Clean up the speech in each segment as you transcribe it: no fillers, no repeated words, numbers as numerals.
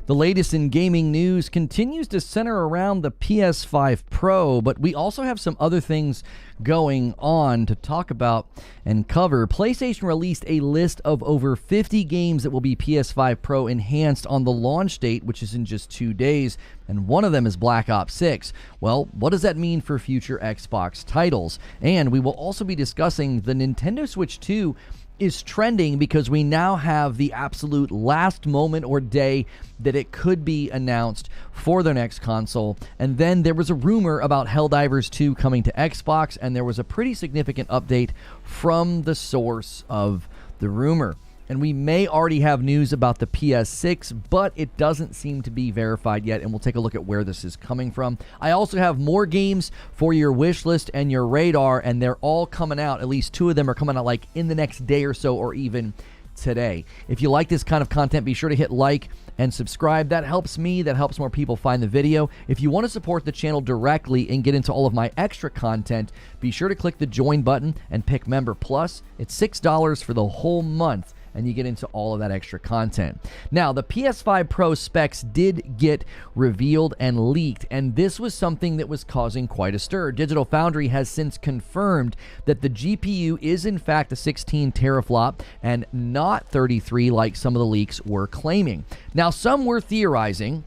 The latest in gaming news continues to center around the PS5 Pro, but we also have some other things going on to talk about and cover. PlayStation released a list of over 50 games that will be PS5 Pro Enhanced on the launch date, which is in just 2 days, and one of them is Black Ops 6. Well, what does that mean for future Xbox titles? And we will also be discussing the Nintendo Switch 2 is trending because we now have the absolute last moment or day that it could be announced for their next console. And then there was a rumor about Helldivers 2 coming to Xbox, and there was a pretty significant update from the source of the rumor. And we may already have news about the PS6, but it doesn't seem to be verified yet, and we'll take a look at where this is coming from. I also have more games for your wish list and your radar, and they're all coming out. At least 2 of them are coming out like in the next day or so, or even today. If you like this kind of content, be sure to hit like and subscribe. That helps me, that helps more people find the video. If you want to support the channel directly and get into all of my extra content, be sure to click the join button and pick Member Plus. It's $6 for the whole month, and you get into all of that extra content. Now, the PS5 Pro specs did get revealed and leaked, and this was something that was causing quite a stir. Digital Foundry has since confirmed that the GPU is in fact a 16 teraflop and not 33 like some of the leaks were claiming. Now, some were theorizing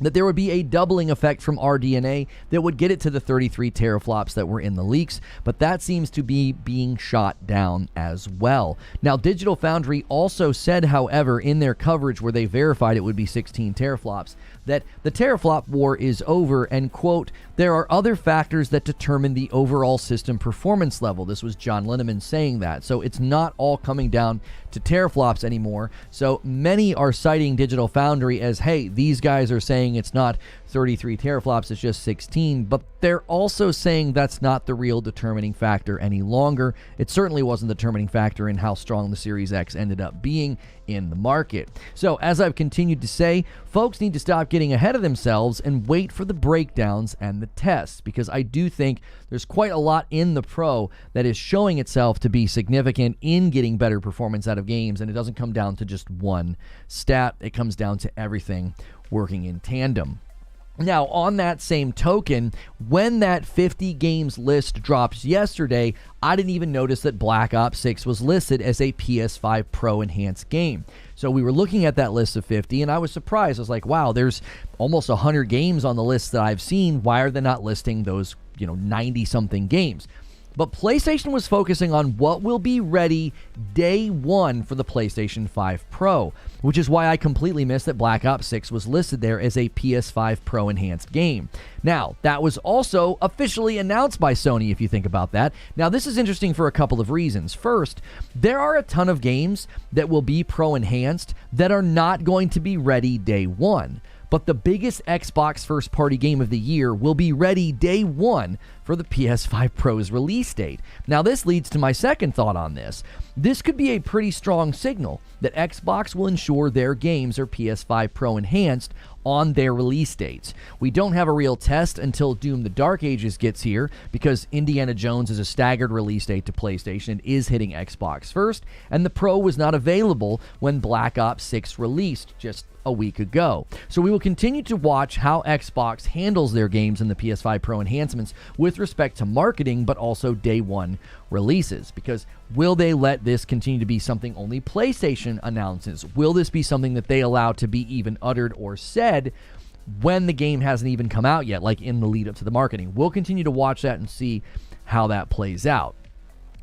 that there would be a doubling effect from RDNA that would get it to the 33 teraflops that were in the leaks, but that seems to be being shot down as well. Now, Digital Foundry also said, however, in their coverage where they verified it would be 16 teraflops, that the teraflop war is over and, quote, there are other factors that determine the overall system performance level. This was John Linneman saying that. So it's not all coming down to teraflops anymore. So many are citing Digital Foundry as, hey, these guys are saying it's not 33 teraflops, it's just 16, but they're also saying that's not the real determining factor any longer. It certainly wasn't the determining factor in how strong the Series X ended up being in the market. So as I've continued to say, folks need to stop getting ahead of themselves and wait for the breakdowns and the tests, because I do think there's quite a lot in the Pro that is showing itself to be significant in getting better performance out of games, and it doesn't come down to just one stat. It comes down to everything working in tandem. Now, on that same token, when that 50 games list dropped yesterday, I didn't even notice that Black Ops 6 was listed as a PS5 Pro Enhanced game. So we were looking at that list of 50, and I was surprised. I was like, wow, there's almost 100 games on the list that I've seen. Why are they not listing those, 90-something games? But PlayStation was focusing on what will be ready day one for the PlayStation 5 Pro, which is why I completely missed that Black Ops 6 was listed there as a PS5 Pro Enhanced game. Now, that was also officially announced by Sony, if you think about that. Now, this is interesting for a couple of reasons. First, there are a ton of games that will be Pro Enhanced that are not going to be ready day one. But the biggest Xbox first-party game of the year will be ready day one for the PS5 Pro's release date. Now, this leads to my second thought on this. This could be a pretty strong signal that Xbox will ensure their games are PS5 Pro Enhanced on their release dates. We don't have a real test until Doom the Dark Ages gets here, because Indiana Jones is a staggered release date to PlayStation and is hitting Xbox first, and the Pro was not available when Black Ops 6 released just a week ago. So we will continue to watch how Xbox handles their games in the PS5 Pro enhancements with respect to marketing, but also day one releases, because will they let this continue to be something only PlayStation announces? Will this be something that they allow to be even uttered or said when the game hasn't even come out yet, like in the lead up to the marketing? We'll continue to watch that and see how that plays out.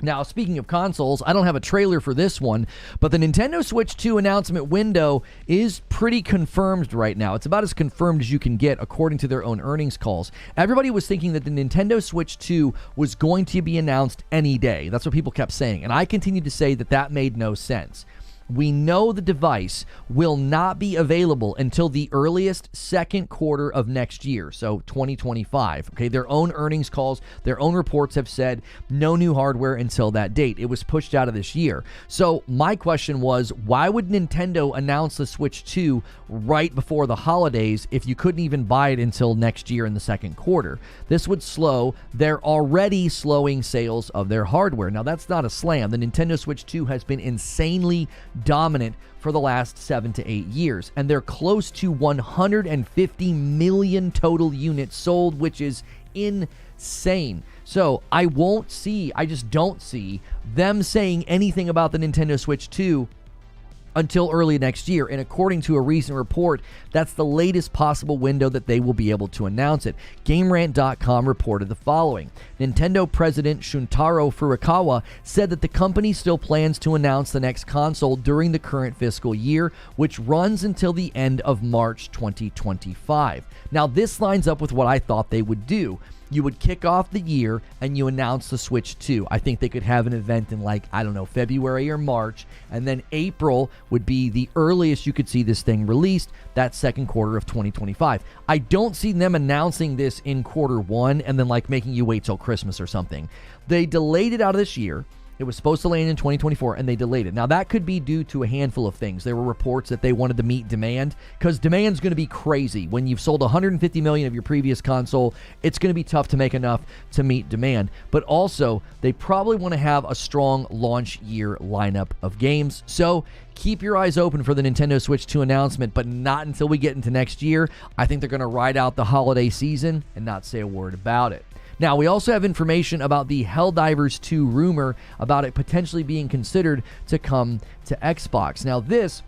Now, speaking of consoles, I don't have a trailer for this one, but the Nintendo Switch 2 announcement window is pretty confirmed right now. It's about as confirmed as you can get according to their own earnings calls. Everybody was thinking that the Nintendo Switch 2 was going to be announced any day. That's what people kept saying, and I continued to say that that made no sense. We know the device will not be available until the earliest second quarter of next year, so 2025. Okay, their own earnings calls, their own reports have said no new hardware until that date. It was pushed out of this year. So my question was, why would Nintendo announce the Switch 2 right before the holidays if you couldn't even buy it until next year in the second quarter? This would slow their already slowing sales of their hardware. Now, that's not a slam. The Nintendo Switch 2 has been insanely dominant for the last 7 to 8 years. And they're close to 150 million total units sold, which is insane. So I just don't see them saying anything about the Nintendo Switch 2 until early next year. And according to a recent report, that's the latest possible window that they will be able to announce it. GameRant.com reported the following. Nintendo president Shuntaro Furukawa said that the company still plans to announce the next console during the current fiscal year, which runs until the end of March 2025. Now, this lines up with what I thought they would do. You would kick off the year and you announce the Switch 2. I think they could have an event in February or March, and then April would be the earliest you could see this thing released, that second quarter of 2025. I don't see them announcing this in quarter one and then making you wait till Christmas or something. They delayed it out of this year. It was supposed to land in 2024, and they delayed it. Now, that could be due to a handful of things. There were reports that they wanted to meet demand, because demand's going to be crazy. When you've sold 150 million of your previous console, it's going to be tough to make enough to meet demand. But also, they probably want to have a strong launch year lineup of games. So keep your eyes open for the Nintendo Switch 2 announcement, but not until we get into next year. I think they're going to ride out the holiday season and not say a word about it. Now, we also have information about the Helldivers 2 rumor about it potentially being considered to come to Xbox. Now, this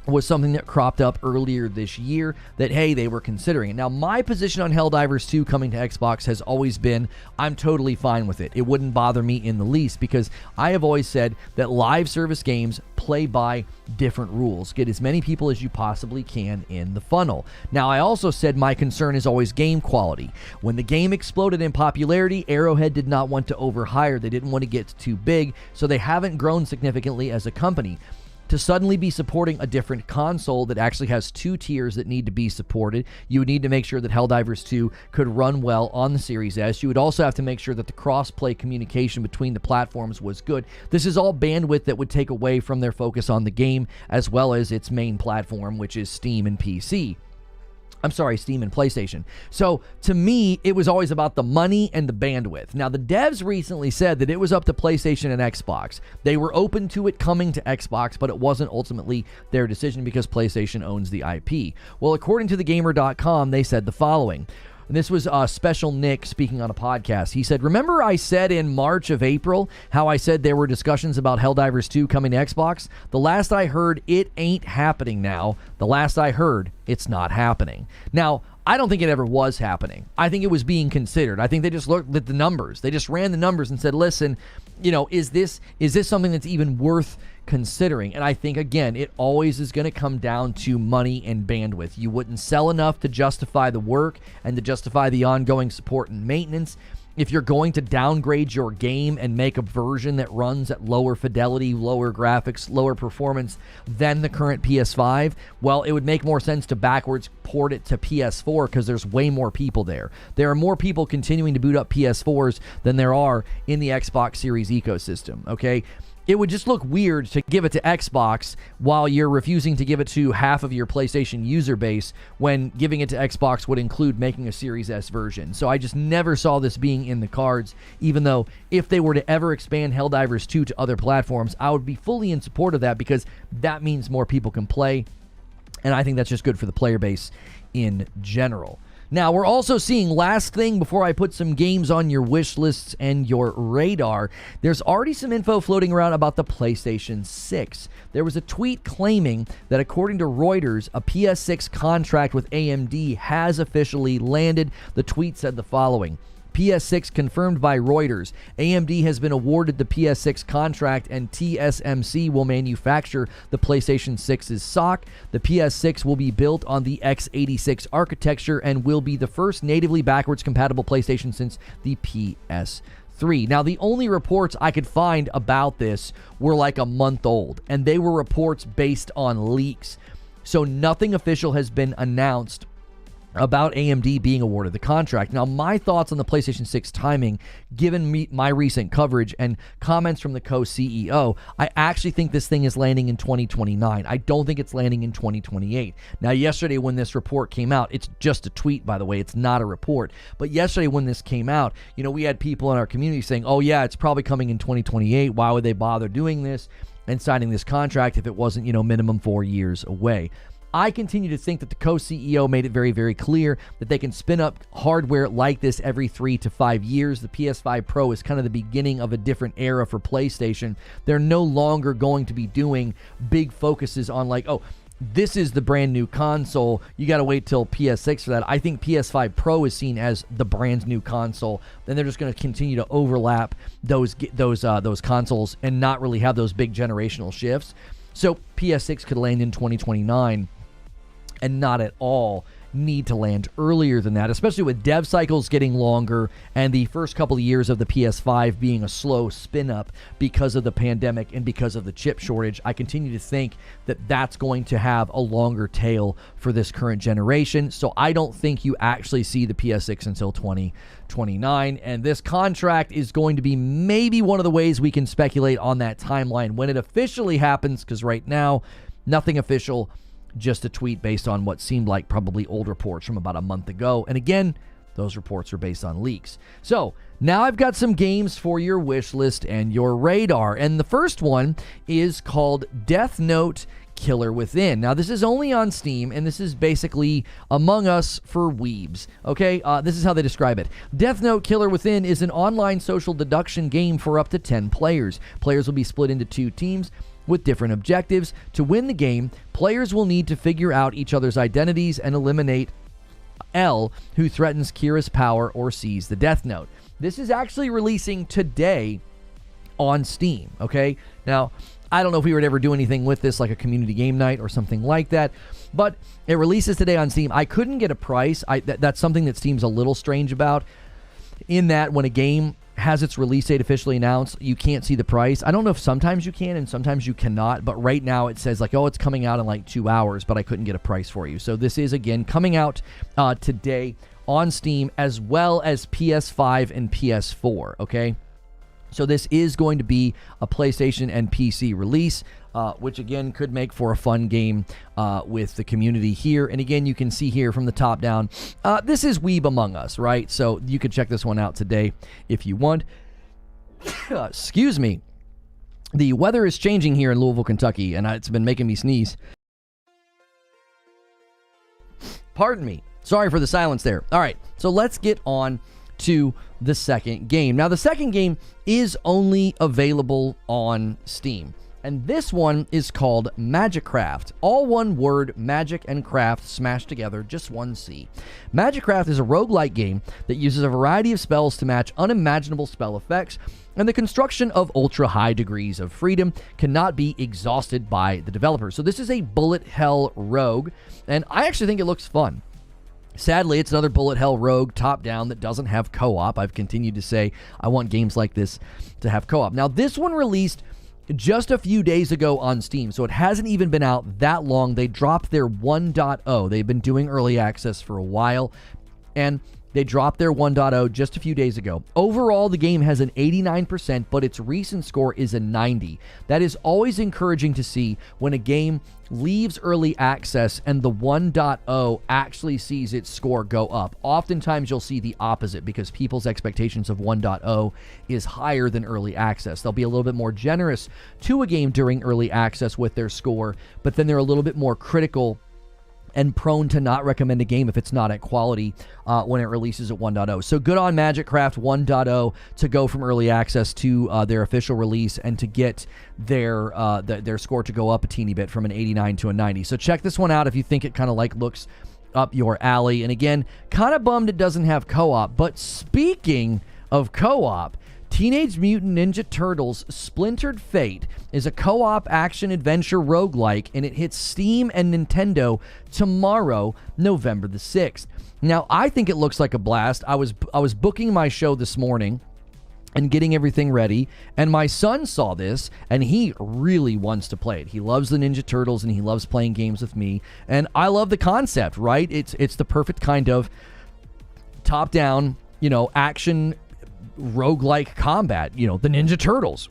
was something that cropped up earlier this year that, hey, they were considering it. Now, my position on Helldivers 2 coming to Xbox has always been, I'm totally fine with it. It wouldn't bother me in the least, because I have always said that live service games play by different rules. Get as many people as you possibly can in the funnel. Now, I also said my concern is always game quality. When the game exploded in popularity, Arrowhead did not want to overhire. They didn't want to get too big, so they haven't grown significantly as a company. To suddenly be supporting a different console that actually has 2 tiers that need to be supported, you would need to make sure that Helldivers 2 could run well on the Series S. You would also have to make sure that the cross-play communication between the platforms was good. This is all bandwidth that would take away from their focus on the game, as well as its main platform, which is Steam and PC. Steam and PlayStation. So, to me, it was always about the money and the bandwidth. Now, the devs recently said that it was up to PlayStation and Xbox. They were open to it coming to Xbox, but it wasn't ultimately their decision because PlayStation owns the IP. Well, according to thegamer.com, they said the following. And this was Special Nick speaking on a podcast. He said, remember I said in March of April how I said there were discussions about Helldivers 2 coming to Xbox? The last I heard, it ain't happening now. The last I heard, it's not happening. Now, I don't think it ever was happening. I think it was being considered. I think they just looked at the numbers. They just ran the numbers and said, listen, is this something that's even worth considering? And I think, again, it always is going to come down to money and bandwidth. You wouldn't sell enough to justify the work and to justify the ongoing support and maintenance. If you're going to downgrade your game and make a version that runs at lower fidelity, lower graphics, lower performance than the current PS5, well, it would make more sense to backwards port it to PS4 because there's way more people there. There are more people continuing to boot up PS4s than there are in the Xbox Series ecosystem, okay? It would just look weird to give it to Xbox while you're refusing to give it to half of your PlayStation user base, when giving it to Xbox would include making a Series S version. So I just never saw this being in the cards, even though if they were to ever expand Helldivers 2 to other platforms, I would be fully in support of that, because that means more people can play, and I think that's just good for the player base in general. Now, we're also seeing, last thing before I put some games on your wish lists and your radar, there's already some info floating around about the PlayStation 6. There was a tweet claiming that, according to Reuters, a PS6 contract with AMD has officially landed. The tweet said the following. PS6 confirmed by Reuters. AMD has been awarded the PS6 contract, and TSMC will manufacture the PlayStation 6's SoC. The PS6 will be built on the x86 architecture and will be the first natively backwards compatible PlayStation since the PS3. Now, the only reports I could find about this were like a month old, and they were reports based on leaks. So nothing official has been announced about AMD being awarded the contract. Now, my thoughts on the PlayStation 6 timing, given my recent coverage and comments from the co-CEO, I actually think this thing is landing in 2029. I don't think it's landing in 2028. Now, yesterday when this report came out, it's just a tweet, by the way, it's not a report, but yesterday when this came out, we had people in our community saying, oh yeah, it's probably coming in 2028. Why would they bother doing this and signing this contract if it wasn't, minimum 4 years away? I continue to think that the co-CEO made it very, very clear that they can spin up hardware like this every 3 to 5 years. The PS5 Pro is kind of the beginning of a different era for PlayStation. They're no longer going to be doing big focuses on like, oh, this is the brand new console. You got to wait till PS6 for that. I think PS5 Pro is seen as the brand new console. Then they're just going to continue to overlap those consoles and not really have those big generational shifts. So PS6 could land in 2029. And not at all need to land earlier than that, especially with dev cycles getting longer and the first couple of years of the PS5 being a slow spin up because of the pandemic and because of the chip shortage. I continue to think that that's going to have a longer tail for this current generation. So I don't think you actually see the PS6 until 2029. And this contract is going to be maybe one of the ways we can speculate on that timeline when it officially happens, because right now, nothing official. Just a tweet based on what seemed like probably old reports from about a month ago. And again, those reports are based on leaks. So now I've got some games for your wish list and your radar. And the first one is called Death Note Killer Within. Now, this is only on Steam, and this is basically Among Us for weebs, okay? This is how they describe it. Death Note Killer Within is an online social deduction game for up to 10 players. Players will be split into 2 teams with different objectives. To win the game, players will need to figure out each other's identities and eliminate L, who threatens Kira's power or sees the Death Note. This is actually releasing today on Steam, okay? Now, I don't know if we would ever do anything with this, like a community game night or something like that, but it releases today on Steam. I couldn't get a price. That's something that Steam's a little strange about, in that when a game has its release date officially announced, you can't see the price. I don't know if sometimes you can and sometimes you cannot, but right now it says like, oh, it's coming out in like 2 hours, but I couldn't get a price for you. So this is, again, coming out today on Steam, as well as PS5 and PS4, okay? So this is going to be a PlayStation and PC release, which again could make for a fun game with the community here. And again, you can see here from the top down, this is Weeb Among Us, right? So you could check this one out today if you want. Excuse me. The weather is changing here in Louisville, Kentucky, and it's been making me sneeze. Pardon me. Sorry for the silence there. All right, so let's get on to the second game. Now, the second game is only available on Steam, and this one is called Magicraft. All one word, magic and craft smashed together, just one C. Magicraft is a roguelike game that uses a variety of spells to match unimaginable spell effects, and the construction of ultra-high degrees of freedom cannot be exhausted by the developer. So this is a bullet hell rogue, and I actually think it looks fun. Sadly, it's another bullet hell rogue top-down that doesn't have co-op. I've continued to say I want games like this to have co-op. Now, this one released just a few days ago on Steam, so it hasn't even been out that long. They dropped their 1.0. They've been doing early access for a while, and they dropped their 1.0 just a few days ago. Overall, the game has an 89%, but its recent score is a 90. That is always encouraging to see when a game leaves early access and the 1.0 actually sees its score go up. Oftentimes, you'll see the opposite because people's expectations of 1.0 is higher than early access. They'll be a little bit more generous to a game during early access with their score, but then they're a little bit more critical and prone to not recommend a game if it's not at quality when it releases at 1.0. So good on Magicraft 1.0 to go from early access to their official release and to get their score to go up a teeny bit from an 89 to a 90. So check this one out if you think it kind of like looks up your alley. And again, kind of bummed it doesn't have co-op. But speaking of co-op, Teenage Mutant Ninja Turtles Splintered Fate is a co-op action-adventure roguelike, and it hits Steam and Nintendo tomorrow, November the 6th. Now, I think it looks like a blast. I was booking my show this morning, and getting everything ready. And my son saw this, and he really wants to play it. He loves the Ninja Turtles, and he loves playing games with me. And I love the concept, right? It's the perfect kind of top-down, action roguelike combat. The Ninja Turtles.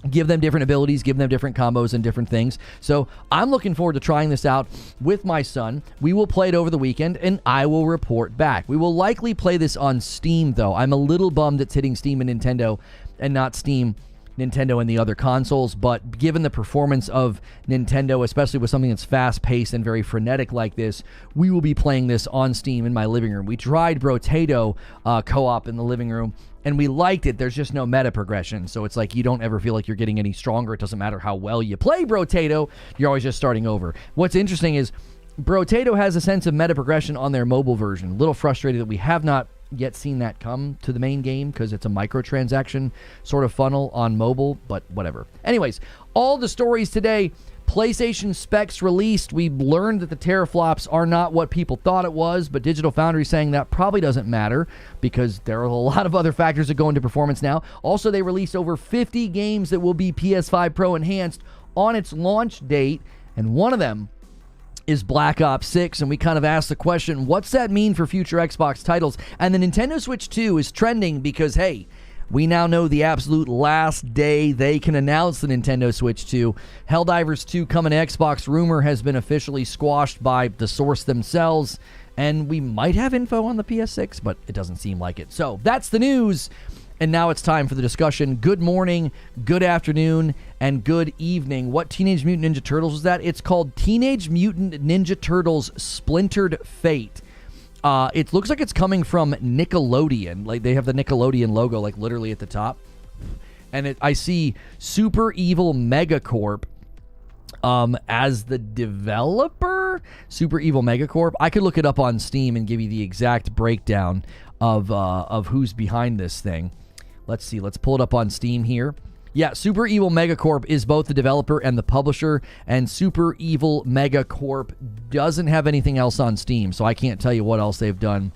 Give them different abilities, give them different combos and different things. So I'm looking forward to trying this out with my son. We will play it over the weekend, and I will report back. We will likely play this on Steam, though. I'm a little bummed it's hitting Steam and Nintendo and not Steam, Nintendo, and the other consoles. But given the performance of Nintendo, especially with something that's fast-paced and very frenetic like this, we will be playing this on Steam in my living room. We tried Brotato co-op in the living room, and we liked it. There's just no meta progression. So it's like you don't ever feel like you're getting any stronger. It doesn't matter how well you play Brotato. You're always just starting over. What's interesting is Brotato has a sense of meta progression on their mobile version. A little frustrated that we have not yet seen that come to the main game because it's a microtransaction sort of funnel on mobile, but whatever. Anyways, all the stories today. PlayStation specs released. We learned that the teraflops are not what people thought it was, but Digital Foundry saying that probably doesn't matter because there are a lot of other factors that go into performance now. Also, they released over 50 games that will be PS5 Pro Enhanced on its launch date, and one of them is Black Ops 6, and we kind of asked the question, what's that mean for future Xbox titles? And the Nintendo Switch 2 is trending because, hey, we now know the absolute last day they can announce the Nintendo Switch 2. Helldivers 2 coming to Xbox rumor has been officially squashed by the source themselves, and we might have info on the PS6, but it doesn't seem like it. So that's the news, and now it's time for the discussion. Good morning, good afternoon, and good evening. What Teenage Mutant Ninja Turtles was that? It's called Teenage Mutant Ninja Turtles Splintered Fate. It looks like it's coming from Nickelodeon. Like they have the Nickelodeon logo, like literally at the top. And I see Super Evil Megacorp as the developer. Super Evil Megacorp. I could look it up on Steam and give you the exact breakdown of who's behind this thing. Let's see. Let's pull it up on Steam here. Yeah, Super Evil Megacorp is both the developer and the publisher, and Super Evil Megacorp doesn't have anything else on Steam, so I can't tell you what else they've done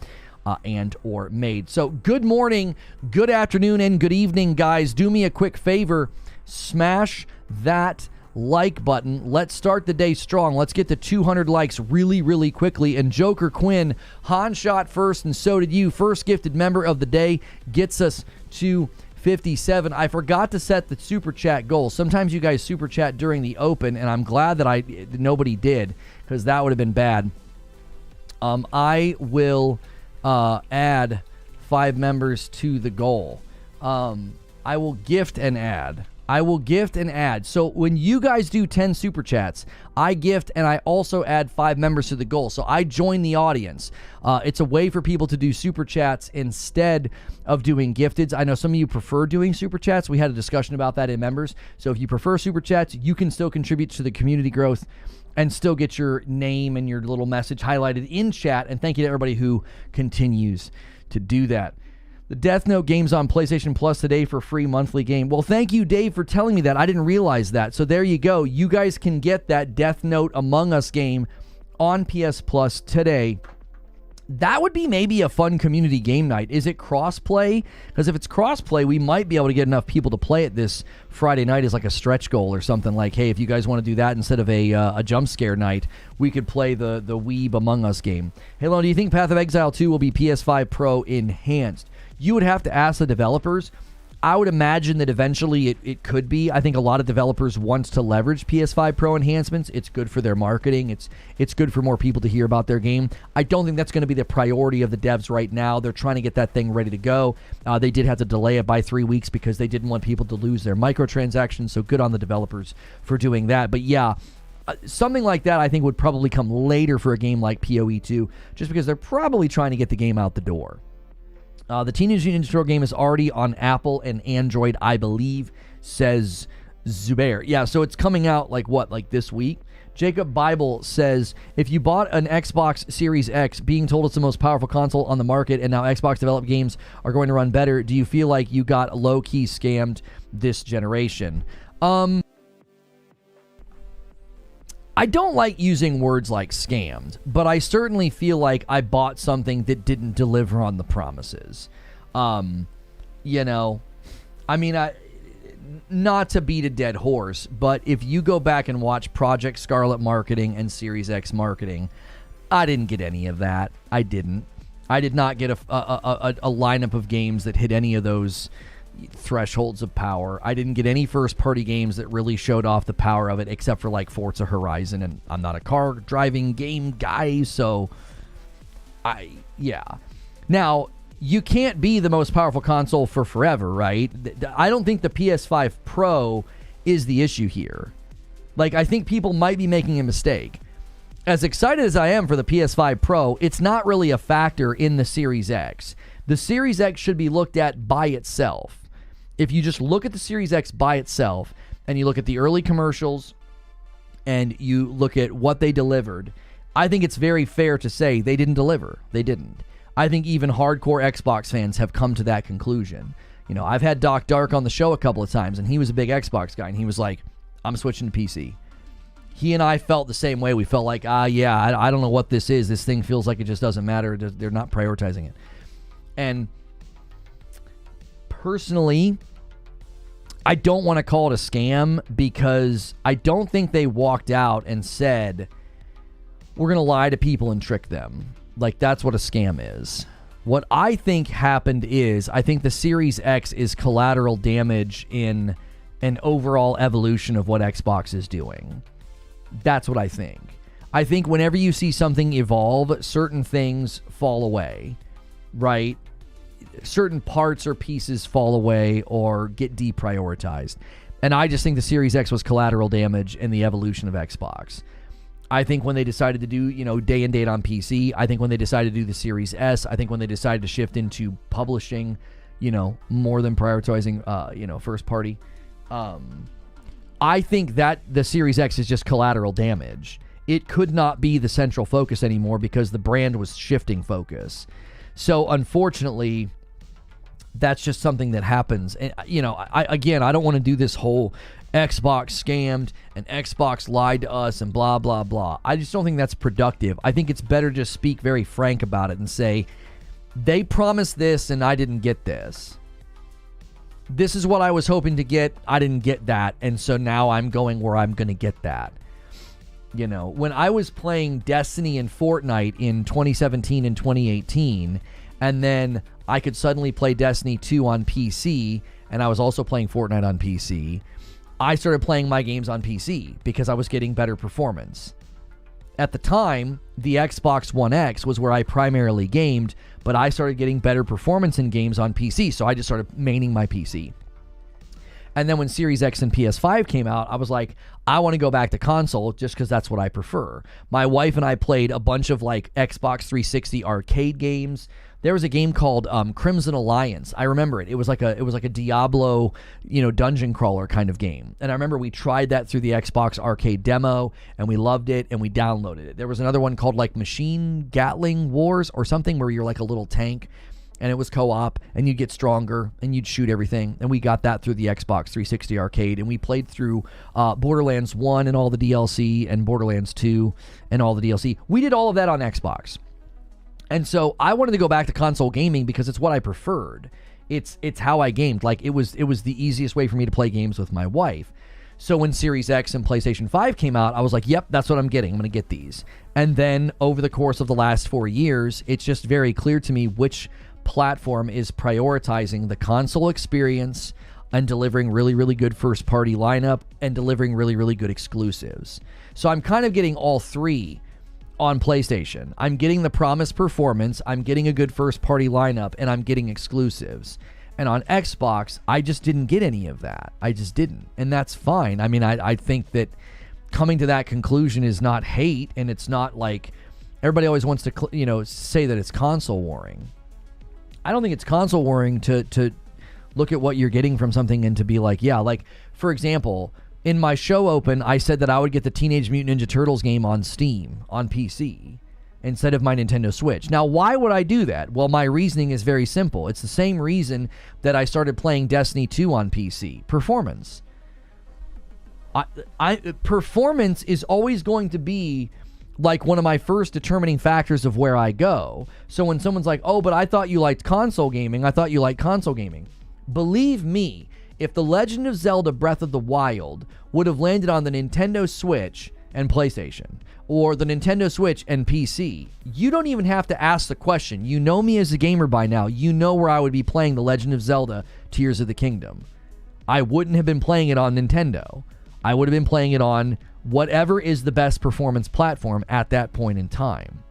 and or made. So good morning, good afternoon, and good evening, guys. Do me a quick favor. Smash that like button. Let's start the day strong. Let's get to 200 likes really, really quickly. And Joker Quinn, Han shot first, and so did you. First gifted member of the day gets us to 57. I forgot to set the super chat goal. Sometimes you guys super chat during the open, and I'm glad that nobody did, because that would have been bad. I will add 5 members to the goal. I will gift and add. So when you guys do 10 super chats, I gift and I also add 5 members to the goal. So I join the audience. It's a way for people to do super chats instead of doing gifteds. I know some of you prefer doing super chats. We had a discussion about that in members. So if you prefer super chats, you can still contribute to the community growth and still get your name and your little message highlighted in chat. And thank you to everybody who continues to do that. The Death Note game's on PlayStation Plus today for free monthly game. Well, thank you, Dave, for telling me that. I didn't realize that. So there you go. You guys can get that Death Note Among Us game on PS Plus today. That would be maybe a fun community game night. Is it cross-play? Because if it's cross-play, we might be able to get enough people to play it this Friday night as like a stretch goal or something like, hey, if you guys want to do that instead of a jump scare night, we could play the Weeb Among Us game. Hey, Lon, do you think Path of Exile 2 will be PS5 Pro Enhanced? You would have to ask the developers. I would imagine that eventually it could be. I think a lot of developers want to leverage PS5 Pro enhancements. It's good for their marketing. It's good for more people to hear about their game. I don't think that's going to be the priority of the devs right now. They're trying to get that thing ready to go. They did have to delay it by 3 weeks because they didn't want people to lose their microtransactions, so good on the developers for doing that. But yeah, something like that I think would probably come later for a game like PoE 2, just because they're probably trying to get the game out the door. The Teenage Mutant Ninja Turtle game is already on Apple and Android, I believe, says Zubair. Yeah, so it's coming out like this week? Jacob Bible says, if you bought an Xbox Series X, being told it's the most powerful console on the market, and now Xbox developed games are going to run better, do you feel like you got low-key scammed this generation? I don't like using words like scammed, but I certainly feel like I bought something that didn't deliver on the promises. I mean, not to beat a dead horse, but if you go back and watch Project Scarlet marketing and Series X marketing, I didn't get any of that. I didn't. I did not get a lineup of games that hit any of those thresholds of power. I didn't get any first-party games that really showed off the power of it, except for like Forza Horizon, and I'm not a car driving game guy, so yeah. Now, you can't be the most powerful console for forever, right? I don't think the PS5 Pro is the issue here. Like, I think people might be making a mistake. As excited as I am for the PS5 Pro, it's not really a factor in the Series X. The Series X should be looked at by itself. If you just look at the Series X by itself, and you look at the early commercials, and you look at what they delivered, I think it's very fair to say they didn't deliver. They didn't. I think even hardcore Xbox fans have come to that conclusion. You know, I've had Doc Dark on the show a couple of times, and he was a big Xbox guy, and he was like, I'm switching to PC. He and I felt the same way. We felt like, I don't know what this is. This thing feels like it just doesn't matter. They're not prioritizing it. And personally, I don't want to call it a scam, because I don't think they walked out and said, we're going to lie to people and trick them. Like, that's what a scam is. What I think happened is, I think the Series X is collateral damage in an overall evolution of what Xbox is doing. That's what I think. I think whenever you see something evolve, certain things fall away, right? Certain parts or pieces fall away or get deprioritized. And I just think the Series X was collateral damage in the evolution of Xbox. I think when they decided to do, day and date on PC, I think when they decided to do the Series S, I think when they decided to shift into publishing, more than prioritizing, first party, I think that the Series X is just collateral damage. It could not be the central focus anymore because the brand was shifting focus. So unfortunately, that's just something that happens. And, I don't want to do this whole Xbox scammed and Xbox lied to us and blah, blah, blah. I just don't think that's productive. I think it's better to just speak very frank about it and say, they promised this and I didn't get this. This is what I was hoping to get. I didn't get that. And so now I'm going where I'm going to get that. When I was playing Destiny and Fortnite in 2017 and 2018, and then I could suddenly play Destiny 2 on PC, and I was also playing Fortnite on PC, I started playing my games on PC because I was getting better performance. At the time, the Xbox One X was where I primarily gamed, but I started getting better performance in games on PC, so I just started maining my PC. And then when Series X and PS5 came out, I was like, I want to go back to console just because that's what I prefer. My wife and I played a bunch of like Xbox 360 arcade games. There was a game called Crimson Alliance. I remember it. It was like a Diablo, dungeon crawler kind of game. And I remember we tried that through the Xbox arcade demo, and we loved it, and we downloaded it. There was another one called like Machine Gatling Wars or something, where you're like a little tank, and it was co-op, and you'd get stronger, and you'd shoot everything. And we got that through the Xbox 360 arcade, and we played through Borderlands 1 and all the DLC, and Borderlands 2 and all the DLC. We did all of that on Xbox. And so I wanted to go back to console gaming because it's what I preferred. It's how I gamed. Like, it was the easiest way for me to play games with my wife. So when Series X and PlayStation 5 came out, I was like, yep, that's what I'm getting. I'm going to get these. And then over the course of the last 4 years, it's just very clear to me which platform is prioritizing the console experience and delivering really, really good first-party lineup and delivering really, really good exclusives. So I'm kind of getting all three on PlayStation. I'm getting the promised performance, I'm getting a good first-party lineup, and I'm getting exclusives. And on Xbox, I just didn't get any of that. I just didn't. And that's fine. I mean, I think that coming to that conclusion is not hate, and it's not like everybody always wants to, say that it's console warring. I don't think it's console warring to look at what you're getting from something and to be like, yeah, like, for example, in my show open, I said that I would get the Teenage Mutant Ninja Turtles game on Steam, on PC, instead of my Nintendo Switch. Now, why would I do that? Well, my reasoning is very simple. It's the same reason that I started playing Destiny 2 on PC. Performance. Performance is always going to be like one of my first determining factors of where I go. So when someone's like, oh, but I thought you liked console gaming. Believe me, if The Legend of Zelda Breath of the Wild would have landed on the Nintendo Switch and PlayStation, or the Nintendo Switch and PC, you don't even have to ask the question. You know me as a gamer by now. You know where I would be playing The Legend of Zelda Tears of the Kingdom. I wouldn't have been playing it on Nintendo. I would have been playing it on whatever is the best performance platform at that point in time.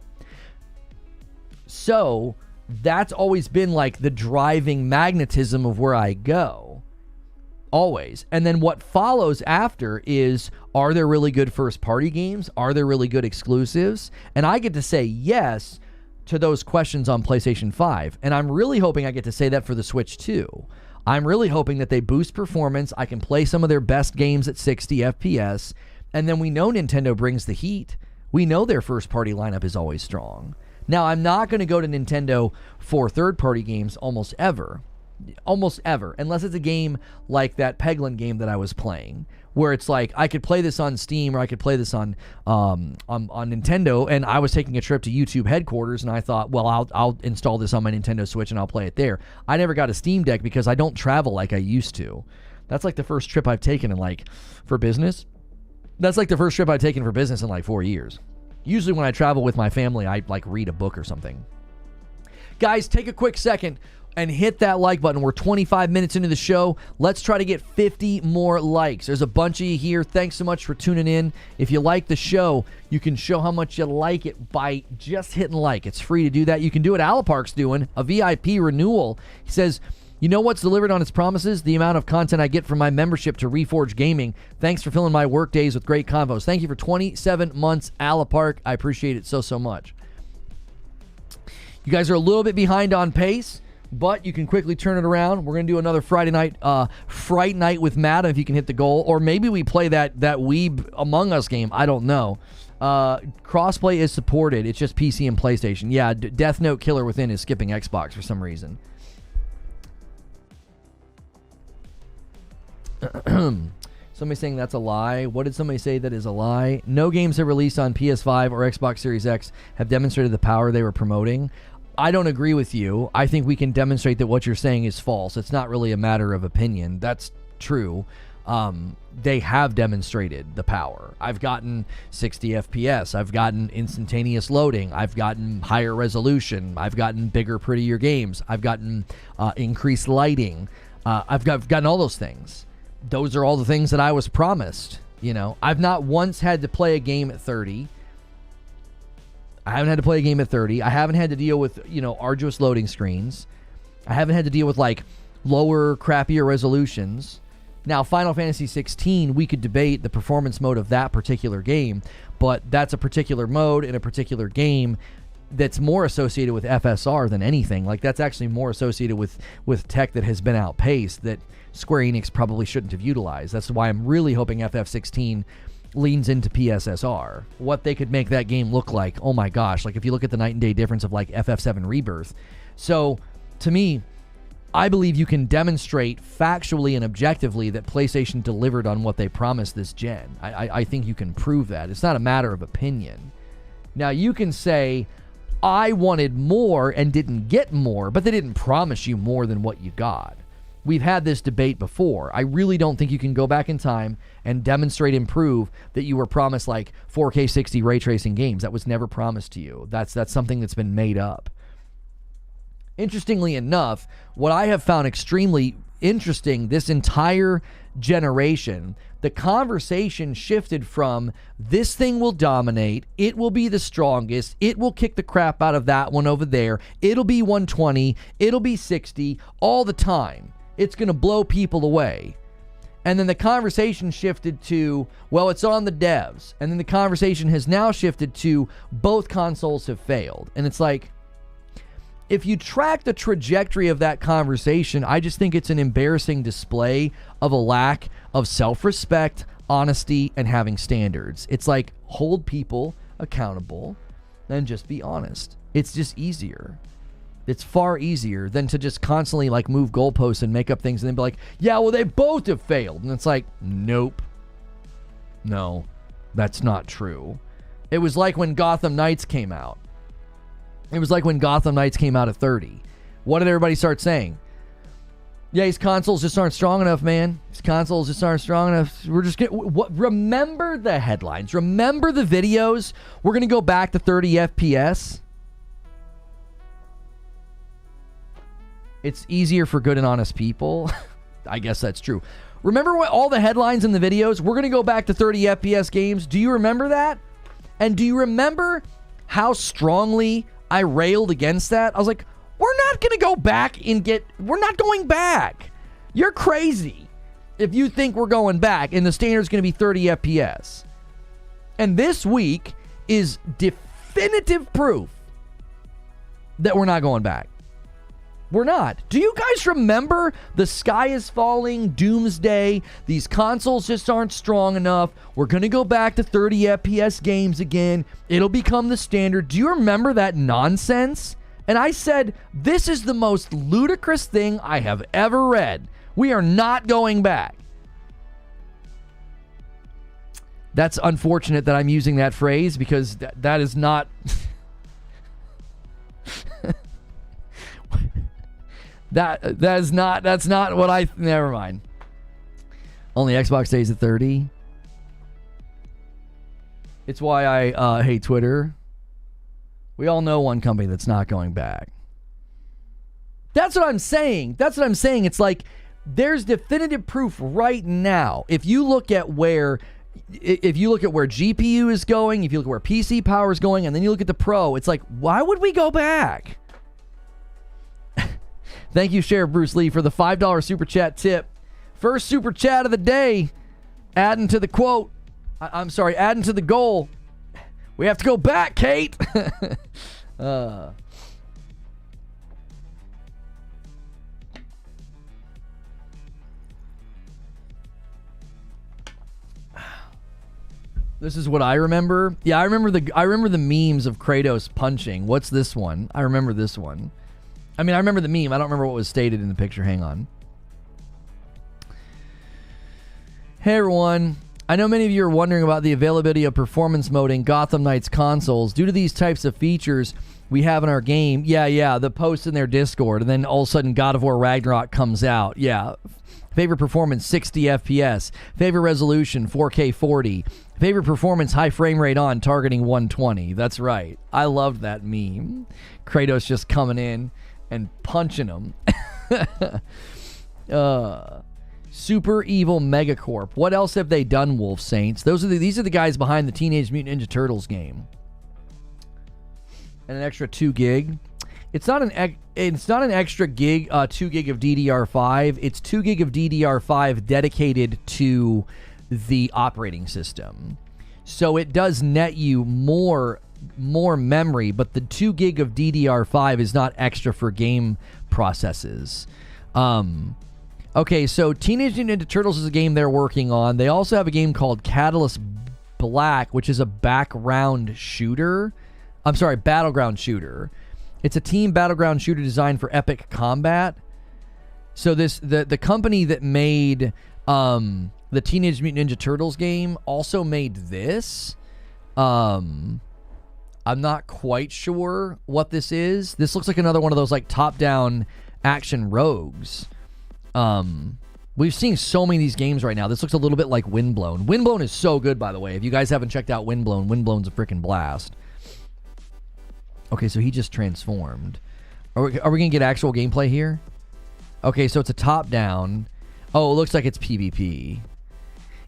So that's always been like the driving magnetism of where I go. Always. And then what follows after is, are there really good first party games? Are there really good exclusives? And I get to say yes to those questions on PlayStation 5. And I'm really hoping I get to say that for the Switch too. I'm really hoping that they boost performance. I can play some of their best games at 60 FPS. And then we know Nintendo brings the heat. We know their first party lineup is always strong. Now, I'm not going to go to Nintendo for third party games almost ever, unless it's a game like that Peglin game that I was playing, where it's like I could play this on Steam or I could play this on Nintendo, and I was taking a trip to YouTube headquarters, and I thought, well, I'll install this on my Nintendo Switch and I'll play it there. I never got a Steam Deck because I don't travel like I used to. That's like the first trip I've taken for business. That's like the first trip I've taken for business in like 4 years. Usually when I travel with my family, I like read a book or something. Guys, take a quick second and hit that like button. We're 25 minutes into the show. Let's try to get 50 more likes. There's a bunch of you here. Thanks so much for tuning in. If you like the show, you can show how much you like it by just hitting like. It's free to do that. You can do what Alapark's doing, a VIP renewal. He says, you know what's delivered on its promises? The amount of content I get from my membership to Reforge Gaming. Thanks for filling my work days with great convos. Thank you for 27 months, Alapark. I appreciate it so much. You guys are a little bit behind on pace, but you can quickly turn it around. We're going to do another Friday night, Fright Night with Matt if you can hit the goal. Or maybe we play that Weeb Among Us game. I don't know. Crossplay is supported. It's just PC and PlayStation. Yeah, Death Note Killer Within is skipping Xbox for some reason. Somebody saying that's a lie. What did somebody say that is a lie? No games have released on PS5 or Xbox Series X have demonstrated the power they were promoting. I don't agree with you. I think we can demonstrate that what you're saying is false. It's not really a matter of opinion. That's true. They have demonstrated the power. I've gotten 60 FPS. I've gotten instantaneous loading. I've gotten higher resolution. I've gotten bigger, prettier games. I've gotten increased lighting. I've gotten all those things. Those are all the things that I was promised. You know, I've not once had to play a game at 30. I haven't had to play a game at 30. I haven't had to deal with, arduous loading screens. I haven't had to deal with, lower, crappier resolutions. Now, Final Fantasy 16, we could debate the performance mode of that particular game, but that's a particular mode in a particular game that's more associated with FSR than anything. That's actually more associated with tech that has been outpaced that Square Enix probably shouldn't have utilized. That's why I'm really hoping FF16 leans into PSSR. What they could make that game look like, oh my gosh, if you look at the night and day difference of FF7 Rebirth. So, to me, I believe you can demonstrate factually and objectively that PlayStation delivered on what they promised this gen. I think you can prove that. It's not a matter of opinion. Now, you can say, I wanted more and didn't get more, but they didn't promise you more than what you got. We've had this debate before. I really don't think you can go back in time and demonstrate and prove that you were promised 4K 60 ray tracing games. That was never promised to you. That's something that's been made up. Interestingly enough, what I have found extremely interesting this entire generation, the conversation shifted from this thing will dominate, it will be the strongest, it will kick the crap out of that one over there, it'll be 120, it'll be 60 all the time. It's going to blow people away. And then the conversation shifted to, well, it's on the devs. And then the conversation has now shifted to both consoles have failed. And it's if you track the trajectory of that conversation, I just think it's an embarrassing display of a lack of self-respect, honesty, and having standards. It's hold people accountable and just be honest. It's just easier. It's far easier than to just constantly move goalposts and make up things and then be yeah, well, they both have failed. And it's nope. No, that's not true. It was when Gotham Knights came out. It was when Gotham Knights came out at 30. What did everybody start saying? Yeah, these consoles just aren't strong enough, man. These consoles just aren't strong enough. We're just gonna remember the headlines. Remember the videos. We're gonna go back to 30 FPS. It's easier for good and honest people. I guess that's true. Remember what all the headlines in the videos? We're gonna go back to 30 FPS games. Do you remember that? And do you remember how strongly I railed against that? I was like, we're not going to go back and we're not going back. You're crazy if you think we're going back and the standard's going to be 30 FPS. And this week is definitive proof that we're not going back. We're not. Do you guys remember the sky is falling, doomsday, these consoles just aren't strong enough, we're going to go back to 30 FPS games again, it'll become the standard? Do you remember that nonsense? And I said, this is the most ludicrous thing I have ever read. We are not going back. That's unfortunate that I'm using that phrase because that is not... that's not what I... Never mind. Only Xbox stays at 30. It's why I hate Twitter. We all know one company that's not going back. That's what I'm saying. It's like there's definitive proof right now. If you look at where GPU is going, if you look at where PC power is going, and then you look at the Pro, it's like, why would we go back? Thank you, Sheriff Bruce Lee, for the $5 super chat tip. First super chat of the day. Adding to the quote. Adding to the goal. We have to go back, Kate. This is what I remember. Yeah, I remember the memes of Kratos punching. What's this one? I remember this one. I mean, I remember the meme. I don't remember what was stated in the picture. Hang on. Hey, everyone. I know many of you are wondering about the availability of performance mode in Gotham Knights consoles. Due to these types of features we have in our game, the post in their Discord, and then all of a sudden God of War Ragnarok comes out. Yeah. Favorite performance, 60 FPS. Favorite resolution, 4K 40. Favorite performance, high frame rate on, targeting 120. That's right. I loved that meme. Kratos just coming in and punching him. Super Evil Megacorp. What else have they done, Wolf Saints? These are the guys behind the Teenage Mutant Ninja Turtles game. And an extra 2 gig. It's not an extra gig, 2 gig of DDR5. It's 2 gig of DDR5 dedicated to the operating system. So it does net you more memory, but the 2 gig of DDR5 is not extra for game processes. Okay, so Teenage Mutant Ninja Turtles is a game they're working on. They also have a game called Catalyst Black, which is a battleground shooter. It's a team battleground shooter designed for epic combat. So the company that made the Teenage Mutant Ninja Turtles game also made this. I'm not quite sure what this is. This looks like another one of those like top-down action rogues. We've seen so many of these games right now. This looks a little bit like Windblown. Windblown is so good, by the way. If you guys haven't checked out Windblown, Windblown's a freaking blast. Okay, so he just transformed. Are we going to get actual gameplay here? Okay, so it's a top-down. Oh, it looks like it's PvP.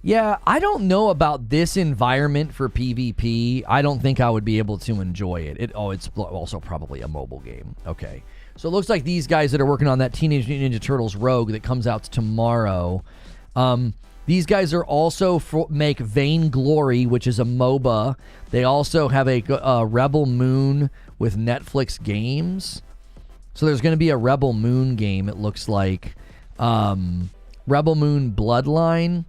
Yeah, I don't know about this environment for PvP. I don't think I would be able to enjoy it. It's also probably a mobile game. Okay. So it looks like these guys that are working on that Teenage Mutant Ninja Turtles Rogue that comes out tomorrow. These guys are also make Vainglory, which is a MOBA. They also have a Rebel Moon with Netflix games. So there's going to be a Rebel Moon game, it looks like. Rebel Moon Bloodline,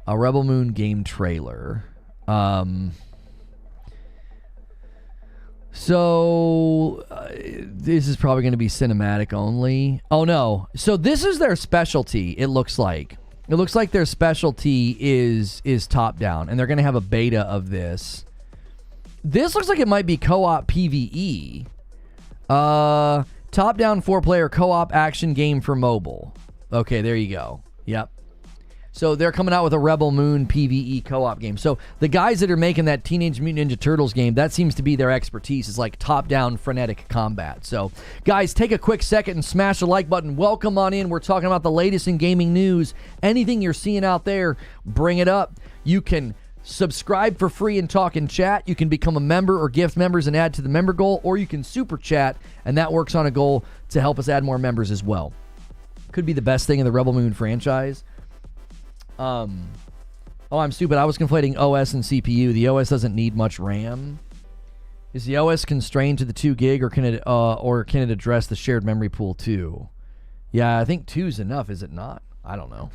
a Rebel Moon game trailer. This is probably going to be cinematic only. Oh, no. So this is their specialty, it looks like. It looks like their specialty is top-down, and they're going to have a beta of this. This looks like it might be co-op PvE. Top-down 4-player co-op action game for mobile. Okay, there you go. Yep. So they're coming out with a Rebel Moon PvE co-op game. So the guys that are making that Teenage Mutant Ninja Turtles game, that seems to be their expertise, is like top-down frenetic combat. So guys, take a quick second and smash the like button. Welcome on in. We're talking about the latest in gaming news. Anything you're seeing out there, bring it up. You can subscribe for free and talk and chat. You can become a member or gift members and add to the member goal, or you can super chat, and that works on a goal to help us add more members as well. Could be the best thing in the Rebel Moon franchise. Oh, I'm stupid. I was conflating OS and CPU. The OS doesn't need much RAM. Is the OS constrained to the 2 gig, or can it address the shared memory pool too? Yeah, I think 2 is enough, is it not? I don't know.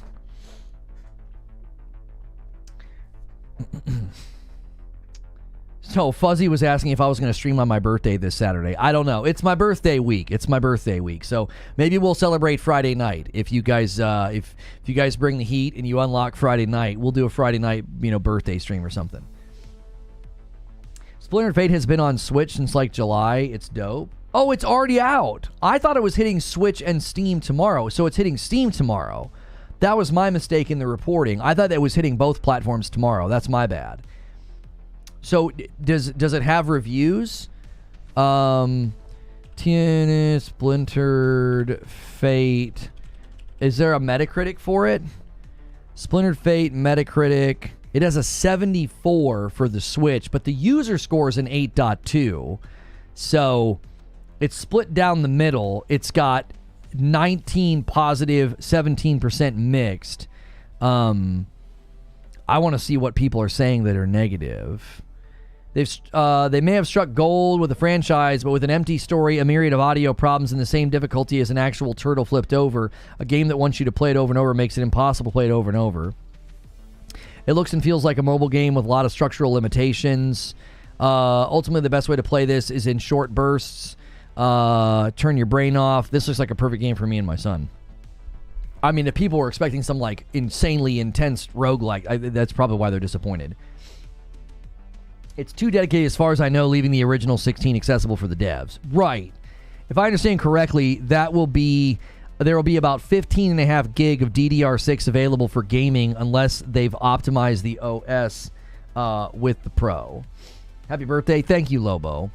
So Fuzzy was asking if I was going to stream on my birthday this Saturday. I don't know. It's my birthday week. So maybe we'll celebrate Friday night. If you guys if you guys bring the heat and you unlock Friday night, we'll do a Friday night, birthday stream or something. Splintered Fate has been on Switch since like July. It's dope. Oh, it's already out. I thought it was hitting Switch and Steam tomorrow. So it's hitting Steam tomorrow. That was my mistake in the reporting. I thought it was hitting both platforms tomorrow. That's my bad. So does it have reviews? TMNT, Splintered Fate. Is there a Metacritic for it? Splintered Fate, Metacritic. It has a 74 for the Switch, but the user score is an 8.2. So it's split down the middle. It's got 19 positive, 17% mixed. I want to see what people are saying that are negative. They may have struck gold with the franchise, but with an empty story, a myriad of audio problems, and the same difficulty as an actual turtle flipped over, a game that wants you to play it over and over makes it impossible to play it over and over. It looks and feels like a mobile game with a lot of structural limitations. Ultimately, the best way to play this is in short bursts. Turn your brain off. This looks like a perfect game for me and my son. I mean, if people were expecting some like insanely intense roguelike, that's probably why they're disappointed. It's too dedicated as far as I know, leaving the original 16 accessible for the devs. Right. If I understand correctly, there will be about 15.5 gig of DDR6 available for gaming unless they've optimized the OS with the Pro. Happy birthday. Thank you, Lobo.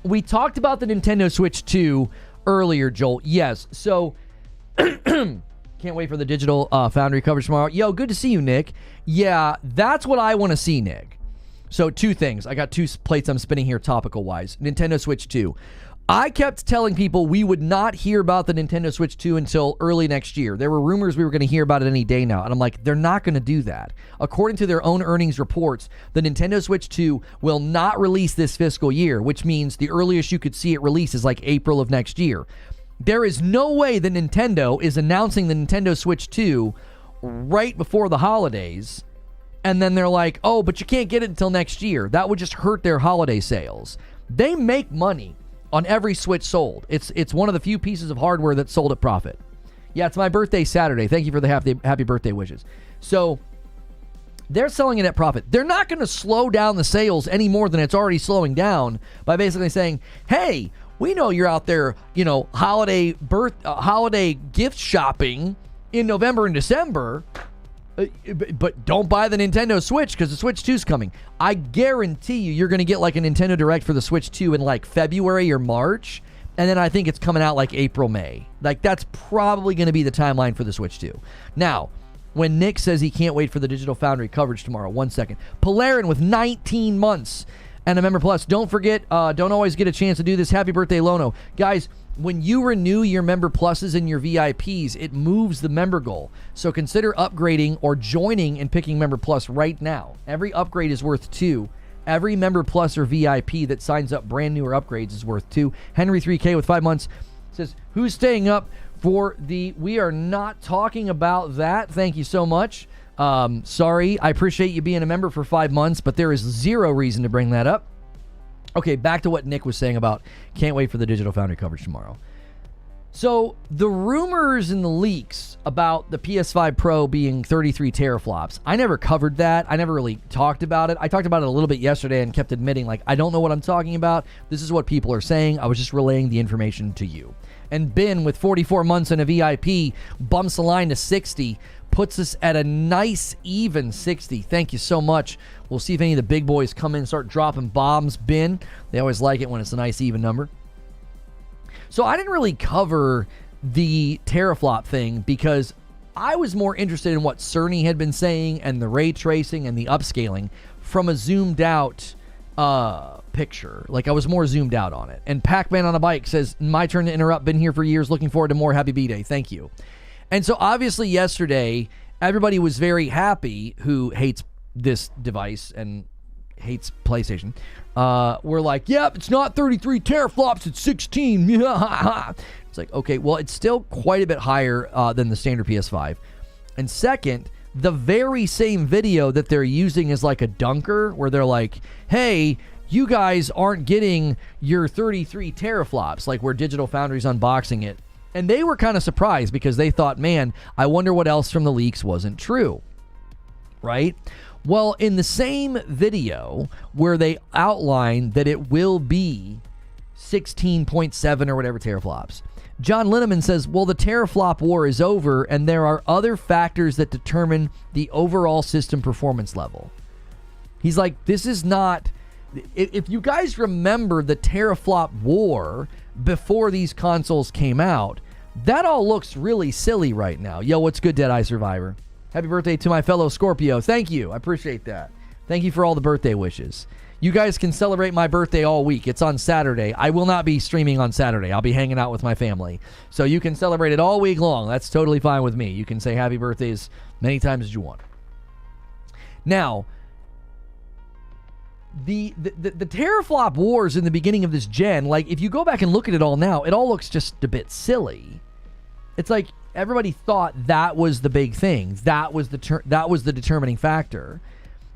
We talked about the Nintendo Switch 2 earlier, Joel. Yes. So, can't wait for the digital Foundry coverage tomorrow. Yo, good to see you, Nick. Yeah, that's what I want to see, Nick. So, 2 things. I got 2 plates I'm spinning here topical-wise. Nintendo Switch 2. I kept telling people we would not hear about the Nintendo Switch 2 until early next year. There were rumors we were going to hear about it any day now. And I'm like, they're not going to do that. According to their own earnings reports, the Nintendo Switch 2 will not release this fiscal year, which means the earliest you could see it release is like April of next year. There is no way that Nintendo is announcing the Nintendo Switch 2 right before the holidays, and then they're like, oh, but you can't get it until next year. That would just hurt their holiday sales. They make money on every Switch sold. It's one of the few pieces of hardware that's sold at profit. Yeah, it's my birthday Saturday. Thank you for the happy birthday wishes. So they're selling it at profit. They're not going to slow down the sales any more than it's already slowing down by basically saying, hey, we know you're out there, holiday gift shopping in November and December, but don't buy the Nintendo Switch because the Switch 2 is coming. I guarantee you're going to get like a Nintendo Direct for the Switch 2 in like February or March, and then I think it's coming out like April, May. Like that's probably going to be the timeline for the Switch 2. Now, when Nick says he can't wait for the Digital Foundry coverage tomorrow, 1 second. Polarin with 19 months and a member plus. Don't forget, don't always get a chance to do this. Happy birthday, Lono. Guys, when you renew your member pluses and your VIPs, it moves the member goal. So consider upgrading or joining and picking member plus right now. Every upgrade is worth 2. Every member plus or VIP that signs up brand new or upgrades is worth 2. Henry 3K with 5 months says, who's staying up for the... We are not talking about that. Thank you so much. Sorry. I appreciate you being a member for 5 months, but there is 0 reason to bring that up. Okay, back to what Nick was saying about can't wait for the Digital Foundry coverage tomorrow. So the rumors and the leaks about the PS5 Pro being 33 teraflops, I never covered that. I never really talked about it. I talked about it a little bit yesterday and kept admitting, like, I don't know what I'm talking about. This is what people are saying. I was just relaying the information to you. And Ben, with 44 months in a VIP, bumps the line to 60, puts us at a nice even 60. Thank you so much. We'll see if any of the big boys come in and start dropping bombs. Ben, they always like it when it's a nice even number. So I didn't really cover the teraflop thing because I was more interested in what Cerny had been saying and the ray tracing and the upscaling from a zoomed out picture. Like, I was more zoomed out on it. And Pac-Man on a Bike says, my turn to interrupt. Been here for years. Looking forward to more. Happy B-Day. Thank you. And so obviously yesterday, everybody was very happy who hates this device and hates PlayStation. We're like, yep, it's not 33 teraflops, it's 16. It's like, okay, well, it's still quite a bit higher than the standard PS5. And second, the very same video that they're using is like a dunker where they're like, hey, you guys aren't getting your 33 teraflops, like where Digital Foundry's unboxing it. And they were kind of surprised because they thought, man, I wonder what else from the leaks wasn't true, right? Well, in the same video where they outline that it will be 16.7 or whatever teraflops, John Linneman says, well, the teraflop war is over and there are other factors that determine the overall system performance level. He's like, this is not... If you guys remember the teraflop war before these consoles came out, that all looks really silly right now. Yo, what's good, Deadeye Survivor? Happy birthday to my fellow Scorpio. Thank you. I appreciate that. Thank you for all the birthday wishes. You guys can celebrate my birthday all week. It's on Saturday. I will not be streaming on Saturday. I'll be hanging out with my family. So you can celebrate it all week long. That's totally fine with me. You can say happy birthdays many times as you want. Now, the teraflop wars in the beginning of this gen, like, if you go back and look at it all now, it all looks just a bit silly. It's like everybody thought that was the big thing. That was the determining factor.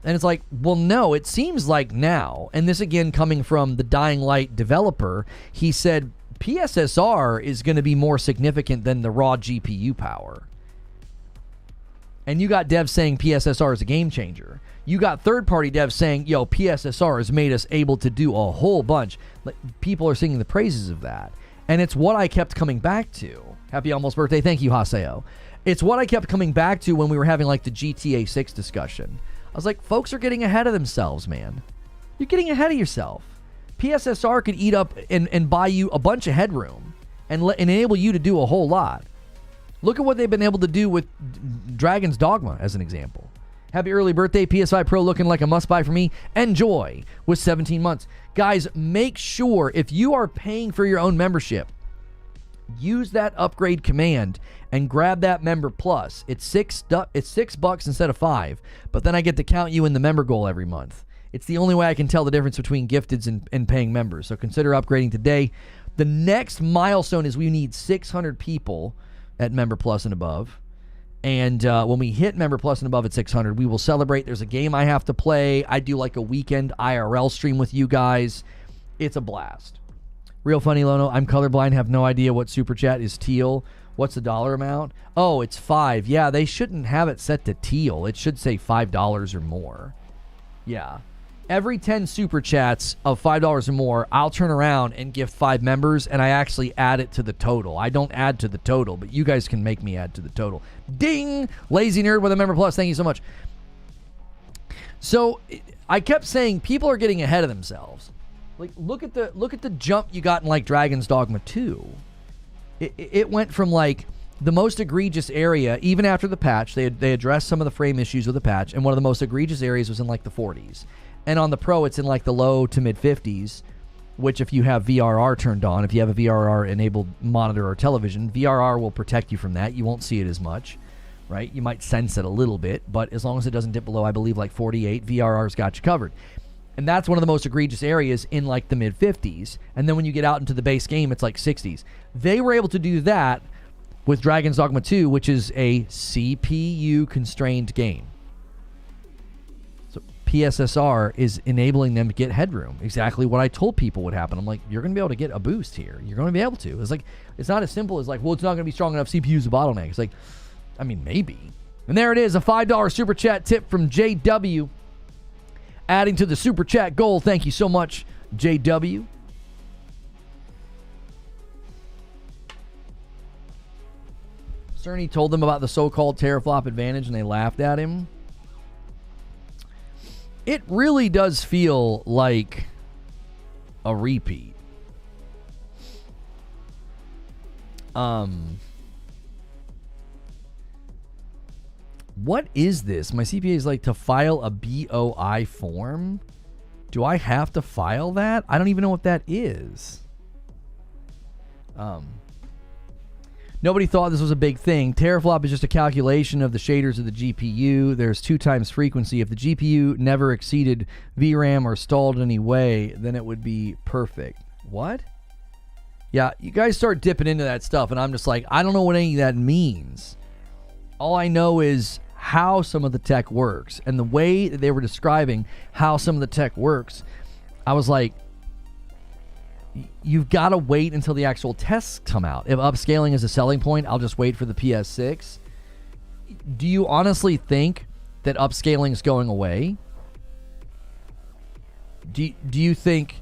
And it's like, well, no, it seems like now, and this again coming from the Dying Light developer, he said PSSR is going to be more significant than the raw GPU power. And you got devs saying PSSR is a game changer. You got third-party devs saying, yo, PSSR has made us able to do a whole bunch. Like, people are singing the praises of that. And it's what I kept coming back to. Happy almost birthday. Thank you, Haseo. It's what I kept coming back to when we were having, like, the GTA 6 discussion. I was like, folks are getting ahead of themselves, man. You're getting ahead of yourself. PSSR could eat up and buy you a bunch of headroom and enable you to do a whole lot. Look at what they've been able to do with Dragon's Dogma, as an example. Happy early birthday, PS5 Pro looking like a must-buy for me. Enjoy with 17 months. Guys, make sure if you are paying for your own membership, use that upgrade command and grab that Member Plus. It's $6 instead of $5, but then I get to count you in the member goal every month. It's the only way I can tell the difference between gifteds and paying members, so consider upgrading today. The next milestone is we need 600 people at Member Plus and above. And when we hit Member Plus and above at 600, we will celebrate. There's a game I have to play. I do like a weekend IRL stream with you guys. It's a blast. Real funny, Lono. I'm colorblind, have no idea what Super Chat is teal. What's the dollar amount? Oh, it's $5. Yeah, they shouldn't have it set to teal. It should say $5 or more. Yeah. Every 10 Super Chats of $5 or more, I'll turn around and gift 5 members, and I actually add it to the total. I don't add to the total, but you guys can make me add to the total. Ding! Lazy Nerd with a Member Plus. Thank you so much. So, I kept saying people are getting ahead of themselves. Like, look at the jump you got in, like, Dragon's Dogma 2. It went from, like, the most egregious area, even after the patch, they addressed some of the frame issues with the patch, and one of the most egregious areas was in, like, the 40s. And on the Pro, it's in, like, the low to mid-50s, which if you have VRR turned on, if you have a VRR-enabled monitor or television, VRR will protect you from that. You won't see it as much, right? You might sense it a little bit, but as long as it doesn't dip below, I believe, like 48, VRR's got you covered. And that's one of the most egregious areas in, like, the mid-50s. And then when you get out into the base game, it's like 60s. They were able to do that with Dragon's Dogma 2, which is a CPU-constrained game. PSSR is enabling them to get headroom. Exactly what I told people would happen. I'm like, you're going to be able to get a boost here. You're going to be able to. It's like, it's not as simple as like, well, it's not going to be strong enough. CPU's a bottleneck. It's like, I mean, maybe. And there it is, a $5 super chat tip from JW. Adding to the super chat goal. Thank you so much, JW. Cerny told them about the so-called teraflop advantage and they laughed at him. It really does feel like a repeat. What is this? My CPA is like to file a BOI form. Do I have to file that? I don't even know what that is. Nobody thought this was a big thing. Teraflop is just a calculation of the shaders of the GPU. There's 2 times frequency. If the GPU never exceeded VRAM or stalled in any way, then it would be perfect. What? Yeah, you guys start dipping into that stuff, and I'm just like, I don't know what any of that means. All I know is how some of the tech works, and the way that they were describing how some of the tech works, I was like, you've got to wait until the actual tests come out. If upscaling is a selling point, I'll just wait for the PS6. Do you honestly think that upscaling is going away? Do you think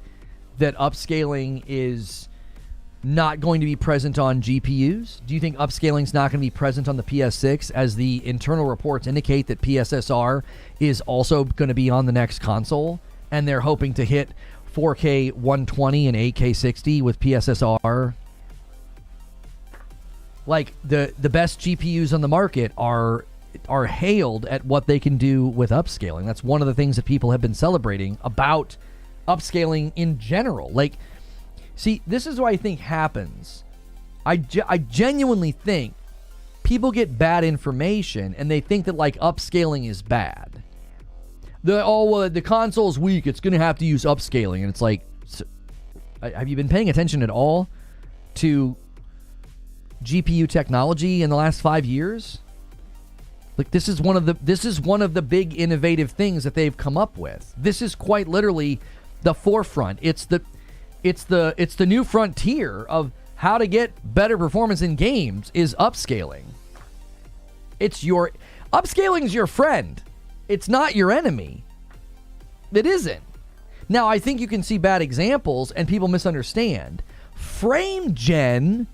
that upscaling is not going to be present on GPUs? Do you think upscaling is not going to be present on the PS6, as the internal reports indicate that PSSR is also going to be on the next console, and they're hoping to hit 4K 120 and 8K 60 with PSSR? Like, the best GPUs on the market are hailed at what they can do with upscaling. That's one of the things that people have been celebrating about upscaling in general. Like, see, this is what I think happens. I genuinely think people get bad information and they think that, like, upscaling is bad. The console is weak, it's going to have to use upscaling. And it's like, have you been paying attention at all to GPU technology in the last 5 years? Like, this is one of the big innovative things that they've come up with. This is quite literally the forefront. It's the new frontier of how to get better performance in games is upscaling. Upscaling is your friend. It's not your enemy. It isn't. Now, I think you can see bad examples and people misunderstand. Frame gen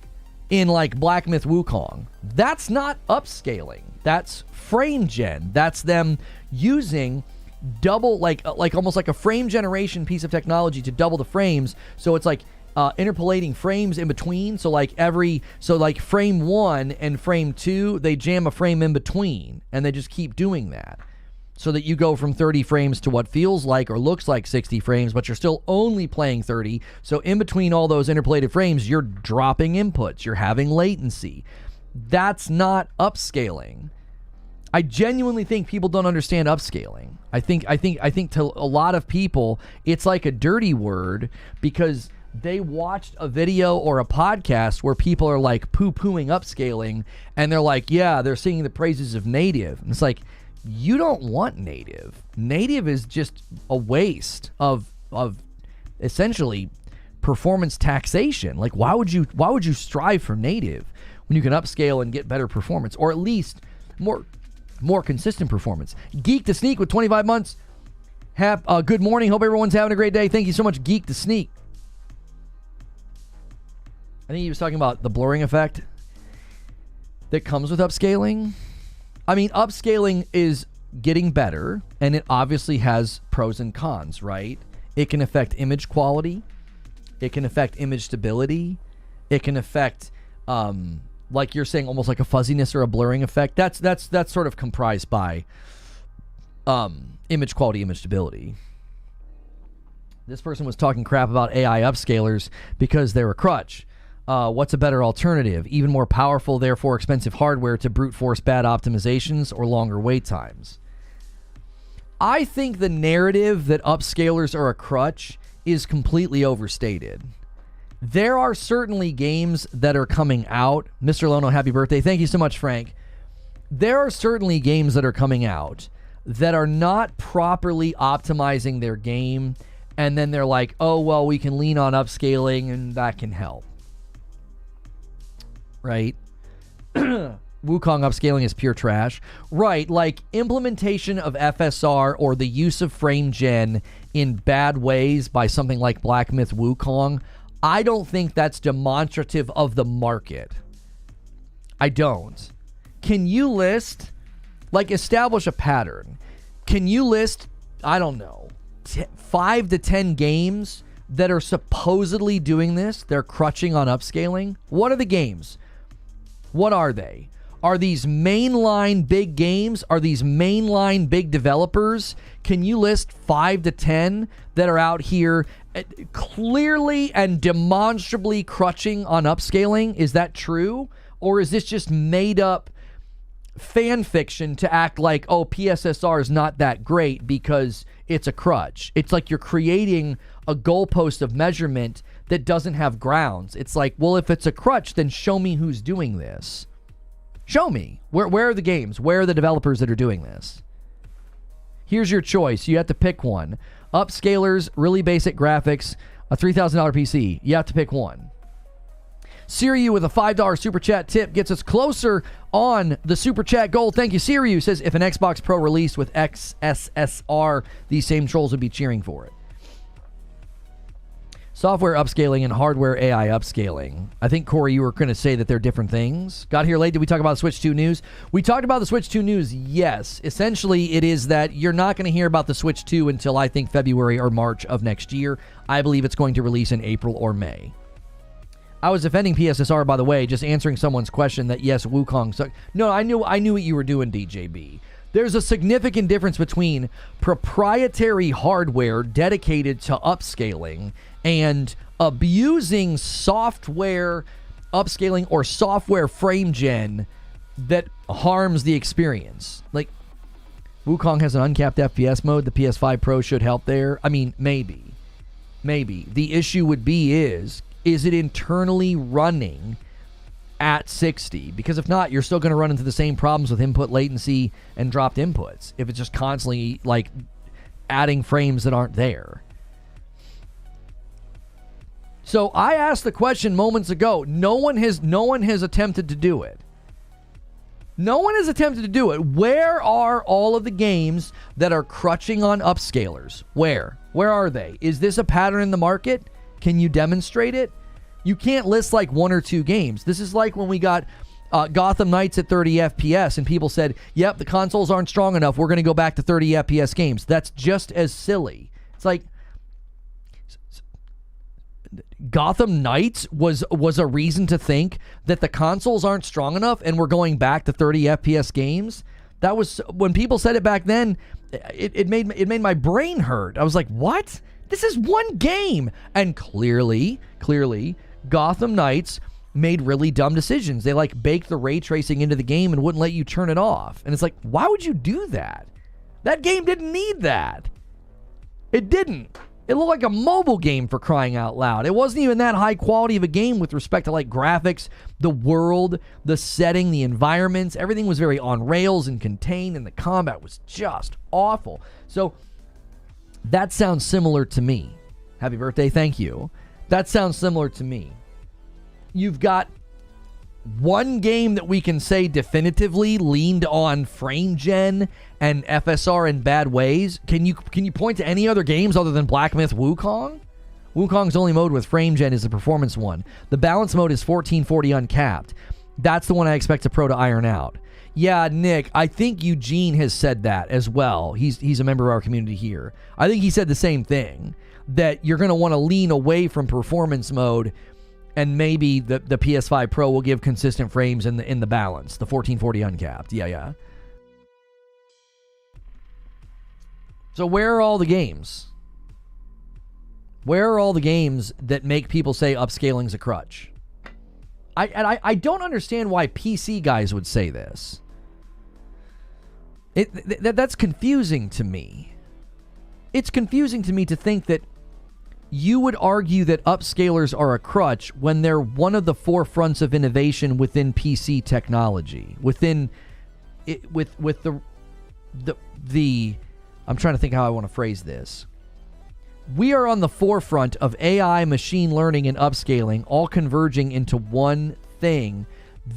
in like Black Myth Wukong, that's not upscaling. That's frame gen. That's them using double, like almost like a frame generation piece of technology to double the frames. So it's like interpolating frames in between. So like frame 1 and frame 2, they jam a frame in between, and they just keep doing that, so that you go from 30 frames to what feels like or looks like 60 frames, but you're still only playing 30. So in between all those interpolated frames, you're dropping inputs, you're having latency. That's not upscaling. I genuinely think people don't understand upscaling. I think to a lot of people, it's like a dirty word because they watched a video or a podcast where people are like poo-pooing upscaling, and they're like, yeah, they're singing the praises of native. And it's like, you don't want native. Native is just a waste of essentially performance taxation. Like, why would you strive for native when you can upscale and get better performance, or at least more consistent performance? Geek to Sneak with 25 months. Good morning. Hope everyone's having a great day. Thank you so much, Geek to Sneak. I think he was talking about the blurring effect that comes with upscaling. I mean, upscaling is getting better, and it obviously has pros and cons, right? It can affect image quality. It can affect image stability. It can affect, like you're saying, almost like a fuzziness or a blurring effect. That's sort of comprised by image quality, image stability. This person was talking crap about AI upscalers because they're a crutch. What's a better alternative? Even more powerful, therefore expensive hardware to brute force bad optimizations or longer wait times. I think the narrative that upscalers are a crutch is completely overstated. There are certainly games that are coming out. Mr. Lono, happy birthday. Thank you so much, Frank. There are certainly games that are coming out that are not properly optimizing their game, and then they're like, oh, well, we can lean on upscaling and that can help. Right? Wukong upscaling is pure trash. Right, like implementation of FSR or the use of frame gen in bad ways by something like Black Myth Wukong, I don't think that's demonstrative of the market. I don't. Can you list, like establish a pattern? Can you list, I don't know, 5 to 10 games that are supposedly doing this? They're crutching on upscaling. What are the games? What are they? Are these mainline big games? Are these mainline big developers? Can you list 5 to 10 that are out here clearly and demonstrably crutching on upscaling? Is that true? Or is this just made up fan fiction to act like, oh, PSSR is not that great because it's a crutch? It's like you're creating a goalpost of measurement that doesn't have grounds. It's like, well, if it's a crutch, then show me who's doing this. Show me. Where are the games? Where are the developers that are doing this? Here's your choice. You have to pick one. Upscalers, really basic graphics, a $3,000 PC. You have to pick one. Siriu with a $5 Super Chat tip gets us closer on the Super Chat goal. Thank you, Siriu. Says, if an Xbox Pro released with XSSR, these same trolls would be cheering for it. Software upscaling and hardware AI upscaling. I think, Corey, you were going to say that they're different things. Got here late. Did we talk about the Switch 2 news? We talked about the Switch 2 news, yes. Essentially, it is that you're not going to hear about the Switch 2 until, I think, February or March of next year. I believe it's going to release in April or May. I was defending PSSR, by the way, just answering someone's question that, yes, Wukong sucked. No, I knew what you were doing, DJB. There's a significant difference between proprietary hardware dedicated to upscaling and abusing software upscaling or software frame gen that harms the experience. Like, Wukong has an uncapped FPS mode. The PS5 Pro should help there. I mean, maybe. The issue would be is it internally running at 60? Because if not, you're still going to run into the same problems with input latency and dropped inputs if it's just constantly like adding frames that aren't there. So I asked the question moments ago. No one has attempted to do it. No one has attempted to do it. Where are all of the games that are crutching on upscalers? Where are they? Is this a pattern in the market? Can you demonstrate it? You can't list like 1 or 2 games. This is like when we got Gotham Knights at 30 FPS and people said, yep, the consoles aren't strong enough. We're going to go back to 30 FPS games. That's just as silly. It's like Gotham Knights was a reason to think that the consoles aren't strong enough and we're going back to 30 FPS games. That was when people said it back then. It made my brain hurt. I was like, what? This is one game. And clearly, Gotham Knights made really dumb decisions. They like baked the ray tracing into the game and wouldn't let you turn it off. And it's like, why would you do that? That game didn't need that. It didn't. It looked like a mobile game, for crying out loud. It wasn't even that high quality of a game with respect to like graphics, the world, the setting, the environments. Everything was very on rails and contained, and the combat was just awful. So that sounds similar to me. Happy birthday, thank you. That sounds similar to me. You've got one game that we can say definitively leaned on frame gen and FSR in bad ways. Can you point to any other games other than Black Myth Wukong? Wukong's only mode with frame gen is the performance one. The balance mode is 1440 uncapped. That's the one I expect the Pro to iron out. Yeah, Nick, I think Eugene has said that as well. He's a member of our community here. I think he said the same thing, that you're going to want to lean away from performance mode, and maybe the PS5 Pro will give consistent frames in the balance, the 1440 uncapped. Yeah. So where are all the games? Where are all the games that make people say upscaling's a crutch? I don't understand why PC guys would say this. That's confusing to me. It's confusing to me to think that you would argue that upscalers are a crutch when they're one of the forefronts of innovation within PC technology. With I'm trying to think how I want to phrase this. We are on the forefront of AI, machine learning, and upscaling, all converging into one thing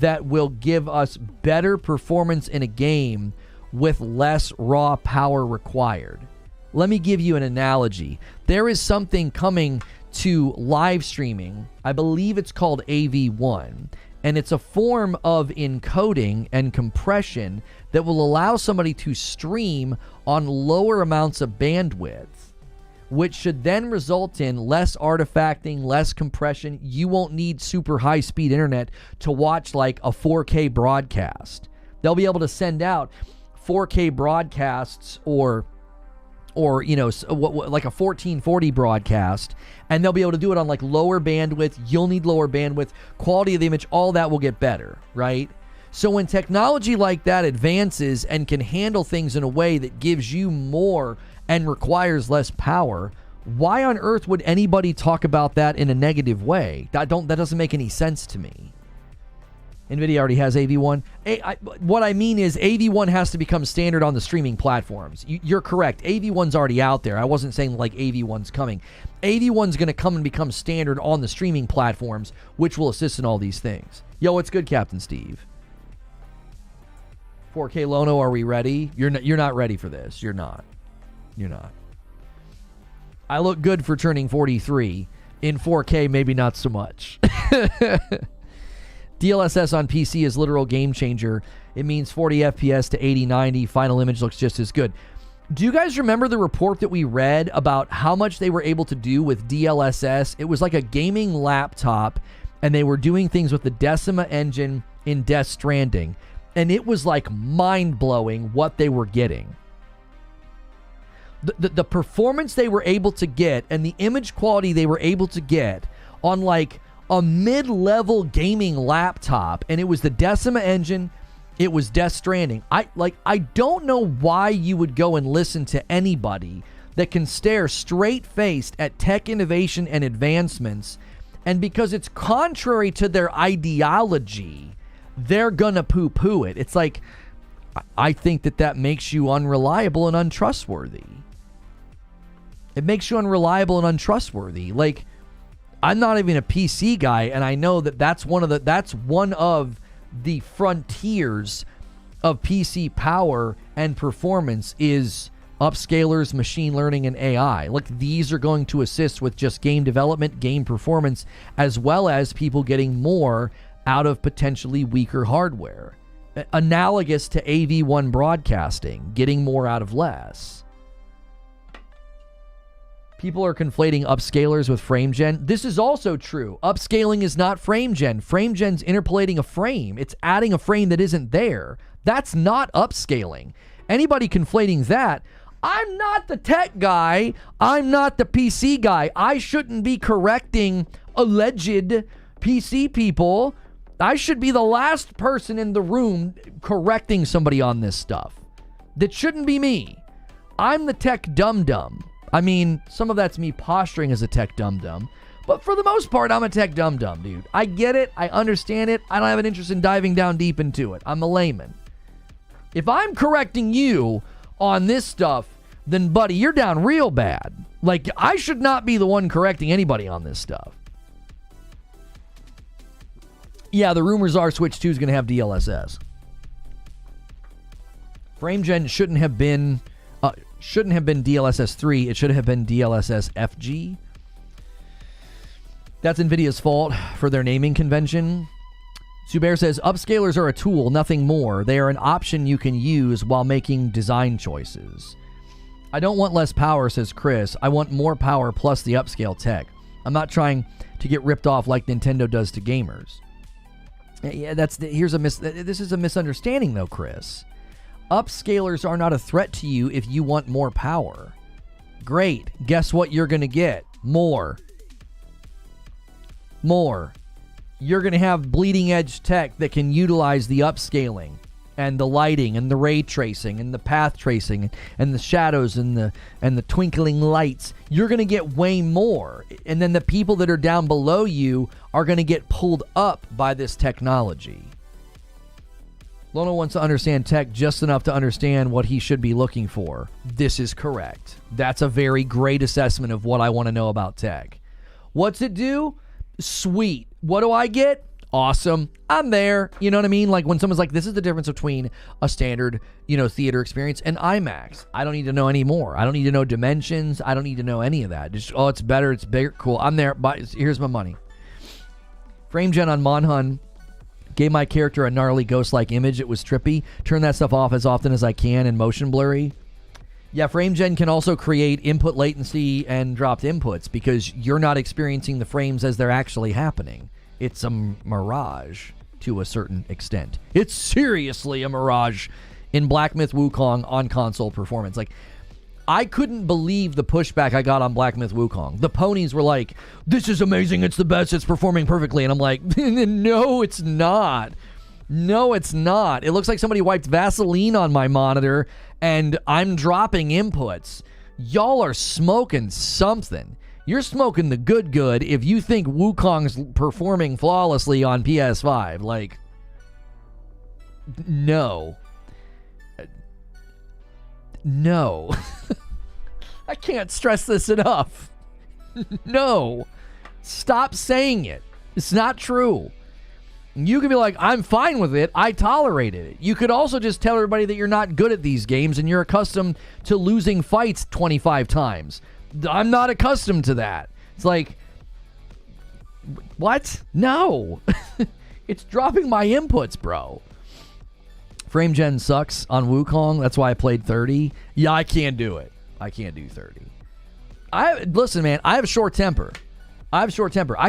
that will give us better performance in a game with less raw power required. Let me give you an analogy. There is something coming to live streaming. I believe it's called AV1, and it's a form of encoding and compression that will allow somebody to stream on lower amounts of bandwidth, which should then result in less artifacting, less compression. You won't need super high-speed internet to watch like a 4K broadcast. They'll be able to send out 4K broadcasts or you know, like a 1440 broadcast, and they'll be able to do it on like lower bandwidth. You'll need lower bandwidth. Quality of the image, all that will get better, right? So when technology like that advances and can handle things in a way that gives you more and requires less power, why on earth would anybody talk about that in a negative way? That doesn't make any sense to me. NVIDIA already has AV1. What I mean is AV1 has to become standard on the streaming platforms. You're correct. AV1's already out there. I wasn't saying like AV1's coming. AV1's going to come and become standard on the streaming platforms, which will assist in all these things. Yo, what's good, Captain Steve? 4K Lono, are we ready? You're not ready for this. You're not. You're not. I look good for turning 43. In 4K, maybe not so much. DLSS on PC is literal game changer. It means 40 FPS to 80, 90. Final image looks just as good. Do you guys remember the report that we read about how much they were able to do with DLSS? It was like a gaming laptop, and they were doing things with the Decima engine in Death Stranding. And it was like mind-blowing what they were getting. The performance they were able to get and the image quality they were able to get on like a mid-level gaming laptop, and it was the Decima engine, it was Death Stranding. I don't know why you would go and listen to anybody that can stare straight-faced at tech innovation and advancements, and because it's contrary to their ideology, they're gonna poo-poo it. It's like, I think that makes you unreliable and untrustworthy. It makes you unreliable and untrustworthy. Like, I'm not even a PC guy, and I know that's one of the frontiers of PC power and performance is upscalers, machine learning, and AI. Like, these are going to assist with just game development, game performance, as well as people getting more out of potentially weaker hardware. Analogous to AV1 broadcasting, getting more out of less. People are conflating upscalers with frame gen. This is also true. Upscaling is not frame gen. Frame gen's interpolating a frame. It's adding a frame that isn't there. That's not upscaling. Anybody conflating that, I'm not the tech guy. I'm not the PC guy. I shouldn't be correcting alleged PC people. I should be the last person in the room correcting somebody on this stuff. That shouldn't be me. I'm the tech dum-dum. I mean, some of that's me posturing as a tech dum-dum, but for the most part, I'm a tech dum-dum, dude. I get it. I understand it. I don't have an interest in diving down deep into it. I'm a layman. If I'm correcting you on this stuff, then, buddy, you're down real bad. Like, I should not be the one correcting anybody on this stuff. Yeah, the rumors are Switch 2 is going to have DLSS. FrameGen shouldn't have been DLSS 3. It should have been DLSS FG. That's NVIDIA's fault for their naming convention. Subair says, upscalers are a tool, nothing more. They are an option you can use while making design choices. I don't want less power, says Chris. I want more power plus the upscale tech. I'm not trying to get ripped off like Nintendo does to gamers. Yeah, this is a misunderstanding though, Chris. Upscalers are not a threat to you if you want more power. Great. Guess what you're going to get? More. You're going to have bleeding edge tech that can utilize the upscaling and the lighting and the ray tracing and the path tracing and the shadows and the twinkling lights. You're going to get way more. And then the people that are down below you are going to get pulled up by this technology. Lono wants to understand tech just enough to understand what he should be looking for. This is correct. That's a very great assessment of what I want to know about tech. What's it do? Sweet. What do I get? Awesome. I'm there. You know what I mean? Like when someone's like, this is the difference between a standard, theater experience and IMAX. I don't need to know any more. I don't need to know dimensions. I don't need to know any of that. Just, it's better. It's bigger. Cool. I'm there. But here's my money. Frame gen on Monhun gave my character a gnarly ghost-like image. It was trippy. Turn that stuff off as often as I can and motion blurry. Yeah, frame gen can also create input latency and dropped inputs because you're not experiencing the frames as they're actually happening. It's a mirage to a certain extent. It's seriously a mirage in Black Myth Wukong on console performance. Like, I couldn't believe the pushback I got on Black Myth Wukong. The ponies were like, this is amazing, it's the best, it's performing perfectly. And I'm like, no, it's not. No, it's not. It looks like somebody wiped Vaseline on my monitor and I'm dropping inputs. Y'all are smoking something. You're smoking the good if you think Wukong's performing flawlessly on PS5. Like, no. No. I can't stress this enough. No. Stop saying it. It's not true. You could be like, I'm fine with it. I tolerated it. You could also just tell everybody that you're not good at these games and you're accustomed to losing fights 25 times. I'm not accustomed to that. It's like, what? No. It's dropping my inputs, bro. Frame gen sucks on Wukong. That's why I played 30. Yeah, I can't do it. I can't do 30. Listen, man, I have a short temper. I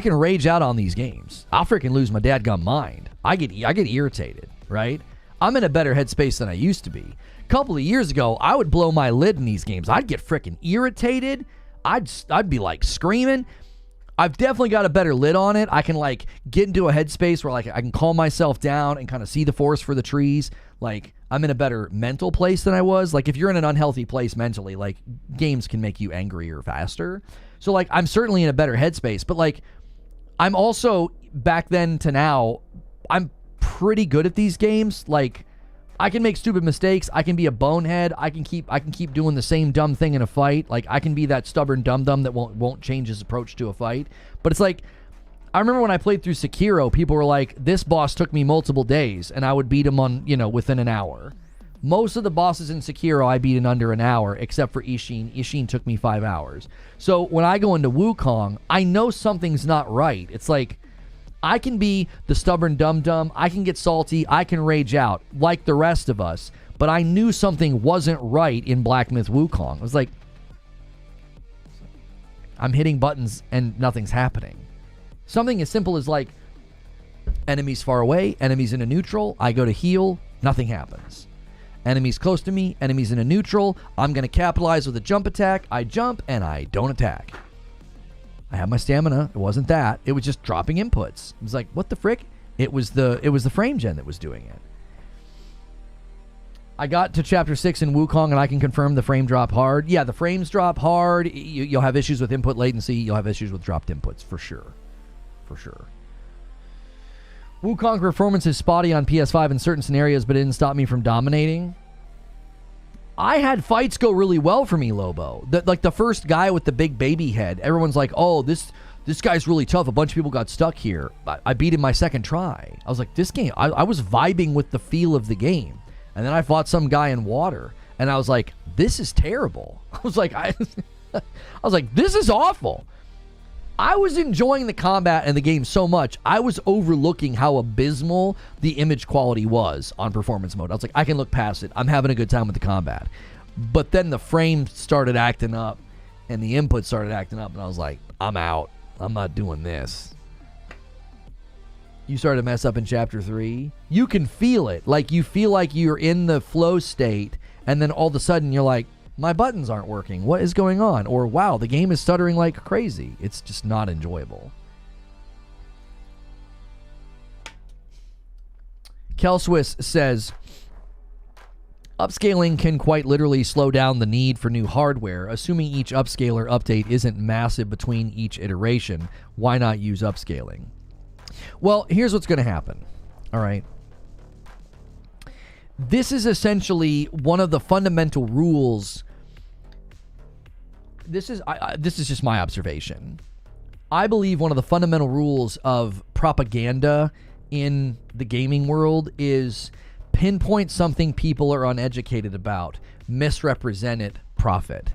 can rage out on these games. I'll freaking lose my dadgum mind. I get irritated, right? I'm in a better headspace than I used to be. A couple of years ago, I would blow my lid in these games. I'd get freaking irritated. I'd be like screaming. I've definitely got a better lid on it. I can like get into a headspace where like I can calm myself down and kind of see the forest for the trees. Like I'm in a better mental place than I was. Like if you're in an unhealthy place mentally, like games can make you angrier faster. So like I'm certainly in a better headspace, but like I'm also back then to now, I'm pretty good at these games. Like I can make stupid mistakes. I can be a bonehead. I can keep doing the same dumb thing in a fight. Like I can be that stubborn dum-dum that won't change his approach to a fight. But it's like, I remember when I played through Sekiro, people were like, this boss took me multiple days and I would beat him on, within an hour. Most of the bosses in Sekiro I beat in under an hour, except for Ishin. Ishin took me 5 hours. So when I go into Wukong, I know something's not right. It's like, I can be the stubborn dum-dum, I can get salty, I can rage out, like the rest of us, but I knew something wasn't right in Black Myth Wukong. I was like, I'm hitting buttons and nothing's happening. Something as simple as like, enemies far away, enemies in a neutral, I go to heal, nothing happens. Enemies close to me, enemies in a neutral, I'm going to capitalize with a jump attack, I jump, and I don't attack. I have my stamina. It wasn't that. It was just dropping inputs. It was like, what the frick? It was the frame gen that was doing it. I got to chapter 6 in Wukong and I can confirm the frame drop hard. Yeah, the frames drop hard. You'll have issues with input latency. You'll have issues with dropped inputs for sure. For sure. Wukong performance is spotty on PS5 in certain scenarios, but it didn't stop me from dominating. I had fights go really well for me, Lobo. Like the first guy with the big baby head, everyone's like, oh, this guy's really tough. A bunch of people got stuck here. I beat him my second try. I was like, this game, I was vibing with the feel of the game. And then I fought some guy in water, and I was like, this is terrible. I was like, this is awful. I was enjoying the combat and the game so much, I was overlooking how abysmal the image quality was on performance mode. I was like, I can look past it. I'm having a good time with the combat. But then the frames started acting up, and the input started acting up, and I was like, I'm out. I'm not doing this. You started to mess up in chapter 3. You can feel it. Like, you feel like you're in the flow state, and then all of a sudden you're like, my buttons aren't working. What is going on? Or, wow, the game is stuttering like crazy. It's just not enjoyable. Kelswiss says, upscaling can quite literally slow down the need for new hardware. Assuming each upscaler update isn't massive between each iteration, why not use upscaling? Well, here's what's going to happen. All right. This is essentially one of the fundamental rules. This is just my observation. I believe one of the fundamental rules of propaganda in the gaming world is pinpoint something people are uneducated about, misrepresent it, profit.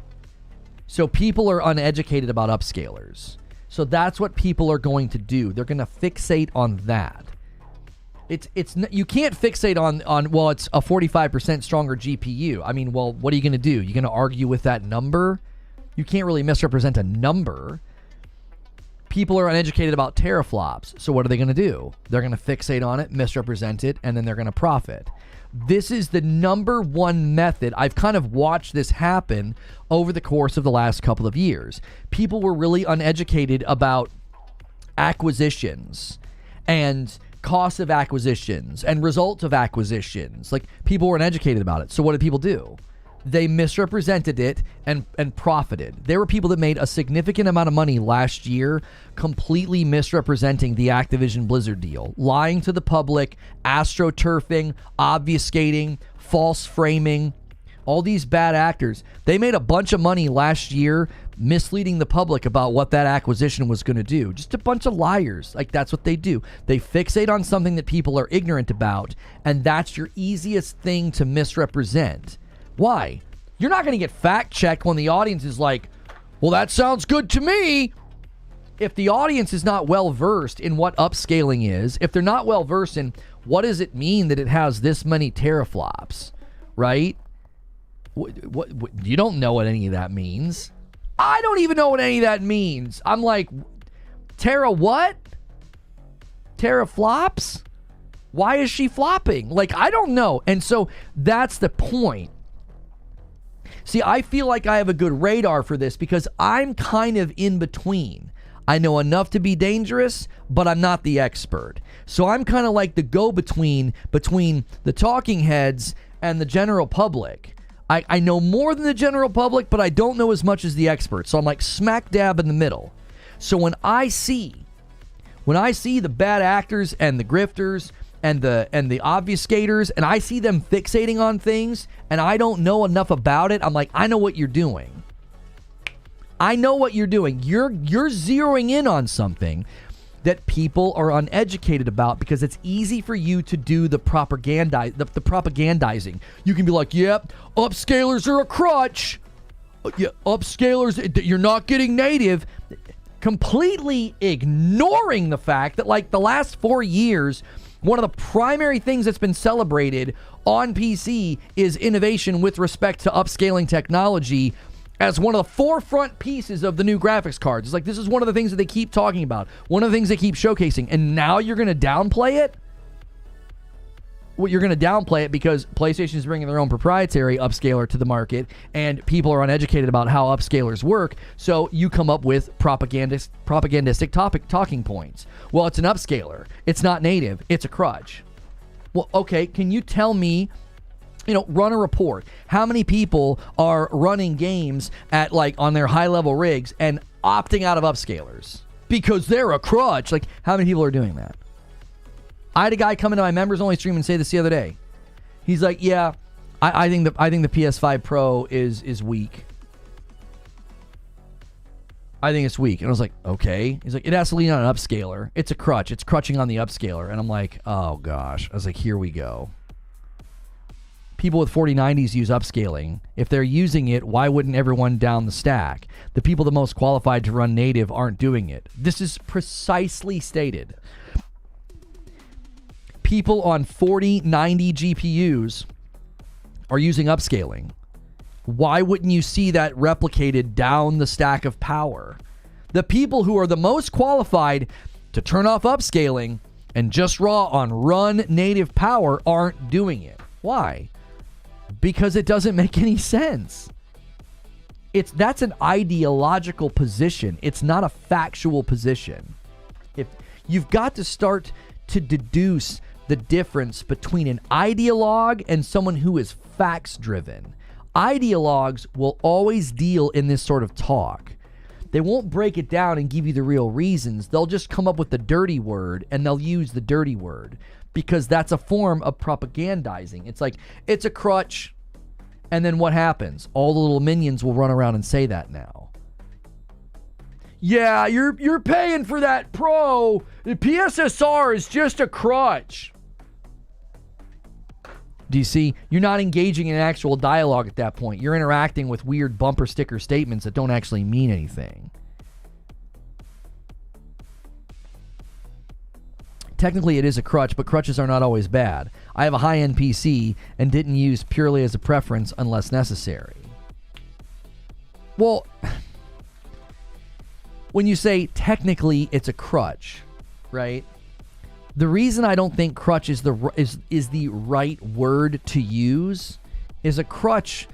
So people are uneducated about upscalers. So that's what people are going to do. They're going to fixate on that. You can't fixate on well, it's a 45% stronger GPU. I mean, well, what are you going to do? You're going to argue with that number? You can't really misrepresent a number. People are uneducated about teraflops. So what are they going to do? They're going to fixate on it, misrepresent it, and then they're going to profit. This is the number one method. I've kind of watched this happen over the course of the last couple of years. People were really uneducated about acquisitions and cost of acquisitions and results of acquisitions. Like, people weren't educated about it. So what did people do? They misrepresented it and profited. There were people that made a significant amount of money last year completely misrepresenting the Activision Blizzard deal, lying to the public, astroturfing, obfuscating, false framing, all these bad actors. They made a bunch of money last year misleading the public about what that acquisition was going to do. Just a bunch of liars. Like, that's what they do. They fixate on something that people are ignorant about, and that's your easiest thing to misrepresent. Why? You're not going to get fact checked when the audience is like, well, that sounds good to me. If the audience is not well versed in what upscaling is, if they're not well versed in what does it mean that it has this many teraflops, right? What you don't know what any of that means. I don't even know what any of that means. I'm like, Tera what? Teraflops? Why is she flopping? Like, I don't know. And so that's the point. See, I feel like I have a good radar for this because I'm kind of in between. I know enough to be dangerous, but I'm not the expert. So I'm kind of like the go-between between the talking heads and the general public. I know more than the general public, but I don't know as much as the experts. So I'm like smack dab in the middle. So when I see the bad actors and the grifters and the obfuscators, and I see them fixating on things and I don't know enough about it, I'm like, I know what you're doing. I know what you're doing. You're zeroing in on something that people are uneducated about because it's easy for you to do the propagandizing. You can be like, yep, upscalers are a crutch. Yeah, upscalers, you're not getting native. Completely ignoring the fact that, like, the last 4 years, one of the primary things that's been celebrated on PC is innovation with respect to upscaling technology as one of the forefront pieces of the new graphics cards. It's like, this is one of the things that they keep talking about, one of the things they keep showcasing, and now you're going to downplay it? Well, you're going to downplay it because PlayStation is bringing their own proprietary upscaler to the market, and people are uneducated about how upscalers work, so you come up with propagandistic talking points. Well, it's an upscaler. It's not native. It's a crutch. Well, okay, can you tell me, run a report. How many people are running games at, like, on their high-level rigs and opting out of upscalers because they're a crutch? Like, how many people are doing that? I had a guy come into my members-only stream and say this the other day. He's like, yeah, I think the PS5 Pro is weak. I think it's weak. And I was like, okay. He's like, it has to lean on an upscaler. It's a crutch. It's crutching on the upscaler. And I'm like, oh, gosh. I was like, here we go. People with 4090s use upscaling. If they're using it, why wouldn't everyone down the stack? The people the most qualified to run native aren't doing it. This is precisely stated. People on 4090 GPUs are using upscaling. Why wouldn't you see that replicated down the stack of power? The people who are the most qualified to turn off upscaling and just raw on run native power aren't doing it. Why? Because it doesn't make any sense. That's an ideological position. It's not a factual position. If you've got to start to deduce the difference between an ideologue and someone who is facts driven. Ideologues will always deal in this sort of talk. They won't break it down and give you the real reasons. They'll just come up with the dirty word and they'll use the dirty word. because that's a form of propagandizing. It's like, it's a crutch, and then what happens? All the little minions will run around and say that now. Yeah, you're paying for that Pro. The PSSR is just a crutch. Do you see? You're not engaging in actual dialogue at that point. You're interacting with weird bumper sticker statements that don't actually mean anything. Technically, it is a crutch, but crutches are not always bad. I have a high-end PC and didn't use purely as a preference unless necessary. Well, when you say technically it's a crutch, right? The reason I don't think crutch is the right word to use is a crutch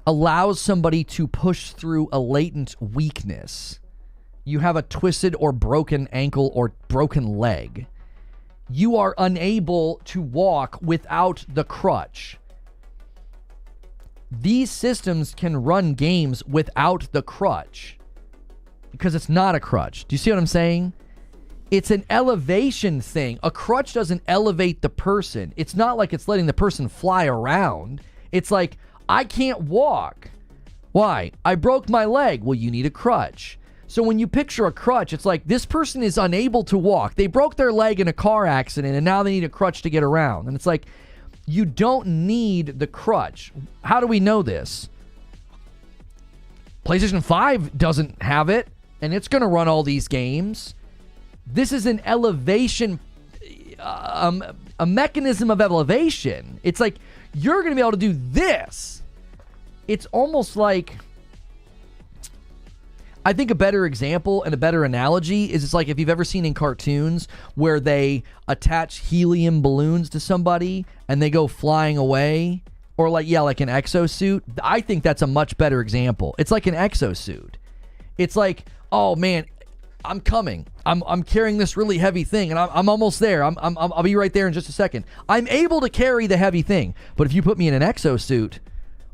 allows somebody to push through a latent weakness. You have a twisted or broken ankle or broken leg. You are unable to walk without the crutch. These systems can run games without the crutch because it's not a crutch. Do you see what I'm saying? It's an elevation thing. A crutch doesn't elevate the person. It's not like it's letting the person fly around. It's like, I can't walk. Why? I broke my leg. Well, you need a crutch. So when you picture a crutch, it's like this person is unable to walk. They broke their leg in a car accident and now they need a crutch to get around. And it's like, you don't need the crutch. How do we know this? PlayStation 5 doesn't have it, and it's going to run all these games. This is an elevation, a mechanism of elevation. It's like, you're going to be able to do this. It's almost like, I think a better example and a better analogy is it's like if you've ever seen in cartoons where they attach helium balloons to somebody and they go flying away, or like an exosuit. I think that's a much better example. It's like an exosuit. It's like, oh man, I'm coming. I'm carrying this really heavy thing and I'm almost there. I'll be right there in just a second. I'm able to carry the heavy thing, but if you put me in an exosuit,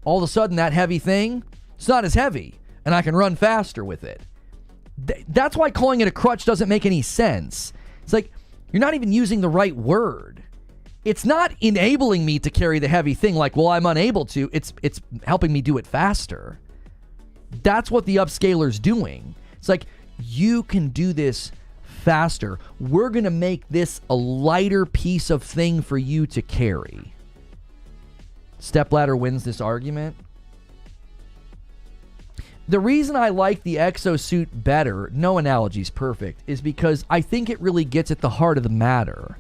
all of a sudden that heavy thing, it's not as heavy. And I can run faster with it. That's why calling it a crutch doesn't make any sense. It's like, you're not even using the right word. It's not enabling me to carry the heavy thing like, well, I'm unable to. It's helping me do it faster. That's what the upscaler's doing. It's like, you can do this faster. We're going to make this a lighter piece of thing for you to carry. Stepladder wins this argument. The reason I like the exosuit better, no analogy's perfect, is because I think it really gets at the heart of the matter.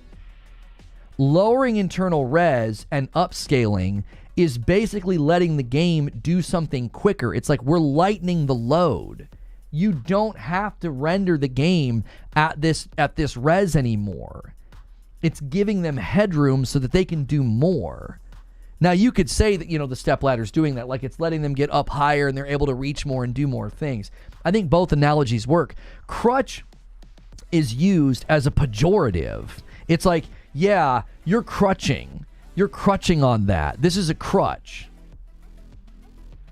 Lowering internal res and upscaling is basically letting the game do something quicker. It's like we're lightening the load. You don't have to render the game at this res anymore. It's giving them headroom so that they can do more. Now, you could say that, the stepladder's doing that, like it's letting them get up higher and they're able to reach more and do more things. I think both analogies work. Crutch is used as a pejorative. It's like, yeah, you're crutching. You're crutching on that. This is a crutch.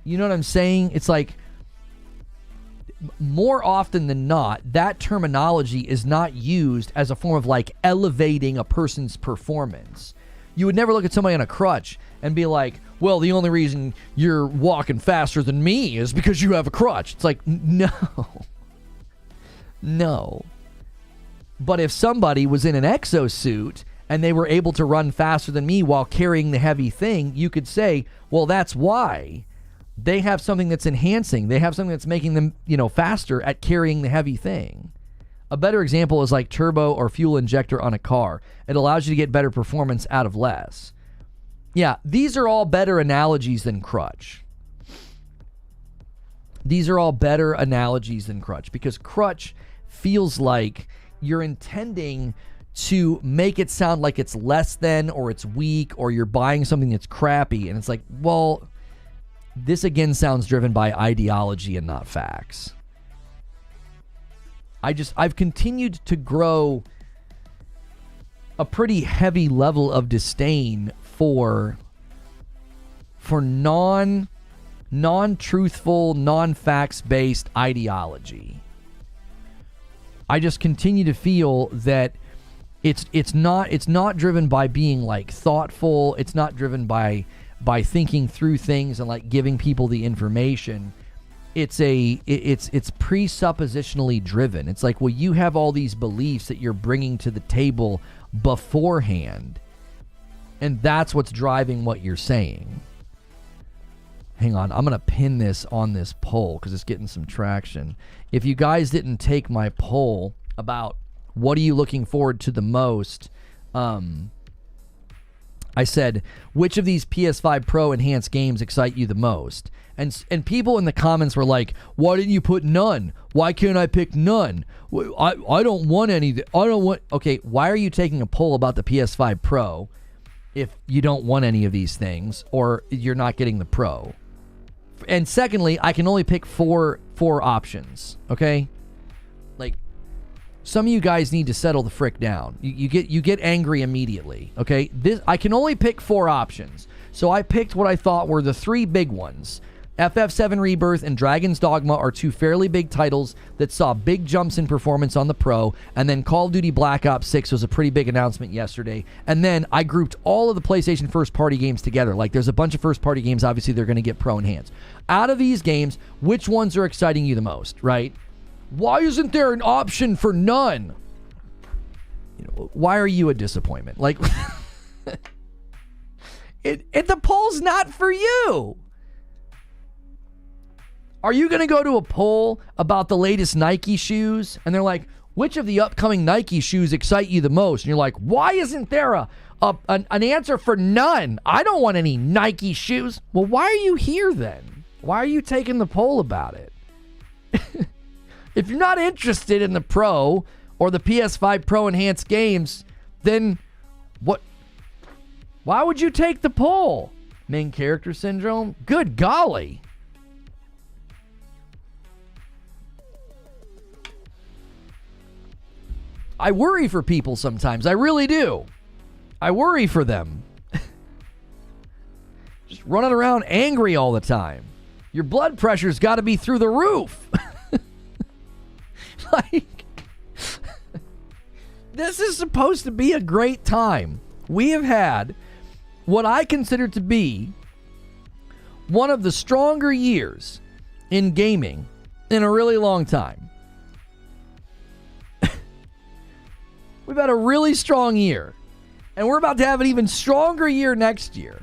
You know what I'm saying? It's like, more often than not, that terminology is not used as a form of like elevating a person's performance. You would never look at somebody on a crutch and be like, well, the only reason you're walking faster than me is because you have a crutch. It's like, no. No. But if somebody was in an exosuit and they were able to run faster than me while carrying the heavy thing, you could say, well, that's why. They have something that's enhancing. They have something that's making them, faster at carrying the heavy thing. A better example is like turbo or fuel injector on a car. It allows you to get better performance out of less. Yeah, these are all better analogies than crutch. These are all better analogies than crutch because crutch feels like you're intending to make it sound like it's less than or it's weak or you're buying something that's crappy. And it's like, well, this again sounds driven by ideology and not facts. I've continued to grow a pretty heavy level of disdain for non-truthful, It's not driven by being like thoughtful. It's not driven by thinking through things and like giving people the information. It's presuppositionally driven. It's like, well, you have all these beliefs that you're bringing to the table beforehand, and that's what's driving what you're saying. Hang on, I'm gonna pin this on this poll because it's getting some traction. If you guys didn't take my poll about what are you looking forward to the most, I said, which of these PS5 Pro Enhanced games excite you the most? And people in the comments were like, why didn't you put none? Why can't I pick none? I don't want any. I don't want... Okay, why are you taking a poll about the PS5 Pro if you don't want any of these things or you're not getting the Pro? And secondly, I can only pick four options, okay? Like, some of you guys need to settle the frick down. You get angry immediately, okay? I can only pick 4 options. So I picked what I thought were the 3 big ones. FF7 Rebirth and Dragon's Dogma are 2 fairly big titles that saw big jumps in performance on the Pro, and then Call of Duty Black Ops 6 was a pretty big announcement yesterday. And then I grouped all of the PlayStation first-party games together. Like, there's a bunch of first-party games, obviously, they're going to get Pro Enhanced. Out of these games, which ones are exciting you the most, right? Why isn't there an option for none? You know, why are you a disappointment? Like, the poll's not for you. Are you going to go to a poll about the latest Nike shoes? And they're like, which of the upcoming Nike shoes excite you the most? And you're like, why isn't there an answer for none? I don't want any Nike shoes. Well, why are you here then? Why are you taking the poll about it? If you're not interested in the Pro or the PS5 Pro Enhanced games, then what? Why would you take the poll? Main character syndrome? Good golly. I worry for people sometimes. I really do. I worry for them. Just running around angry all the time. Your blood pressure's got to be through the roof. Like, this is supposed to be a great time. We have had what I consider to be one of the stronger years in gaming in a really long time. We've had a really strong year, and we're about to have an even stronger year next year.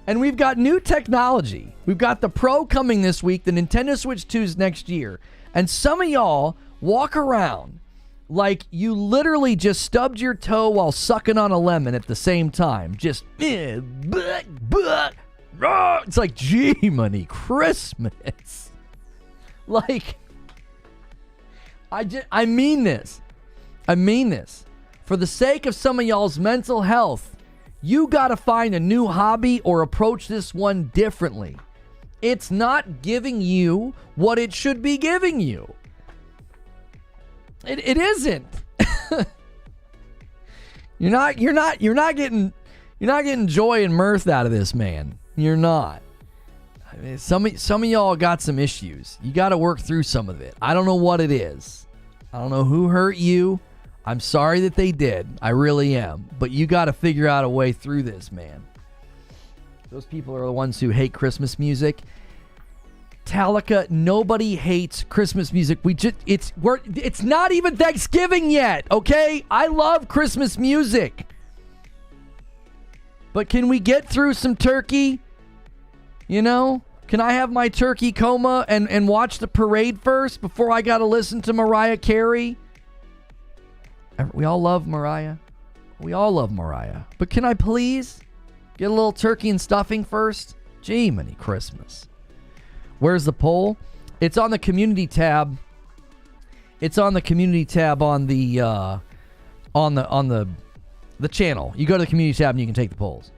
And we've got new technology. We've got the Pro coming this week, the Nintendo Switch 2's next year. And some of y'all walk around like you literally just stubbed your toe while sucking on a lemon at the same time. Just, it's like, gee, money, Christmas. Like, I mean this. I mean this. For the sake of some of y'all's mental health, you got to find a new hobby or approach this one differently. It's not giving you what it should be giving you. It isn't. You're not getting joy and mirth out of this, man. You're not. I mean, some of y'all got some issues. You got to work through some of it. I don't know what it is. I don't know who hurt you. I'm sorry that they did. I really am. But you got to figure out a way through this, man. Those people are the ones who hate Christmas music. Metallica, nobody hates Christmas music. It's not even Thanksgiving yet, okay? I love Christmas music. But can we get through some turkey? You know? Can I have my turkey coma and watch the parade first before I got to listen to Mariah Carey? We all love Mariah. We all love Mariah. But can I please get a little turkey and stuffing first? Gee, many Christmas. Where's the poll? It's on the community tab. It's on the community tab on the channel. You go to the community tab and you can take the polls.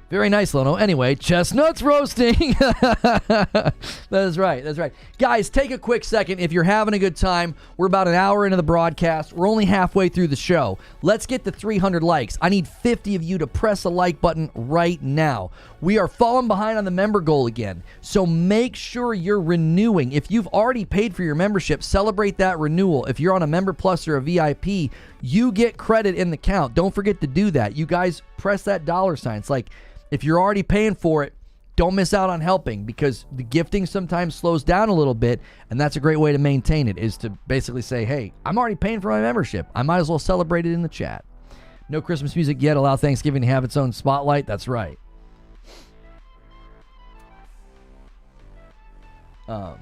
Very nice, Lono. Anyway, chestnuts roasting. That's right. That's right. Guys, take a quick second. If you're having a good time, we're about an hour into the broadcast. We're only halfway through the show. Let's get to 300 likes. I need 50 of you to press a like button right now. We are falling behind on the member goal again. So make sure you're renewing. If you've already paid for your membership, celebrate that renewal. If you're on a Member Plus or a VIP, you get credit in the count. Don't forget to do that. You guys press that $sign. It's like, if you're already paying for it, don't miss out on helping, because the gifting sometimes slows down a little bit, and that's a great way to maintain it, is to basically say, hey, I'm already paying for my membership. I might as well celebrate it in the chat. No Christmas music yet. Allow Thanksgiving to have its own spotlight. That's right. I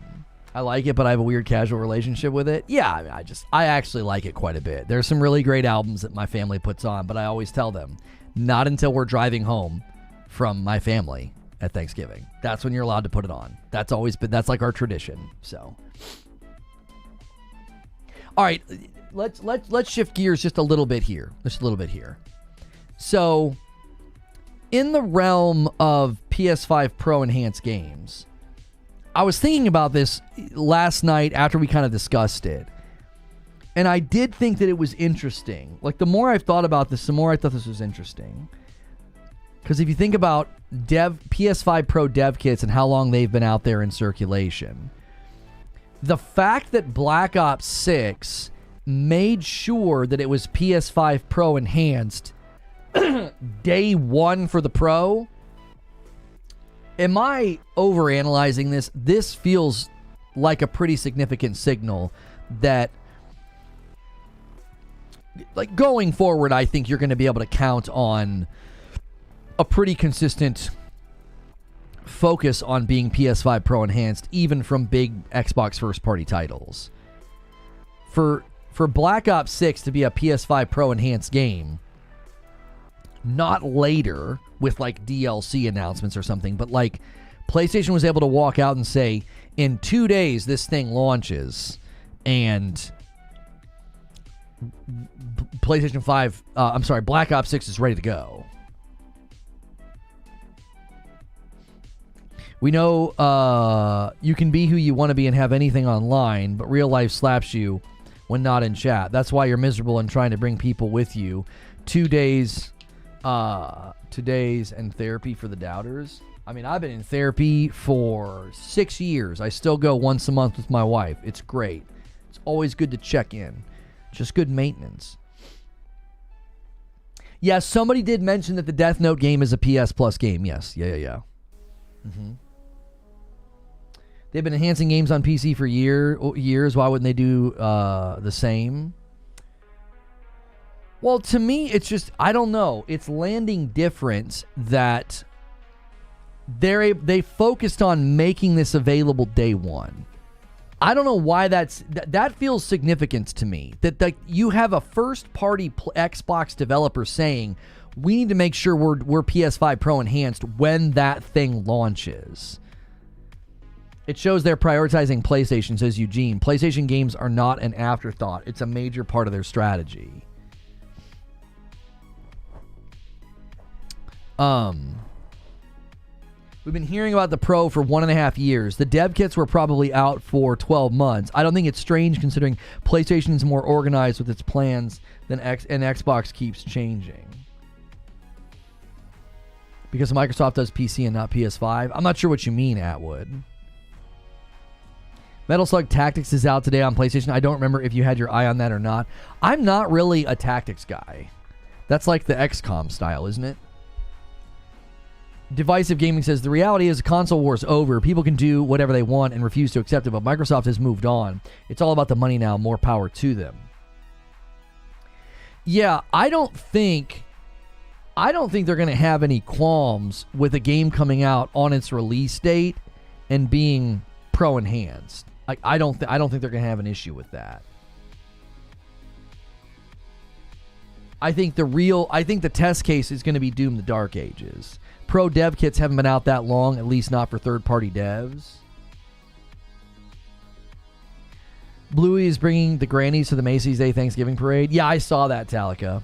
like it, but I have a weird casual relationship with it. Yeah, I actually like it quite a bit. There's some really great albums that my family puts on, but I always tell them, not until we're driving home from my family at Thanksgiving. That's when you're allowed to put it on. That's always been, that's like our tradition. So, all right, let's shift gears just a little bit here. So, in the realm of PS5 Pro Enhanced games, I was thinking about this last night after we kind of discussed it. And I did think that it was interesting. Like, the more I've thought about this, the more I thought this was interesting. Because if you think about PS5 Pro dev kits and how long they've been out there in circulation, the fact that Black Ops 6 made sure that it was PS5 Pro Enhanced day one for the Pro, am I overanalyzing this? This feels like a pretty significant signal that, like, going forward, I think you're going to be able to count on a pretty consistent focus on being PS5 Pro Enhanced, even from big Xbox first-party titles. For Black Ops 6 to be a PS5 Pro Enhanced game, not later with like DLC announcements or something, but like PlayStation was able to walk out and say, in 2 days this thing launches, and Black Ops 6 is ready to go. We know you can be who you want to be and have anything online, but real life slaps you when not in chat. That's why you're miserable and trying to bring people with you. 2 days and therapy for the doubters. I mean, I've been in therapy for 6 years. I still go once a month with my wife. It's great. It's always good to check in. Just good maintenance. Yeah, somebody did mention that the Death Note game is a PS Plus game. Yes. Yeah. Mm-hmm. They've been enhancing games on PC for years. Why wouldn't they do the same? Well, to me, it's just, I don't know. It's landing different that they focused on making this available day one. I don't know why that feels significant to me. That you have a first-party Xbox developer saying, we need to make sure we're PS5 Pro Enhanced when that thing launches. It shows they're prioritizing PlayStation, says Eugene. PlayStation games are not an afterthought. It's a major part of their strategy. We've been hearing about the Pro for 1.5 years. The dev kits were probably out for 12 months. I don't think it's strange considering PlayStation is more organized with its plans and Xbox keeps changing. Because Microsoft does PC and not PS5? I'm not sure what you mean, Atwood. Metal Slug Tactics is out today on PlayStation. I don't remember if you had your eye on that or not. I'm not really a tactics guy. That's like the XCOM style, isn't it? Divisive Gaming says, the reality is console war's over. People can do whatever they want and refuse to accept it, but Microsoft has moved on. It's all about the money now. More power to them. Yeah, I don't think they're going to have any qualms with a game coming out on its release date and being Pro Enhanced. I don't think they're going to have an issue with that. I think the test case is going to be Doom: The Dark Ages. Pro dev kits haven't been out that long, at least not for third-party devs. Bluey is bringing the grannies to the Macy's Day Thanksgiving Parade. Yeah, I saw that, Talica.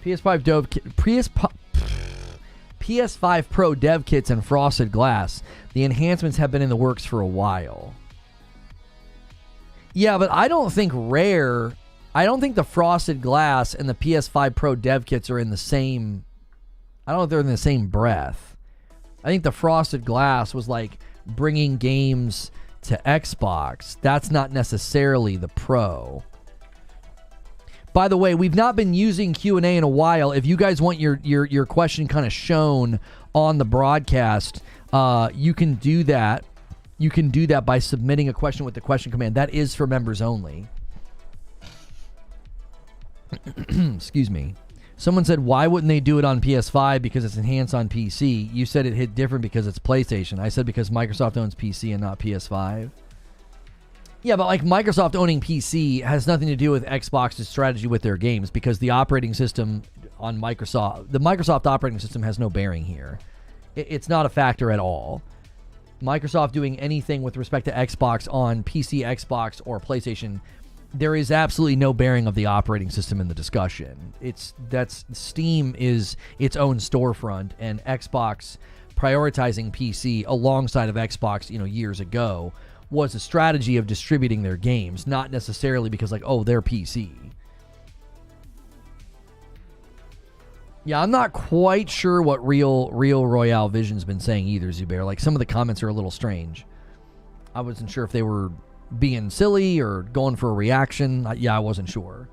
PS5 Pro dev kits and frosted glass. The enhancements have been in the works for a while. Yeah, but I don't think the frosted glass and the PS5 Pro dev kits are in the same... I don't know if they're in the same breath. I think the frosted glass was like bringing games to Xbox. That's not necessarily the Pro. By the way, we've not been using Q&A in a while. If you guys want your question kind of shown on the broadcast, you can do that. You can do that by submitting a question with the question command. That is for members only. Excuse me. Someone said, why wouldn't they do it on PS5? Because it's enhanced on PC. You said it hit different because it's PlayStation. I said because Microsoft owns PC and not PS5. Yeah, but like Microsoft owning PC has nothing to do with Xbox's strategy with their games, because the operating system on the Microsoft operating system has no bearing here. It's not a factor at all. Microsoft doing anything with respect to Xbox on PC, Xbox, or PlayStation, there is absolutely no bearing of the operating system in the discussion. Steam is its own storefront, and Xbox prioritizing PC alongside of Xbox, years ago, was a strategy of distributing their games, not necessarily because they're PC. Yeah, I'm not quite sure what real Royale Vision's been saying either, Zubair. Like, some of the comments are a little strange. I wasn't sure if they were being silly or going for a reaction. I wasn't sure.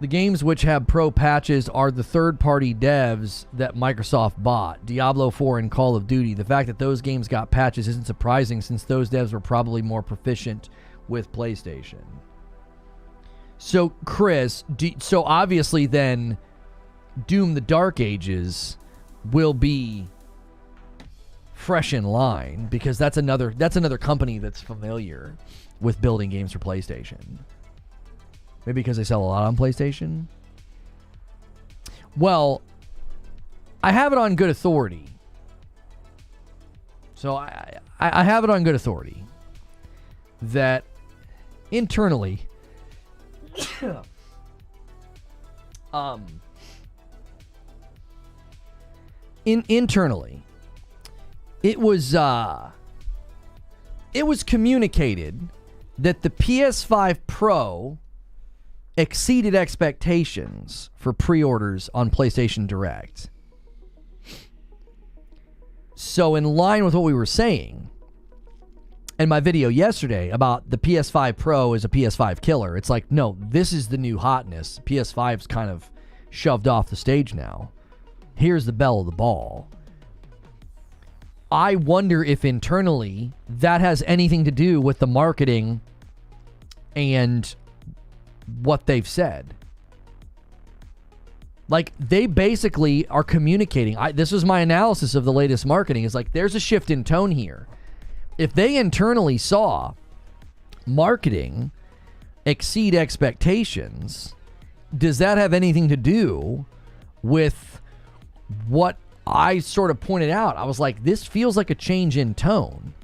The games which have pro patches are the third-party devs that Microsoft bought. Diablo 4 and Call of Duty. The fact that those games got patches isn't surprising, since those devs were probably more proficient with PlayStation. So, Chris, so obviously then Doom the Dark Ages will be fresh in line, because that's another company that's familiar with building games for PlayStation. Maybe because they sell a lot on PlayStation? Well, I have it on good authority. So I have it on good authority that internally... internally, it was communicated that the PS5 Pro exceeded expectations for pre-orders on PlayStation Direct. So in line with what we were saying in my video yesterday about the PS5 Pro is a PS5 killer, it's like, no, this is the new hotness. PS5's kind of shoved off the stage now. Here's the belle of the ball. I wonder if internally that has anything to do with the marketing and what they've said. Like, they basically are communicating. This was my analysis of the latest marketing. Is like, there's a shift in tone here. If they internally saw marketing exceed expectations, does that have anything to do with what I sort of pointed out? I was like, this feels like a change in tone.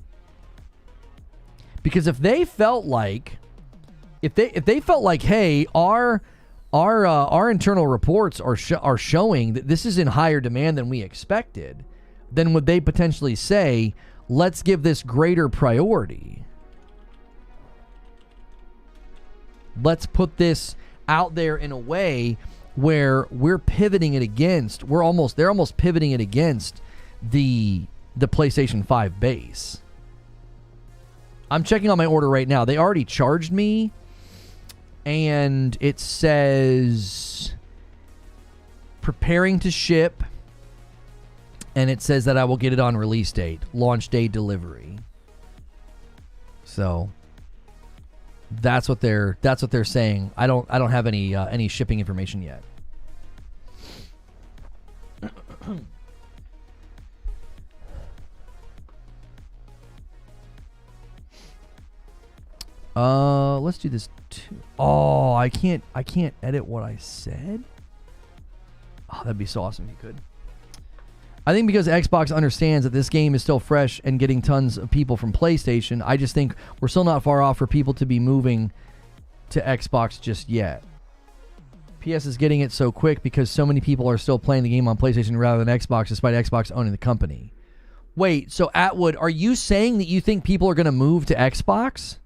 Because if they felt like, hey, our internal reports are showing that this is in higher demand than we expected, then would they potentially say, let's give this greater priority? Let's put this out there in a way where we're pivoting it against, they're almost pivoting it against the PlayStation 5 base. I'm checking on my order right now. They already charged me, and it says preparing to ship, and it says that I will get it on release date, launch day delivery. So that's what they're saying. I don't have any shipping information yet. Let's do this too. Oh, I can't edit what I said. Oh, that'd be so awesome if you could. I think because Xbox understands that this game is still fresh and getting tons of people from PlayStation, I just think we're still not far off for people to be moving to Xbox just yet. PS is getting it so quick because so many people are still playing the game on PlayStation rather than Xbox, despite Xbox owning the company. Wait, so Atwood, are you saying that you think people are going to move to Xbox?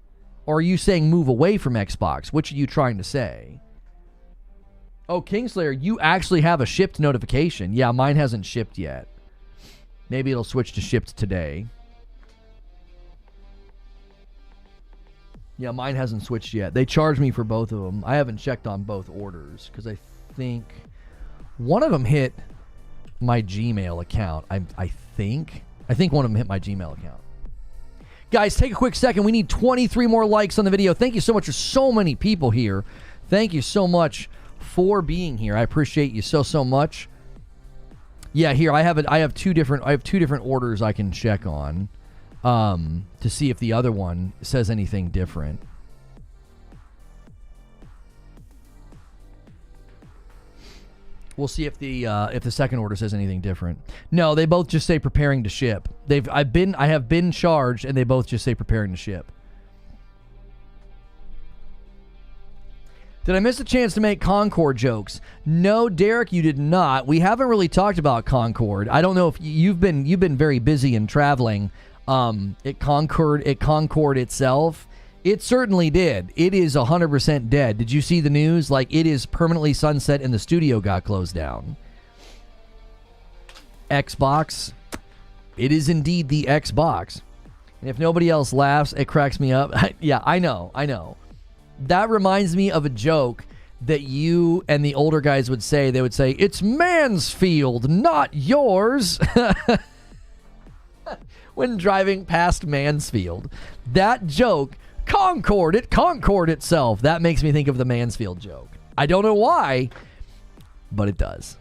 Or are you saying move away from Xbox? Which are you trying to say? Oh, Kingslayer, you actually have a shipped notification. Yeah, mine hasn't shipped yet. Maybe it'll switch to shipped today. Yeah, mine hasn't switched yet. They charged me for both of them. I haven't checked on both orders because I think one of them hit my Gmail account. I think one of them hit my Gmail account. Guys, take a quick second. We need 23 more likes on the video. Thank you so much for so many people here. Thank you so much for being here. I appreciate you so much. Yeah, here I have two different orders I can check on to see if the other one says anything different. We'll see if the second order says anything different. No, they both just say preparing to ship. I have been charged, and they both just say preparing to ship. Did I miss a chance to make Concord jokes? No, Derek, you did not. We haven't really talked about Concord. I don't know if you've been very busy and traveling. At Concord itself, it certainly did. It is 100% dead. Did you see the news? Like, it is permanently sunset and the studio got closed down. Xbox. It is indeed the Xbox. And if nobody else laughs, it cracks me up. Yeah, I know. That reminds me of a joke that you and the older guys would say. They would say, "It's Mansfield, not yours." When driving past Mansfield. That joke, Concord itself. That makes me think of the Mansfield joke. I don't know why, but it does.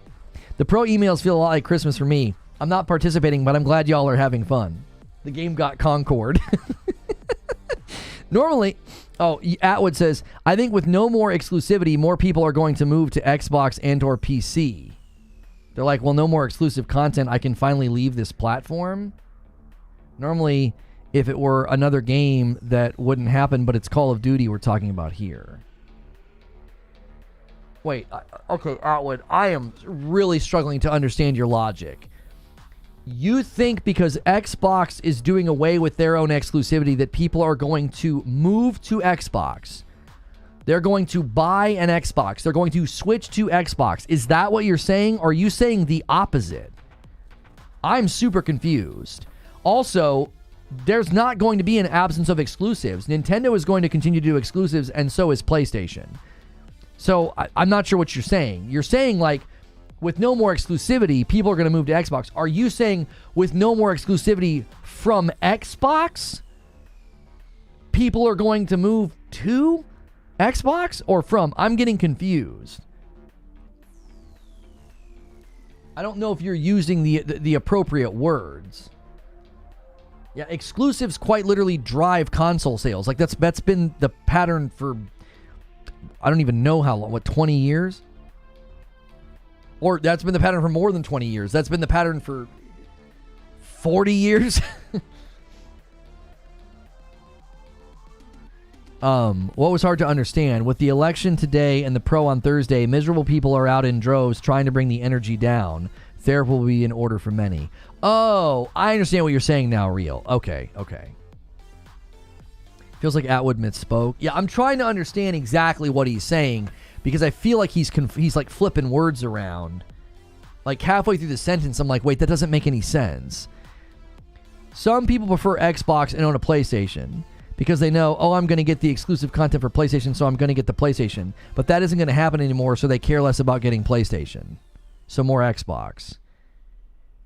The pro emails feel a lot like Christmas for me. I'm not participating, but I'm glad y'all are having fun. The game got Concord. Normally... Oh, Atwood says, I think with no more exclusivity, more people are going to move to Xbox and or PC. They're like, well, no more exclusive content. I can finally leave this platform. Normally, if it were another game, that wouldn't happen, but it's Call of Duty we're talking about here. Wait, okay, Atwood, I am really struggling to understand your logic. You think because Xbox is doing away with their own exclusivity that people are going to move to Xbox? They're going to buy an Xbox. They're going to switch to Xbox. Is that what you're saying? Or are you saying the opposite? I'm super confused. Also, there's not going to be an absence of exclusives. Nintendo is going to continue to do exclusives, and so is PlayStation. So I'm not sure what you're saying. You're saying, like, with no more exclusivity, people are going to move to Xbox. Are you saying with no more exclusivity from Xbox, people are going to move to Xbox? Or from? I'm getting confused. I don't know if you're using the appropriate words. Yeah, exclusives quite literally drive console sales. Like, that's been the pattern for, I don't even know how long, what, 20 years? Or that's been the pattern for more than 20 years. That's been the pattern for 40 years. What was hard to understand? With the election today and the pro on Thursday, miserable people are out in droves trying to bring the energy down. Therapy will be in order for many. Oh, I understand what you're saying now, Real. Okay. Feels like Atwood misspoke. Yeah, I'm trying to understand exactly what he's saying, because I feel like he's like flipping words around. Like halfway through the sentence, I'm like, wait, that doesn't make any sense. Some people prefer Xbox and own a PlayStation because they know, oh, I'm going to get the exclusive content for PlayStation, so I'm going to get the PlayStation. But that isn't going to happen anymore, so they care less about getting PlayStation. So more Xbox.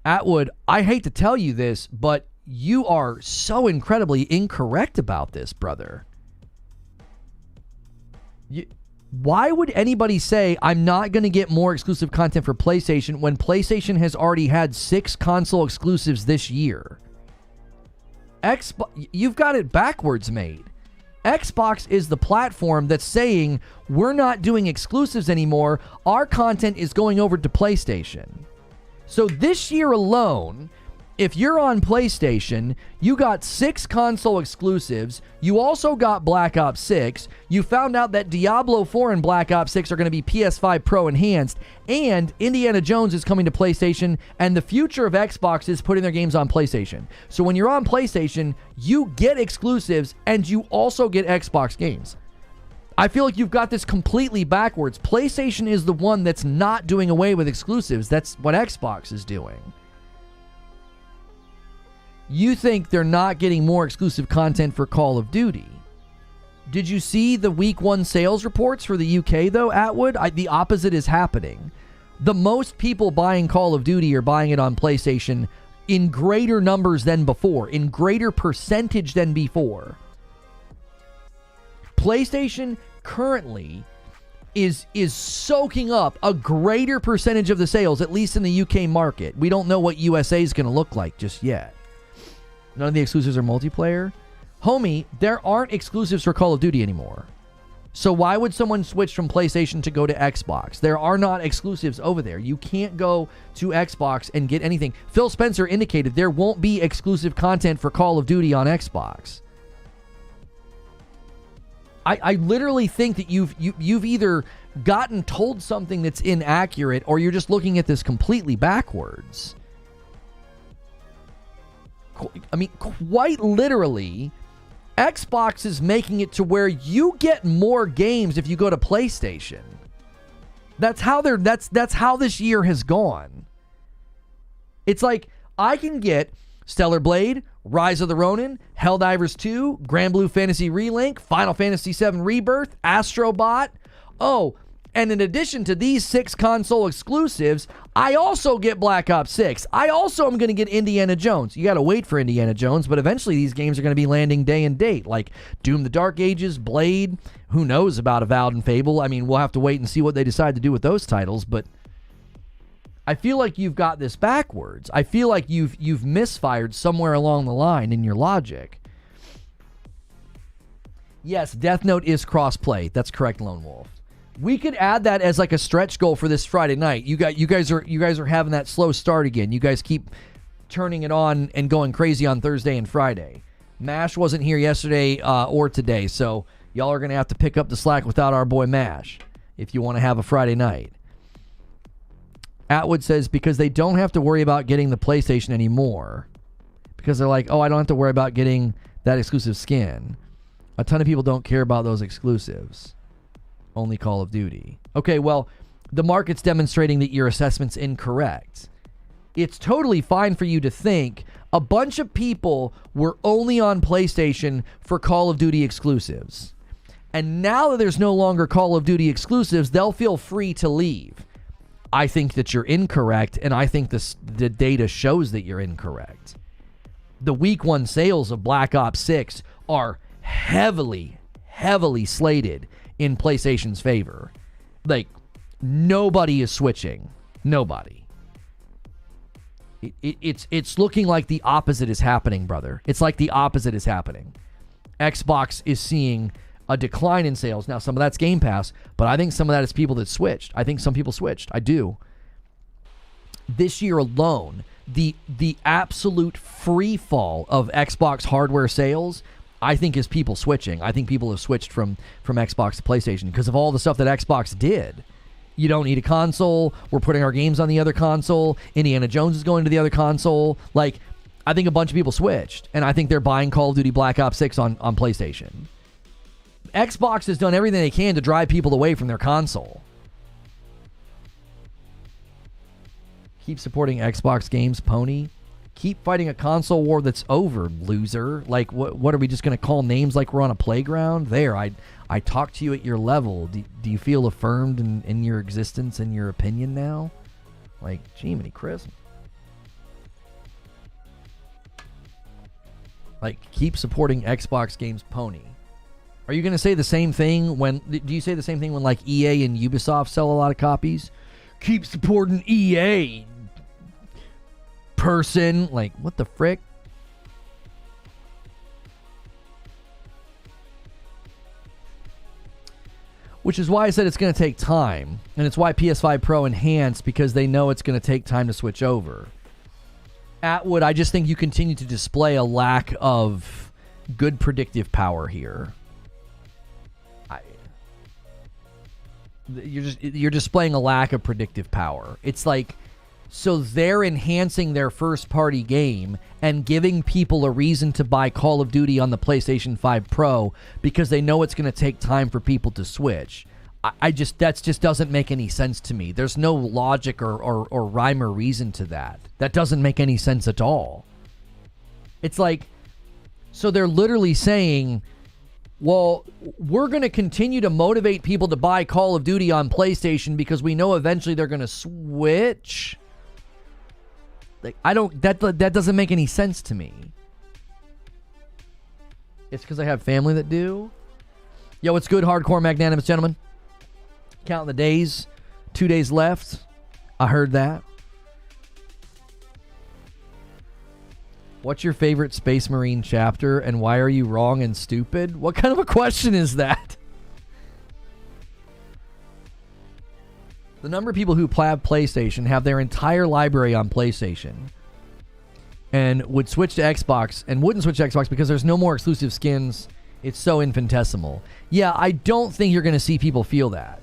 Atwood, I hate to tell you this, but you are so incredibly incorrect about this, brother. Why would anybody say I'm not going to get more exclusive content for PlayStation when PlayStation has already had 6 console exclusives this year? You've got it backwards, mate. Xbox is the platform that's saying we're not doing exclusives anymore. Our content is going over to PlayStation. So this year alone, if you're on PlayStation, you got 6 console exclusives. You also got Black Ops 6. You found out that Diablo 4 and Black Ops 6 are going to be PS5 Pro Enhanced. And Indiana Jones is coming to PlayStation. And the future of Xbox is putting their games on PlayStation. So when you're on PlayStation, you get exclusives and you also get Xbox games. I feel like you've got this completely backwards. PlayStation is the one that's not doing away with exclusives. That's what Xbox is doing. You think they're not getting more exclusive content for Call of Duty. Did you see the week 1 sales reports for the UK, though, Atwood? The opposite is happening. The most people buying Call of Duty are buying it on PlayStation in greater numbers than before, in greater percentage than before. PlayStation currently is soaking up a greater percentage of the sales, at least in the UK market. We don't know what USA is going to look like just yet. None of the exclusives are multiplayer. Homie, there aren't exclusives for Call of Duty anymore. So why would someone switch from PlayStation to go to Xbox? There are not exclusives over there. You can't go to Xbox and get anything. Phil Spencer indicated there won't be exclusive content for Call of Duty on Xbox. I literally think that you've either gotten told something that's inaccurate or you're just looking at this completely backwards. I mean, quite literally, Xbox is making it to where you get more games if you go to PlayStation. That's how this year has gone. It's like I can get Stellar Blade, Rise of the Ronin, Helldivers 2, Grand Blue Fantasy Relink, Final Fantasy VII Rebirth, Astrobot. Oh, and in addition to these 6 console exclusives, I also get Black Ops 6. I also am going to get Indiana Jones. You got to wait for Indiana Jones, but eventually these games are going to be landing day and date, like Doom the Dark Ages, Blade. Who knows about Avowed and Fable? I mean, we'll have to wait and see what they decide to do with those titles, but I feel like you've got this backwards. I feel like you've misfired somewhere along the line in your logic. Yes, Death Note is cross-play. That's correct, Lone Wolf. We could add that as like a stretch goal for this Friday night. You guys are having that slow start again. You guys keep turning it on and going crazy on Thursday and Friday. Mash wasn't here yesterday or today, so y'all are gonna have to pick up the slack without our boy Mash if you want to have a Friday night. Atwood says because they don't have to worry about getting the PlayStation anymore because they're like, oh, I don't have to worry about getting that exclusive skin. A ton of people don't care about those exclusives. Only Call of Duty. Okay, well, the market's demonstrating that your assessment's incorrect. It's totally fine for you to think a bunch of people were only on PlayStation for Call of Duty exclusives. And now that there's no longer Call of Duty exclusives, they'll feel free to leave. I think that you're incorrect, and I think the data shows that you're incorrect. The week 1 sales of Black Ops 6 are heavily slated in PlayStation's favor. Like, nobody is switching. Nobody. It's looking like the opposite is happening, brother. It's like the opposite is happening. Xbox is seeing a decline in sales. Now, some of that's Game Pass, but I think some of that is people that switched. I think some people switched. I do. This year alone, the absolute free fall of Xbox hardware sales, I think, is people switching. I think people have switched from Xbox to PlayStation because of all the stuff that Xbox did. You don't need a console. We're putting our games on the other console. Indiana Jones is going to the other console. Like, I think a bunch of people switched, and I think they're buying Call of Duty Black Ops 6 on PlayStation. Xbox has done everything they can to drive people away from their console. Keep supporting Xbox games, pony. Keep fighting a console war that's over, loser. Like, what are we just going to call names like we're on a playground? There, I talk to you at your level. Do you feel affirmed in your existence and your opinion now? Like, Jiminy Chris. Like, keep supporting Xbox games, pony. Are you going to say the same thing do you say the same thing when like EA and Ubisoft sell a lot of copies? Keep supporting EA, person. Like, what the frick? Which is why I said it's going to take time. And it's why PS5 Pro Enhanced, because they know it's going to take time to switch over. Atwood, I just think you continue to display a lack of good predictive power here. You're displaying a lack of predictive power. It's like, so they're enhancing their first-party game and giving people a reason to buy Call of Duty on the PlayStation 5 Pro because they know it's going to take time for people to switch. That just doesn't make any sense to me. There's no logic or rhyme or reason to that. That doesn't make any sense at all. It's like, so they're literally saying, well, we're going to continue to motivate people to buy Call of Duty on PlayStation because we know eventually they're going to switch. Like, that doesn't make any sense to me. It's because I have family that do. Yo, what's good, hardcore magnanimous gentlemen? Counting the days. 2 days left. I heard that. What's your favorite Space Marine chapter and why are you wrong and stupid? What kind of a question is that? The number of people who have PlayStation have their entire library on PlayStation and would switch to Xbox and wouldn't switch to Xbox because there's no more exclusive skins. It's so infinitesimal. Yeah, I don't think you're going to see people feel that.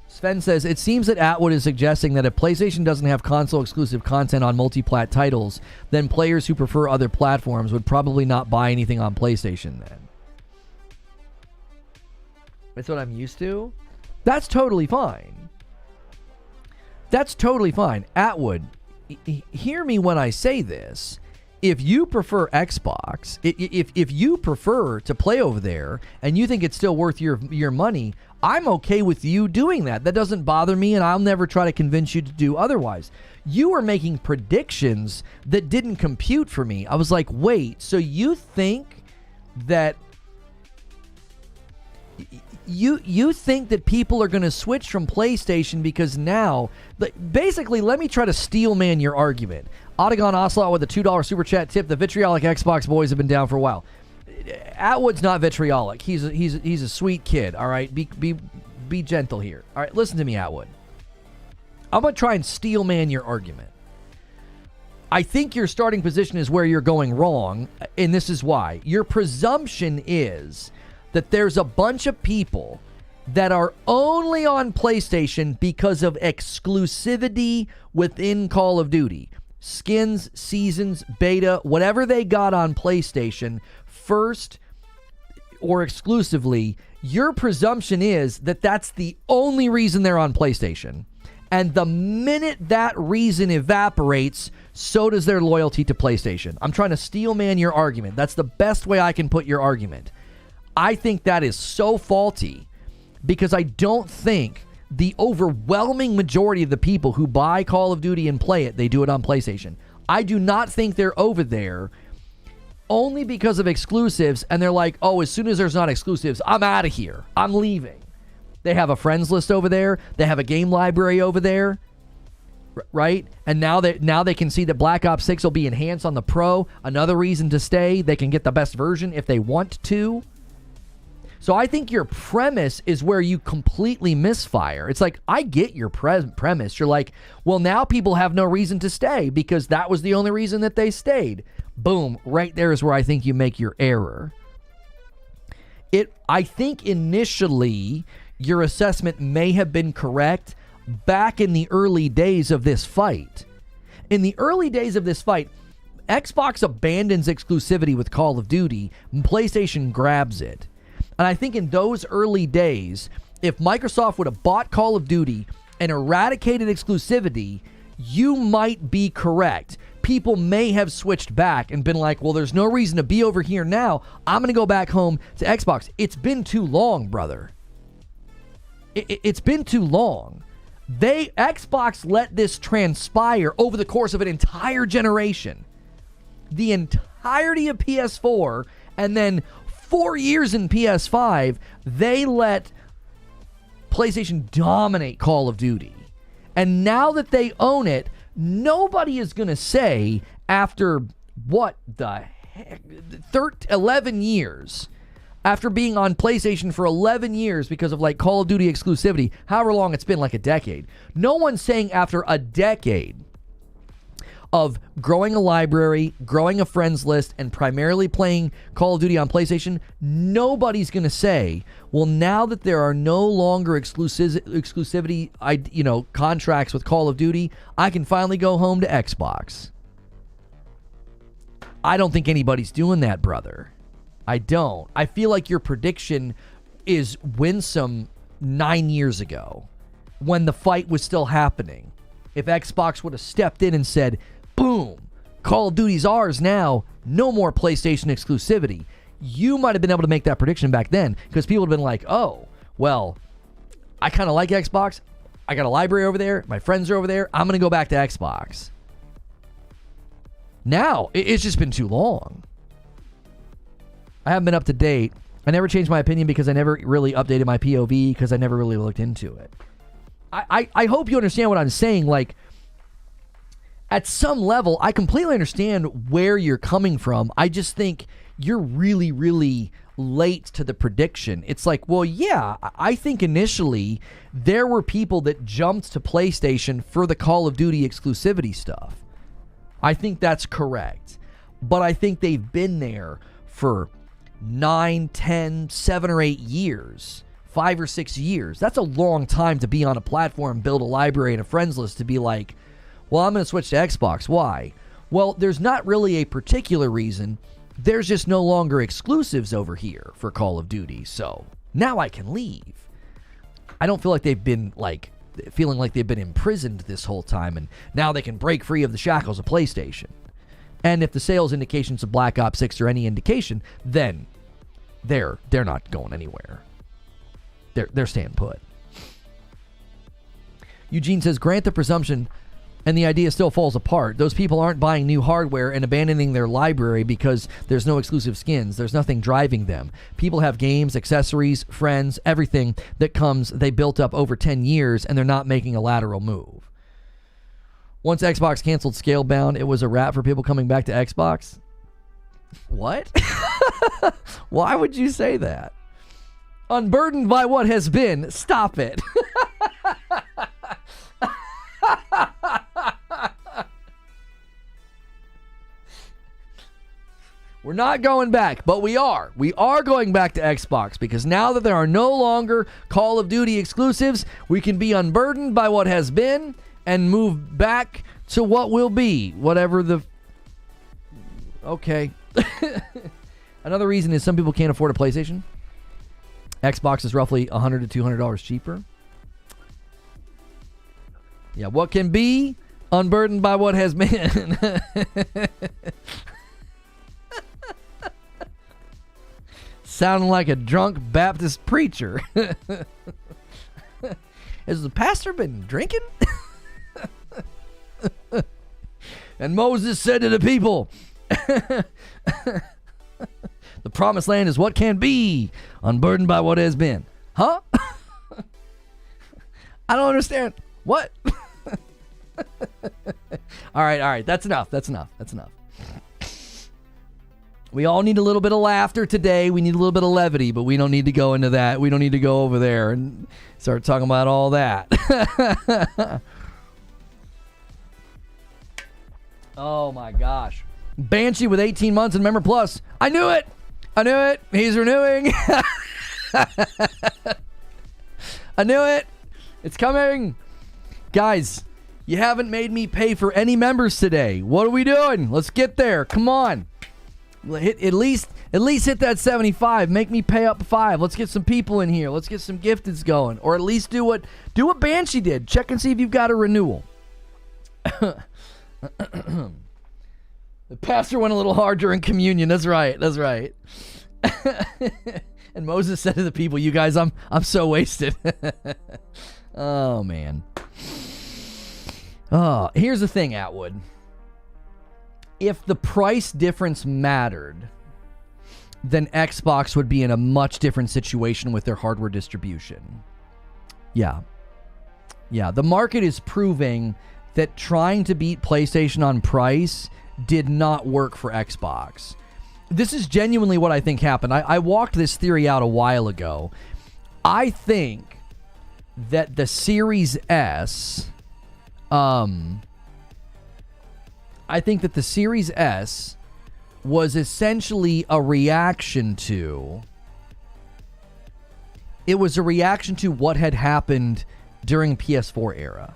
Sven says, it seems that Atwood is suggesting that if PlayStation doesn't have console-exclusive content on multi-plat titles, then players who prefer other platforms would probably not buy anything on PlayStation then. That's what I'm used to? That's totally fine. That's totally fine. Atwood, hear me when I say this. If you prefer Xbox, if you prefer to play over there and you think it's still worth your money, I'm okay with you doing that. That doesn't bother me, and I'll never try to convince you to do otherwise. You were making predictions that didn't compute for me. I was like, wait, so you think that you think that people are going to switch from PlayStation because now, basically, let me try to steel man your argument. Otagon Ocelot with a $2 super chat tip. The vitriolic Xbox boys have been down for a while. Atwood's not vitriolic. He's a sweet kid. All right, be gentle here. All right, listen to me, Atwood. I'm gonna try and steel man your argument. I think your starting position is where you're going wrong, and this is why. Your presumption is that there's a bunch of people that are only on PlayStation because of exclusivity within Call of Duty. Skins, seasons, beta, whatever they got on PlayStation first or exclusively, your presumption is that that's the only reason they're on PlayStation. And the minute that reason evaporates, so does their loyalty to PlayStation. I'm trying to steel man your argument. That's the best way I can put your argument. I think that is so faulty because I don't think the overwhelming majority of the people who buy Call of Duty and play it, they do it on PlayStation. I do not think they're over there only because of exclusives, and they're like, oh, as soon as there's not exclusives, I'm out of here. I'm leaving. They have a friends list over there. They have a game library over there, right? And now they can see that Black Ops 6 will be enhanced on the Pro. Another reason to stay. They can get the best version if they want to. So I think your premise is where you completely misfire. It's like, I get your premise. You're like, well, now people have no reason to stay because that was the only reason that they stayed. Boom, right there is where I think you make your error. I think initially your assessment may have been correct back in the early days of this fight. In the early days of this fight, Xbox abandons exclusivity with Call of Duty, and PlayStation grabs it. And I think in those early days, if Microsoft would have bought Call of Duty and eradicated exclusivity, you might be correct. People may have switched back and been like, well, there's no reason to be over here now. I'm going to go back home to Xbox. It's been too long, brother. It's been too long. Xbox let this transpire over the course of an entire generation. The entirety of PS4 and then 4 years in PS5, they let PlayStation dominate Call of Duty. And now that they own it, nobody is going to say after, what the heck, 11 years, after being on PlayStation for 11 years because of like Call of Duty exclusivity, however long it's been, like a decade. No one's saying after a decade of growing a library, growing a friends list, and primarily playing Call of Duty on PlayStation, nobody's going to say, well, now that there are no longer exclusivity, contracts with Call of Duty, I can finally go home to Xbox. I don't think anybody's doing that, brother. I don't. I feel like your prediction is winsome 9 years ago when the fight was still happening. If Xbox would have stepped in and said, boom, Call of Duty's ours now, no more PlayStation exclusivity, you might have been able to make that prediction back then, because people would have been like, oh, well, I kind of like Xbox. I got a library over there. My friends are over there. I'm going to go back to Xbox. Now, it's just been too long. I haven't been up to date. I never changed my opinion because I never really updated my POV because I never really looked into it. I hope you understand what I'm saying. Like, at some level, I completely understand where you're coming from. I just think you're really, really late to the prediction. It's like, well, yeah, I think initially there were people that jumped to PlayStation for the Call of Duty exclusivity stuff. I think that's correct. But I think they've been there for 9, 10, 7 or 8 years. 5 or 6 years. That's a long time to be on a platform, build a library and a friends list to be like, well, I'm going to switch to Xbox. Why? Well, there's not really a particular reason. There's just no longer exclusives over here for Call of Duty. So now I can leave. I don't feel like they've been feeling like they've been imprisoned this whole time and now they can break free of the shackles of PlayStation. And if the sales indications of Black Ops 6 are any indication, then they're not going anywhere. They're staying put. Eugene says, grant the presumption and the idea still falls apart. Those people aren't buying new hardware and abandoning their library because there's no exclusive skins. There's nothing driving them. People have games, accessories, friends, everything that comes they built up over 10 years and they're not making a lateral move. Once Xbox canceled Scalebound, it was a wrap for people coming back to Xbox. What? Why would you say that? Unburdened by what has been. Stop it. We're not going back, but we are. We are going back to Xbox because now that there are no longer Call of Duty exclusives, we can be unburdened by what has been and move back to what will be. Whatever the... Okay. Another reason is some people can't afford a PlayStation. Xbox is roughly $100 to $200 cheaper. Yeah, what can be unburdened by what has been. Sounding like a drunk Baptist preacher. Has the pastor been drinking? And Moses said to the people, the promised land is what can be, unburdened by what has been. Huh? I don't understand. What? All right. That's enough. We all need a little bit of laughter today. We need a little bit of levity, but we don't need to go into that. We don't need to go over there and start talking about all that. Oh my gosh. Banshee with 18 months and Member Plus. I knew it. He's renewing. I knew it. It's coming. Guys, you haven't made me pay for any members today. What are we doing? Let's get there. Come on. At least hit that 75. Make me pay up 5. Let's get some people in here. Let's get some gifteds going. Or at least do what Banshee did. Check and see if you've got a renewal. The pastor went a little hard during communion. That's right. And Moses said to the people, you guys, I'm so wasted. Oh, man. Oh, here's the thing, Atwood. If the price difference mattered, then Xbox would be in a much different situation with their hardware distribution. Yeah. The market is proving that trying to beat PlayStation on price did not work for Xbox. This is genuinely what I think happened. I walked this theory out a while ago. I think that the Series S... I think that the Series S was essentially a reaction to... It was a reaction to what had happened during PS4 era,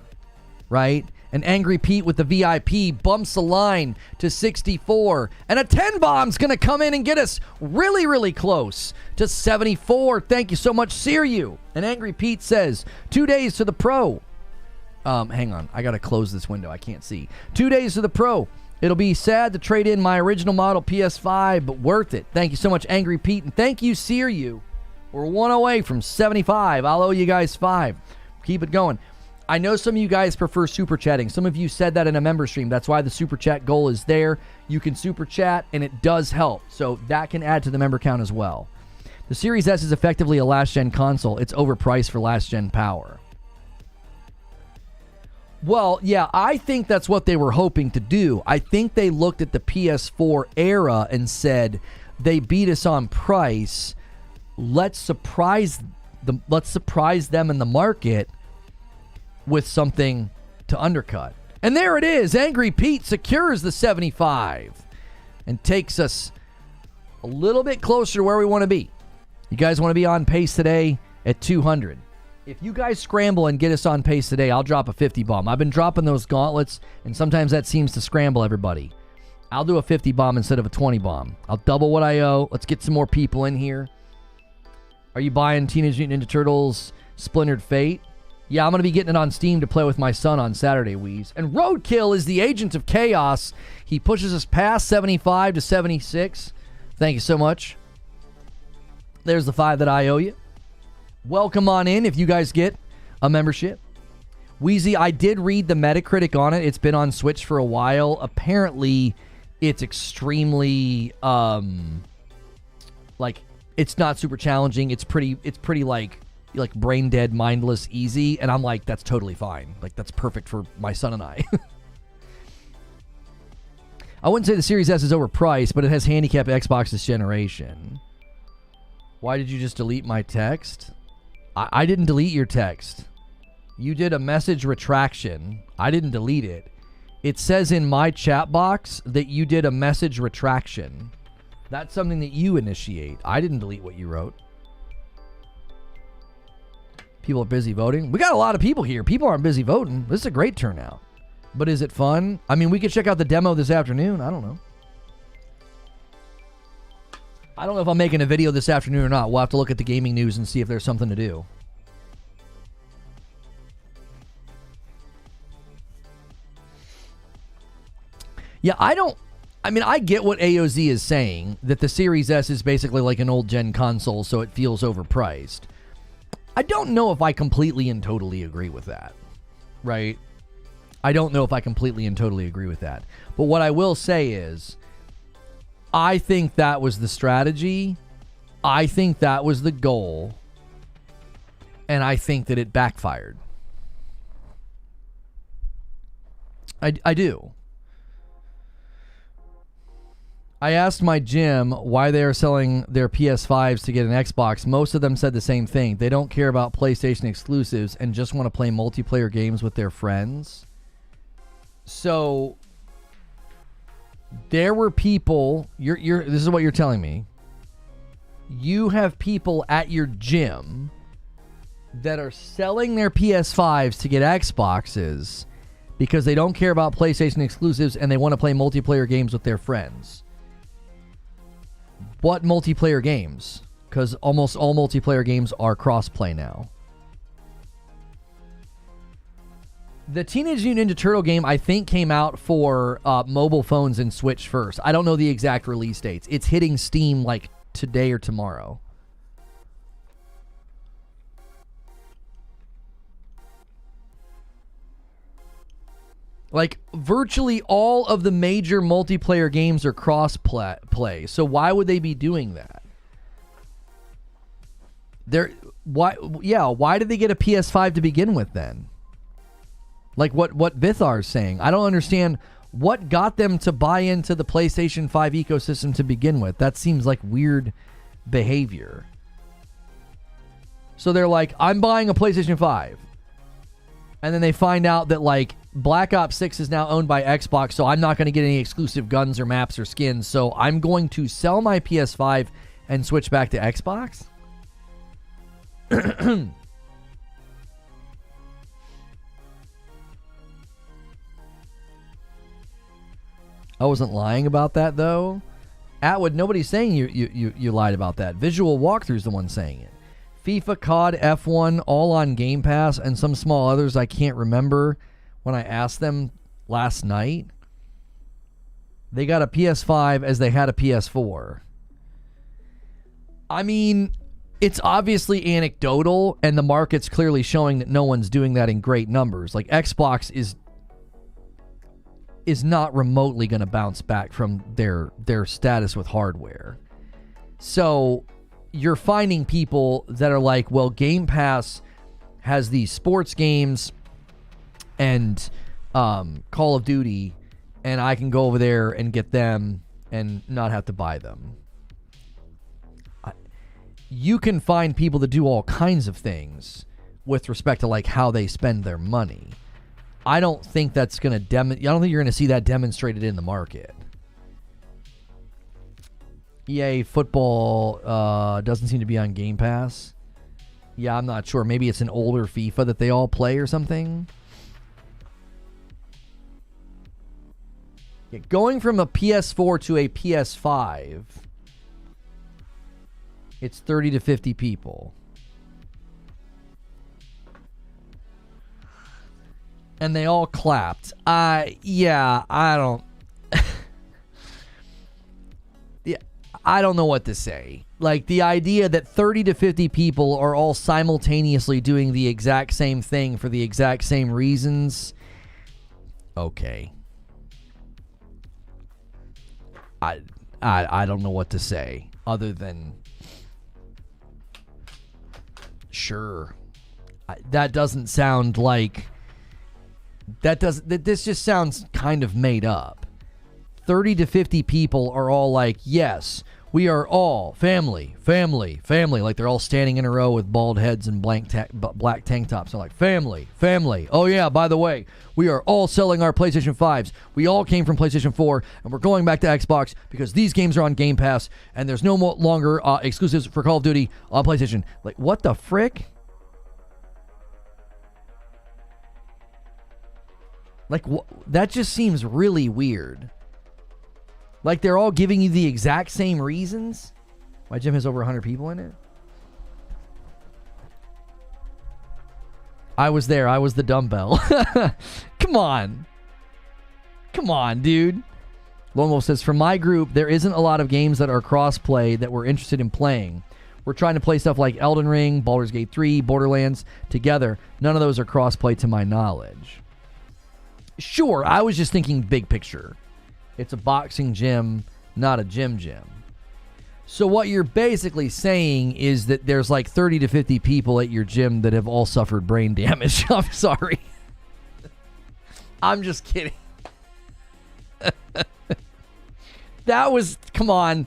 right? And Angry Pete with the VIP bumps the line to 64. And a 10 bomb's going to come in and get us really, really close to 74. Thank you so much, Siriu. And Angry Pete says, 2 days to the Pro. Hang on. I got to close this window. I can't see. 2 days to the Pro. It'll be sad to trade in my original model PS5, but worth it. Thank you so much, Angry Pete. And thank you, Siriu. We're one away from 75. I'll owe you guys 5. Keep it going. I know some of you guys prefer super chatting. Some of you said that in a member stream. That's why the super chat goal is there. You can super chat, and it does help. So that can add to the member count as well. The Series S is effectively a last-gen console. It's overpriced for last-gen power. Well, yeah, I think that's what they were hoping to do. I think they looked at the PS4 era and said, they beat us on price. Let's surprise them in the market with something to undercut. And there it is. Angry Pete secures the 75 and takes us a little bit closer to where we want to be. You guys want to be on pace today at 200. If you guys scramble and get us on pace today, I'll drop a 50 bomb. I've been dropping those gauntlets, and sometimes that seems to scramble everybody. I'll do a 50 bomb instead of a 20 bomb. I'll double what I owe. Let's get some more people in here. Are you buying Teenage Mutant Ninja Turtles Splintered Fate? Yeah, I'm going to be getting it on Steam to play with my son on Saturday, Wheeze. And Roadkill is the agent of chaos. He pushes us past 75 to 76. Thank you so much. There's the 5 that I owe you. Welcome on in if you guys get a membership. Wheezy, I did read the Metacritic on it. It's been on Switch for a while. Apparently, it's extremely, it's not super challenging. It's pretty like brain dead, mindless, easy. And I'm like, that's totally fine. Like, that's perfect for my son and I. I wouldn't say the Series S is overpriced, but it has handicapped Xbox this generation. Why did you just delete my text? I didn't delete your text. You did a message retraction. I didn't delete it. It says in my chat box that you did a message retraction. That's something that you initiate. I didn't delete what you wrote. People are busy voting. We got a lot of people here. People aren't busy voting. This is a great turnout. But is it fun? I mean, we could check out the demo this afternoon. I don't know. I don't know if I'm making a video this afternoon or not. We'll have to look at the gaming news and see if there's something to do. Yeah, I get what AOZ is saying, that the Series S is basically like an old-gen console, so it feels overpriced. I don't know if I completely and totally agree with that, right? I don't know if I completely and totally agree with that. But what I will say is, I think that was the strategy. I think that was the goal. And I think that it backfired. I do. I asked my gym why they are selling their PS5s to get an Xbox. Most of them said the same thing. They don't care about PlayStation exclusives and just want to play multiplayer games with their friends. So there were people, this is what you're telling me. You have people at your gym that are selling their PS5s to get Xboxes because they don't care about PlayStation exclusives and they want to play multiplayer games with their friends. What multiplayer games? Because almost all multiplayer games are cross-play now. The Teenage Mutant Ninja Turtle game, I think, came out for mobile phones and Switch first. I don't know the exact release dates. It's hitting Steam like today or tomorrow. Like, virtually all of the major multiplayer games are cross-play. So why would they be doing that? Why did they get a PS5 to begin with then? Like what Vithar's saying. I don't understand what got them to buy into the PlayStation 5 ecosystem to begin with. That seems like weird behavior. So they're like, I'm buying a PlayStation 5. And then they find out that like Black Ops 6 is now owned by Xbox, so I'm not going to get any exclusive guns or maps or skins. So I'm going to sell my PS5 and switch back to Xbox? I wasn't lying about that, though. Atwood, nobody's saying you lied about that. Visual Walkthrough's the one saying it. FIFA, COD, F1, all on Game Pass, and some small others I can't remember when I asked them last night. They got a PS5 as they had a PS4. I mean, it's obviously anecdotal, and the market's clearly showing that no one's doing that in great numbers. Like, Xbox is not remotely going to bounce back from their status with hardware. So you're finding people that are like, well, Game Pass has these sports games and Call of Duty, and I can go over there and get them and not have to buy them. You can find people that do all kinds of things with respect to like how they spend their money. I don't think that's going to I don't think you're going to see that demonstrated in the market. EA football doesn't seem to be on Game Pass. Yeah, I'm not sure. Maybe it's an older FIFA that they all play or something. Yeah, going from a PS4 to a PS5, it's 30 to 50 people. And they all clapped. Yeah, I don't... yeah, I don't know what to say. Like, the idea that 30 to 50 people are all simultaneously doing the exact same thing for the exact same reasons. Okay. I don't know what to say other than sure. That doesn't sound like this just sounds kind of made up. 30 to 50 people are all like, yes, we are all family, family, family. Like they're all standing in a row with bald heads and black tank tops. They're like, family, family. Oh yeah, by the way, we are all selling our PlayStation 5s. We all came from PlayStation 4, and we're going back to Xbox because these games are on Game Pass, and there's no longer exclusives for Call of Duty on PlayStation. Like, what the frick? Like, that just seems really weird. Like, they're all giving you the exact same reasons? My gym has over 100 people in it? I was there. I was the dumbbell. Come on. Come on, dude. Lone Wolf says, for my group, there isn't a lot of games that are cross-play that we're interested in playing. We're trying to play stuff like Elden Ring, Baldur's Gate 3, Borderlands together. None of those are cross-play to my knowledge. Sure, I was just thinking big picture. It's a boxing gym, not a gym. So what you're basically saying is that there's like 30 to 50 people at your gym that have all suffered brain damage. I'm sorry. I'm just kidding. That was, come on.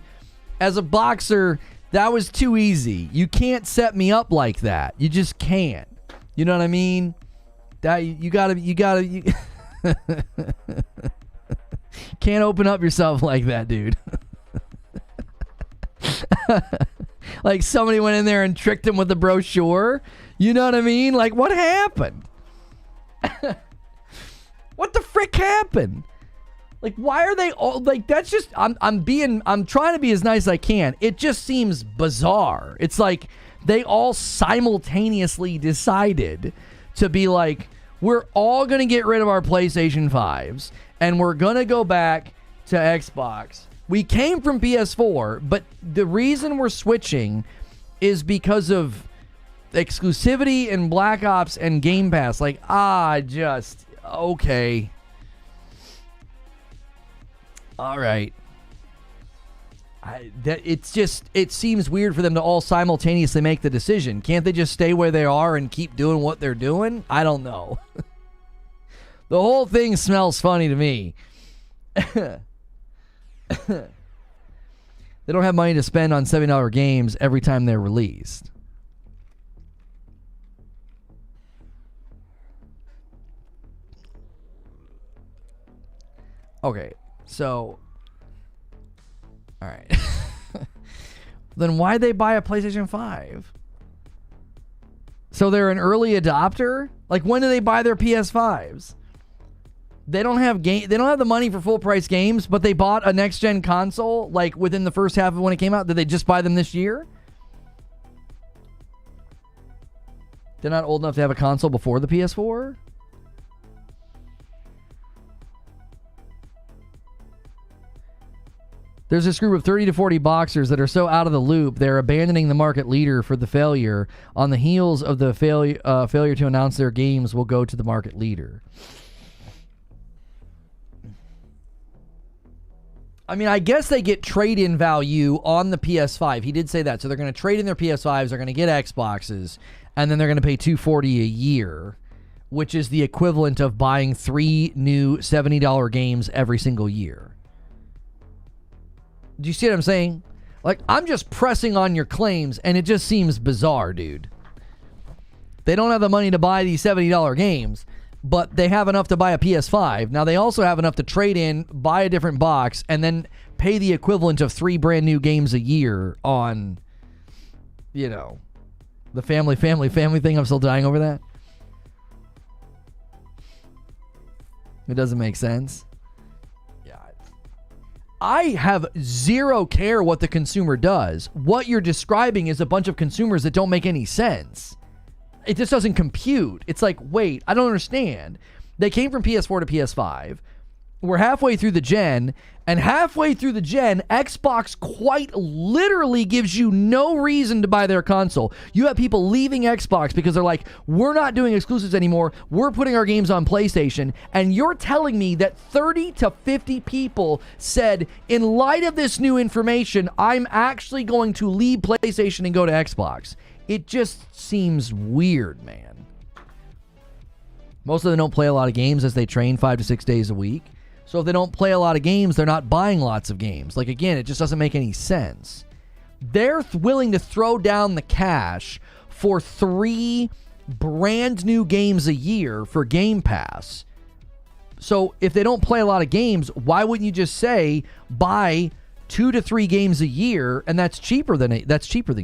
As a boxer, that was too easy. You can't set me up like that. You just can't. You know what I mean? That you gotta can't open up yourself like that, dude. Like somebody went in there and tricked him with the brochure. You know what I mean? Like, what happened? What the frick happened? Like, why are they all like? That's just I'm trying to be as nice as I can. It just seems bizarre. It's like they all simultaneously decided to be like, we're all going to get rid of our PlayStation 5s, and we're going to go back to Xbox. We came from PS4, but the reason we're switching is because of exclusivity and Black Ops and Game Pass. Like, okay. All right. It seems weird for them to all simultaneously make the decision. Can't they just stay where they are and keep doing what they're doing? I don't know. The whole thing smells funny to me. They don't have money to spend on $7 games every time they're released. Okay, so, all right. Then why'd they buy a PlayStation 5? So they're an early adopter? Like, when do they buy their PS5s? They don't have they don't have the money for full price games, but they bought a next gen console like within the first half of when it came out. Did they just buy them this year? They're not old enough to have a console before the PS4? There's this group of 30 to 40 boxers that are so out of the loop, they're abandoning the market leader for the failure. On the heels of the failure to announce their games will go to the market leader. I mean, I guess they get trade-in value on the PS5. He did say that. So they're going to trade in their PS5s, they're going to get Xboxes, and then they're going to pay $240 a year, which is the equivalent of buying 3 new $70 games every single year. Do you see what I'm saying? Like, I'm just pressing on your claims, and it just seems bizarre, dude. They don't have the money to buy these $70 games, but they have enough to buy a PS5. Now, they also have enough to trade in, buy a different box, and then pay the equivalent of 3 brand new games a year on, you know, the family thing. I'm still dying over that. It doesn't make sense. Yeah. I have zero care what the consumer does. What you're describing is a bunch of consumers that don't make any sense. It just doesn't compute. It's like, wait, I don't understand. They came from PS4 to PS5. We're halfway through the gen, and halfway through the gen, Xbox quite literally gives you no reason to buy their console. You have people leaving Xbox because they're like, we're not doing exclusives anymore. We're putting our games on PlayStation. And you're telling me that 30 to 50 people said, in light of this new information, I'm actually going to leave PlayStation and go to Xbox. It just seems weird, man. Most of them don't play a lot of games as they train 5 to 6 days a week. So if they don't play a lot of games, they're not buying lots of games. Like, again, it just doesn't make any sense. They're willing to throw down the cash for 3 brand new games a year for Game Pass. So if they don't play a lot of games, why wouldn't you just say buy 2 to 3 games a year, and that's cheaper than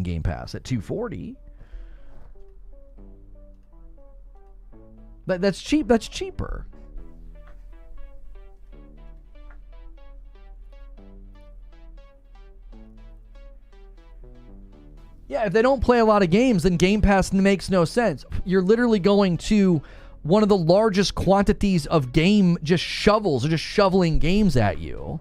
Game Pass at $240. That's cheap. That's cheaper. Yeah, if they don't play a lot of games, then Game Pass makes no sense. You're literally going to one of the largest quantities of game just shoveling games at you.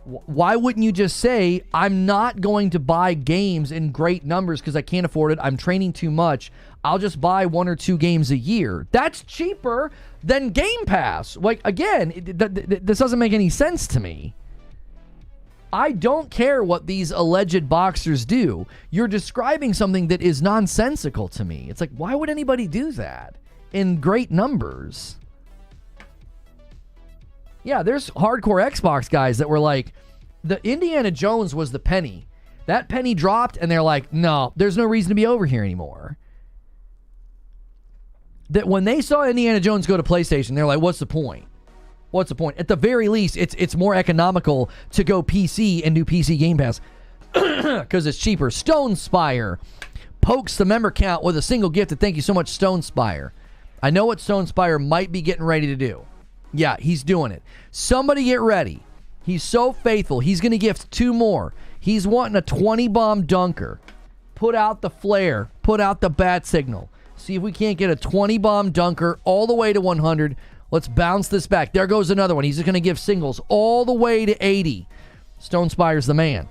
Why wouldn't you just say, I'm not going to buy games in great numbers because I can't afford it. I'm training too much. I'll just buy 1 or 2 games a year. That's cheaper than Game Pass. Like, again, this doesn't make any sense to me. I don't care what these alleged boxers do. You're describing something that is nonsensical to me. It's like, why would anybody do that in great numbers? Yeah, there's hardcore Xbox guys that were like, the Indiana Jones was the penny. That penny dropped, and they're like, no, there's no reason to be over here anymore. That when they saw Indiana Jones go to PlayStation, they're like, what's the point? What's the point? At the very least, it's more economical to go PC and do PC Game Pass because it's cheaper. Stone Spire pokes the member count with a single gift. Thank you so much, Stone Spire. I know what Stone Spire might be getting ready to do. Yeah, he's doing it. Somebody get ready. He's so faithful. He's going to gift 2 more. He's wanting a 20-bomb dunker. Put out the flare. Put out the bat signal. See if we can't get a 20-bomb dunker all the way to 100. Let's bounce this back. There goes another one. He's just going to give singles all the way to 80. Stone Spire's the man.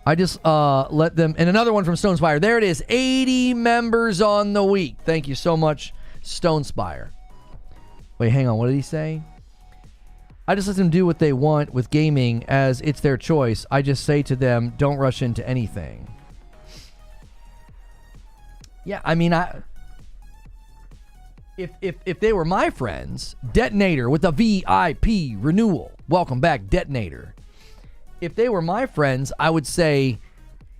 I just let them... And another one from Stone Spire. There it is. 80 members on the week. Thank you so much, Stone Spire. Wait, hang on. What did he say? I just let them do what they want with gaming as it's their choice. I just say to them, don't rush into anything. Yeah, I mean, If they were my friends, Detonator with a VIP renewal. Welcome back, Detonator. If they were my friends, I would say,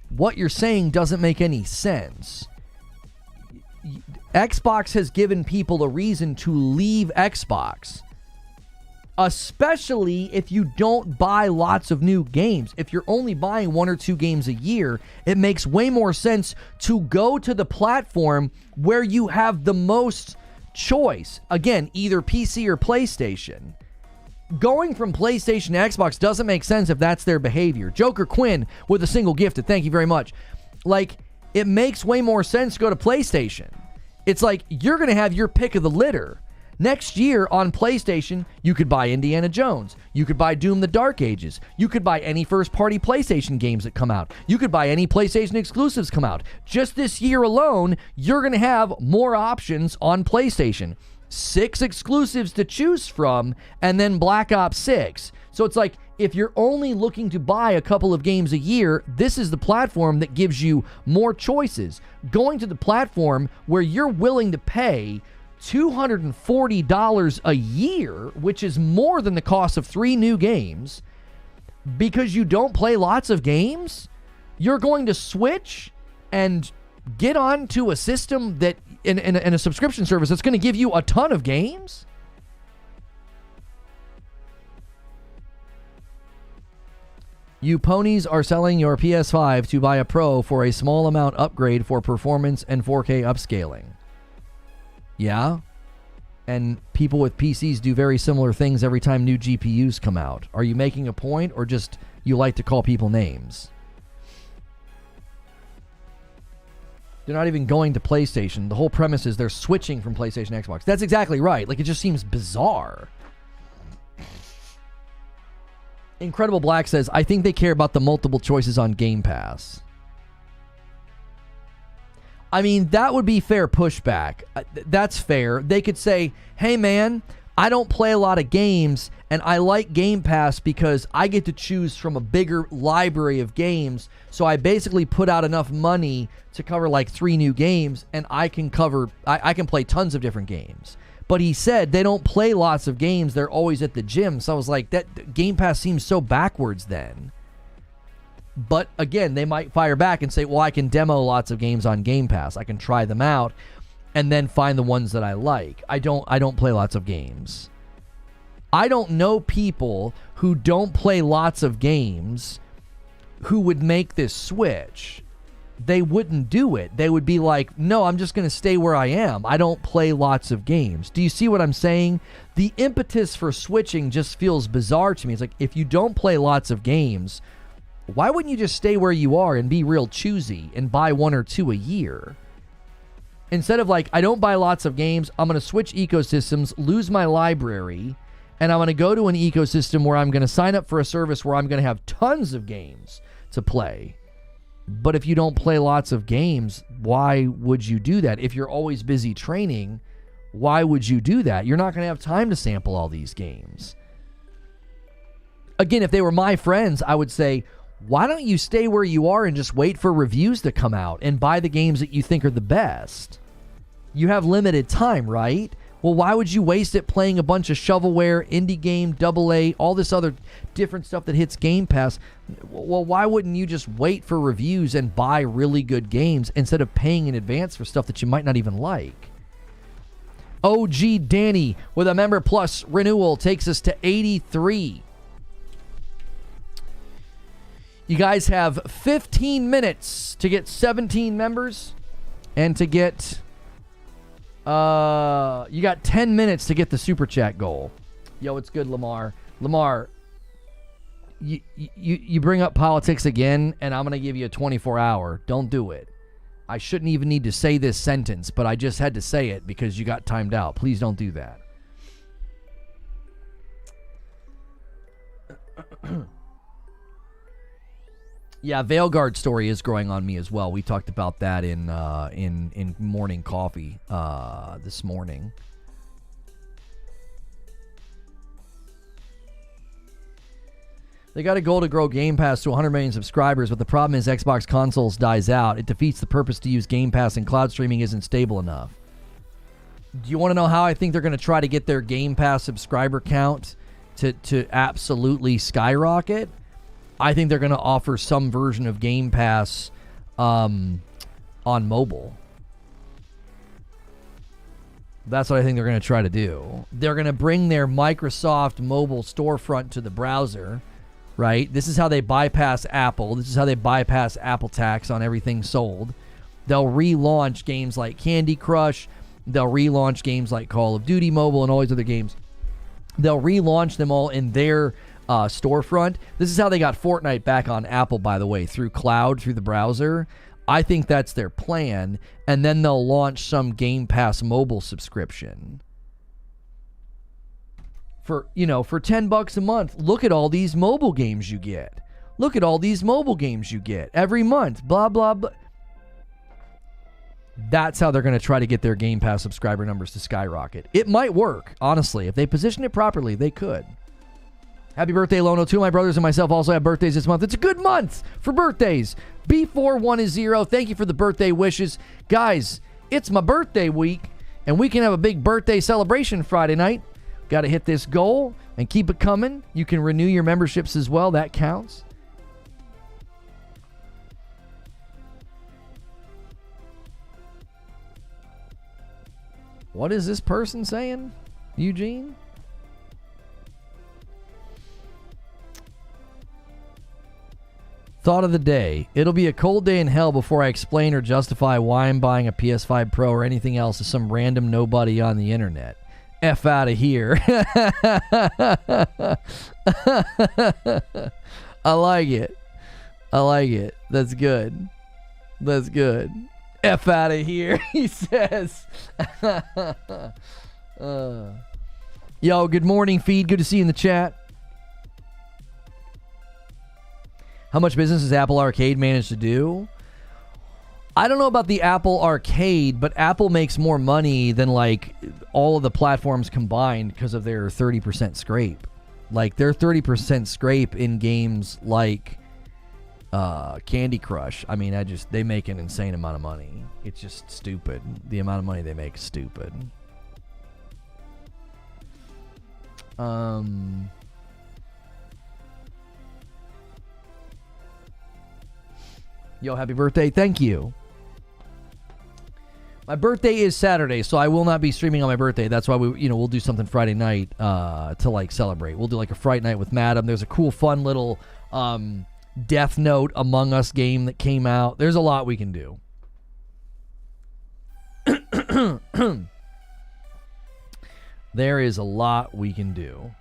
what you're saying doesn't make any sense. Xbox has given people a reason to leave Xbox. Especially if you don't buy lots of new games. If you're only buying 1 or 2 games a year, it makes way more sense to go to the platform where you have the most choice. Again, either PC or PlayStation. Going from PlayStation to Xbox doesn't make sense if that's their behavior. Joker Quinn with a single gifted. Thank you very much. Like, it makes way more sense to go to PlayStation. It's like you're going to have your pick of the litter. Next year on PlayStation, you could buy Indiana Jones. You could buy Doom the Dark Ages. You could buy any first-party PlayStation games that come out. You could buy any PlayStation exclusives come out. Just this year alone, you're going to have more options on PlayStation. 6 exclusives to choose from, and then Black Ops 6. So it's like, if you're only looking to buy a couple of games a year, this is the platform that gives you more choices. Going to the platform where you're willing to pay $240 a year, which is more than the cost of 3 new games, because you don't play lots of games, you're going to switch and get onto a system that in a subscription service that's going to give you a ton of games? You ponies are selling your PS5 to buy a Pro for a small amount upgrade for performance and 4K upscaling. Yeah? And people with PCs do very similar things every time new GPUs come out. Are you making a point, or just you like to call people names? They're not even going to PlayStation. The whole premise is they're switching from PlayStation to Xbox. That's exactly right. Like, it just seems bizarre. Incredible Black says, I think they care about the multiple choices on Game Pass. I mean, that would be fair pushback. That's fair. They could say, hey man, I don't play a lot of games, and I like Game Pass because I get to choose from a bigger library of games, so I basically put out enough money to cover like 3 new games, and I can play tons of different games. But he said they don't play lots of games, they're always at the gym. So I was like, that Game Pass seems so backwards then. But again, they might fire back and say, well, I can demo lots of games on Game Pass. I can try them out and then find the ones that I like. I don't play lots of games. I don't know people who don't play lots of games who would make this switch. They wouldn't do it. They would be like, no, I'm just going to stay where I am. I don't play lots of games. Do you see what I'm saying? The impetus for switching just feels bizarre to me. It's like, if you don't play lots of games, why wouldn't you just stay where you are and be real choosy and buy 1 or 2 a year? Instead of like, I don't buy lots of games, I'm going to switch ecosystems, lose my library, and I'm going to go to an ecosystem where I'm going to sign up for a service where I'm going to have tons of games to play. But if you don't play lots of games, why would you do that? If you're always busy training, why would you do that? You're not going to have time to sample all these games. Again, if they were my friends, I would say, why don't you stay where you are and just wait for reviews to come out and buy the games that you think are the best? You have limited time, right? Well, why would you waste it playing a bunch of shovelware, indie game, AA, all this other different stuff that hits Game Pass? Well, why wouldn't you just wait for reviews and buy really good games instead of paying in advance for stuff that you might not even like? OG Danny with a Member Plus renewal takes us to 83. You guys have 15 minutes to get 17 members and to get... you got 10 minutes to get the super chat goal. Yo, it's good, Lamar. Lamar, you bring up politics again, and I'm going to give you a 24-hour. Don't do it. I shouldn't even need to say this sentence, but I just had to say it because you got timed out. Please don't do that. Yeah, Veilguard story is growing on me as well. We talked about that in morning coffee this morning. They got a goal to grow Game Pass to 100 million subscribers, but the problem is Xbox consoles dies out. It defeats the purpose to use Game Pass, and cloud streaming isn't stable enough. Do you want to know how I think they're going to try to get their Game Pass subscriber count to absolutely skyrocket? I think they're going to offer some version of Game Pass on mobile. That's what I think they're going to try to do. They're going to bring their Microsoft mobile storefront to the browser, right? This is how they bypass Apple. This is how they bypass Apple tax on everything sold. They'll relaunch games like Candy Crush. They'll relaunch games like Call of Duty Mobile and all these other games. They'll relaunch them all in their storefront. This is how they got Fortnite back on Apple, by the way, through cloud, through the browser. I think that's their plan. And then they'll launch some Game Pass mobile subscription. For $10 a month, look at all these mobile games you get. Look at all these mobile games you get every month. Blah, blah, blah. That's how they're going to try to get their Game Pass subscriber numbers to skyrocket. It might work, honestly. If they position it properly, they could. Happy birthday, Lono. 2 of my brothers and myself also have birthdays this month. It's a good month for birthdays. B4110, thank you for the birthday wishes. Guys, it's my birthday week, and we can have a big birthday celebration Friday night. Got to hit this goal and keep it coming. You can renew your memberships as well. That counts. What is this person saying, Eugene? Thought of the day. It'll be a cold day in hell before I explain or justify why I'm buying a PS5 Pro or anything else to some random nobody on the internet. F out of here. I like it. I like it. That's good. That's good. F out of here, he says. Yo, good morning, feed. Good to see you in the chat. How much business has Apple Arcade managed to do? I don't know about the Apple Arcade, but Apple makes more money than like all of the platforms combined because of their 30% scrape. Like their 30% scrape in games like Candy Crush. I mean, they make an insane amount of money. It's just stupid. The amount of money they make is stupid. Yo, happy birthday. Thank you. My birthday is Saturday, so I will not be streaming on my birthday. That's why we'll do something Friday night to like celebrate. We'll do like a Friday night with Madam. There's a cool, fun little Death Note Among Us game that came out. There's a lot we can do. There is a lot we can do.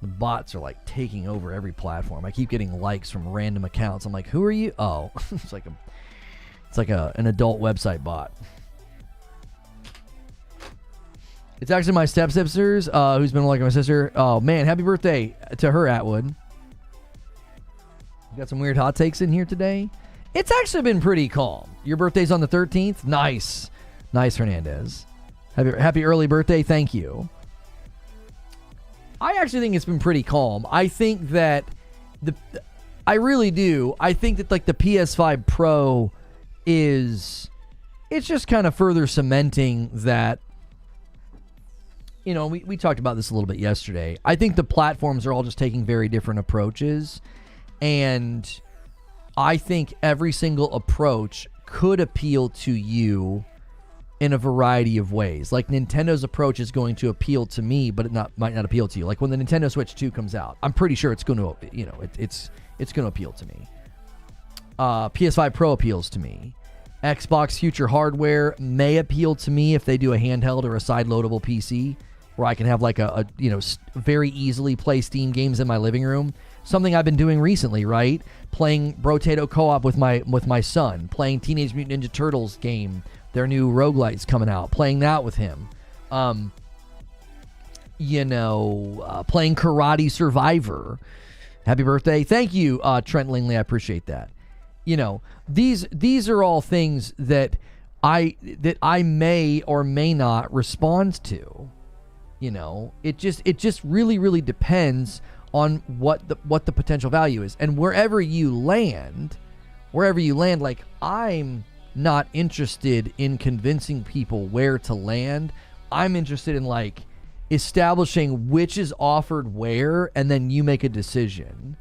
The bots are like taking over every platform. I keep getting likes from random accounts. I'm like, who are you? Oh, it's like an adult website bot. It's actually my stepsisters who's been like my sister. Oh man, happy birthday to her, Atwood. Got some weird hot takes in here today. It's actually been pretty calm. Your birthday's on the 13th? Nice. Nice, Hernandez. Happy early birthday. Thank you. I actually think it's been pretty calm. I think that I really do. I think that like the PS5 Pro it's just kind of further cementing that, we talked about this a little bit yesterday. I think the platforms are all just taking very different approaches. And I think every single approach could appeal to you in a variety of ways. Like Nintendo's approach is going to appeal to me, but might not appeal to you. Like when the Nintendo Switch 2 comes out, I'm pretty sure it's going to, it's going to appeal to me. PS5 Pro appeals to me. Xbox future hardware may appeal to me if they do a handheld or a side-loadable PC where I can have like a very easily play Steam games in my living room. Something I've been doing recently, right? Playing Brotato co-op with my son, playing Teenage Mutant Ninja Turtles game, their new roguelite's coming out, playing that with him. Playing Karate Survivor. Happy birthday. Thank you, Trent Lingley. I appreciate that. These are all things that I may or may not respond to. It just really, really depends on what the potential value is. And wherever you land, like I'm not interested in convincing people where to land. I'm interested in like establishing which is offered where, and then you make a decision.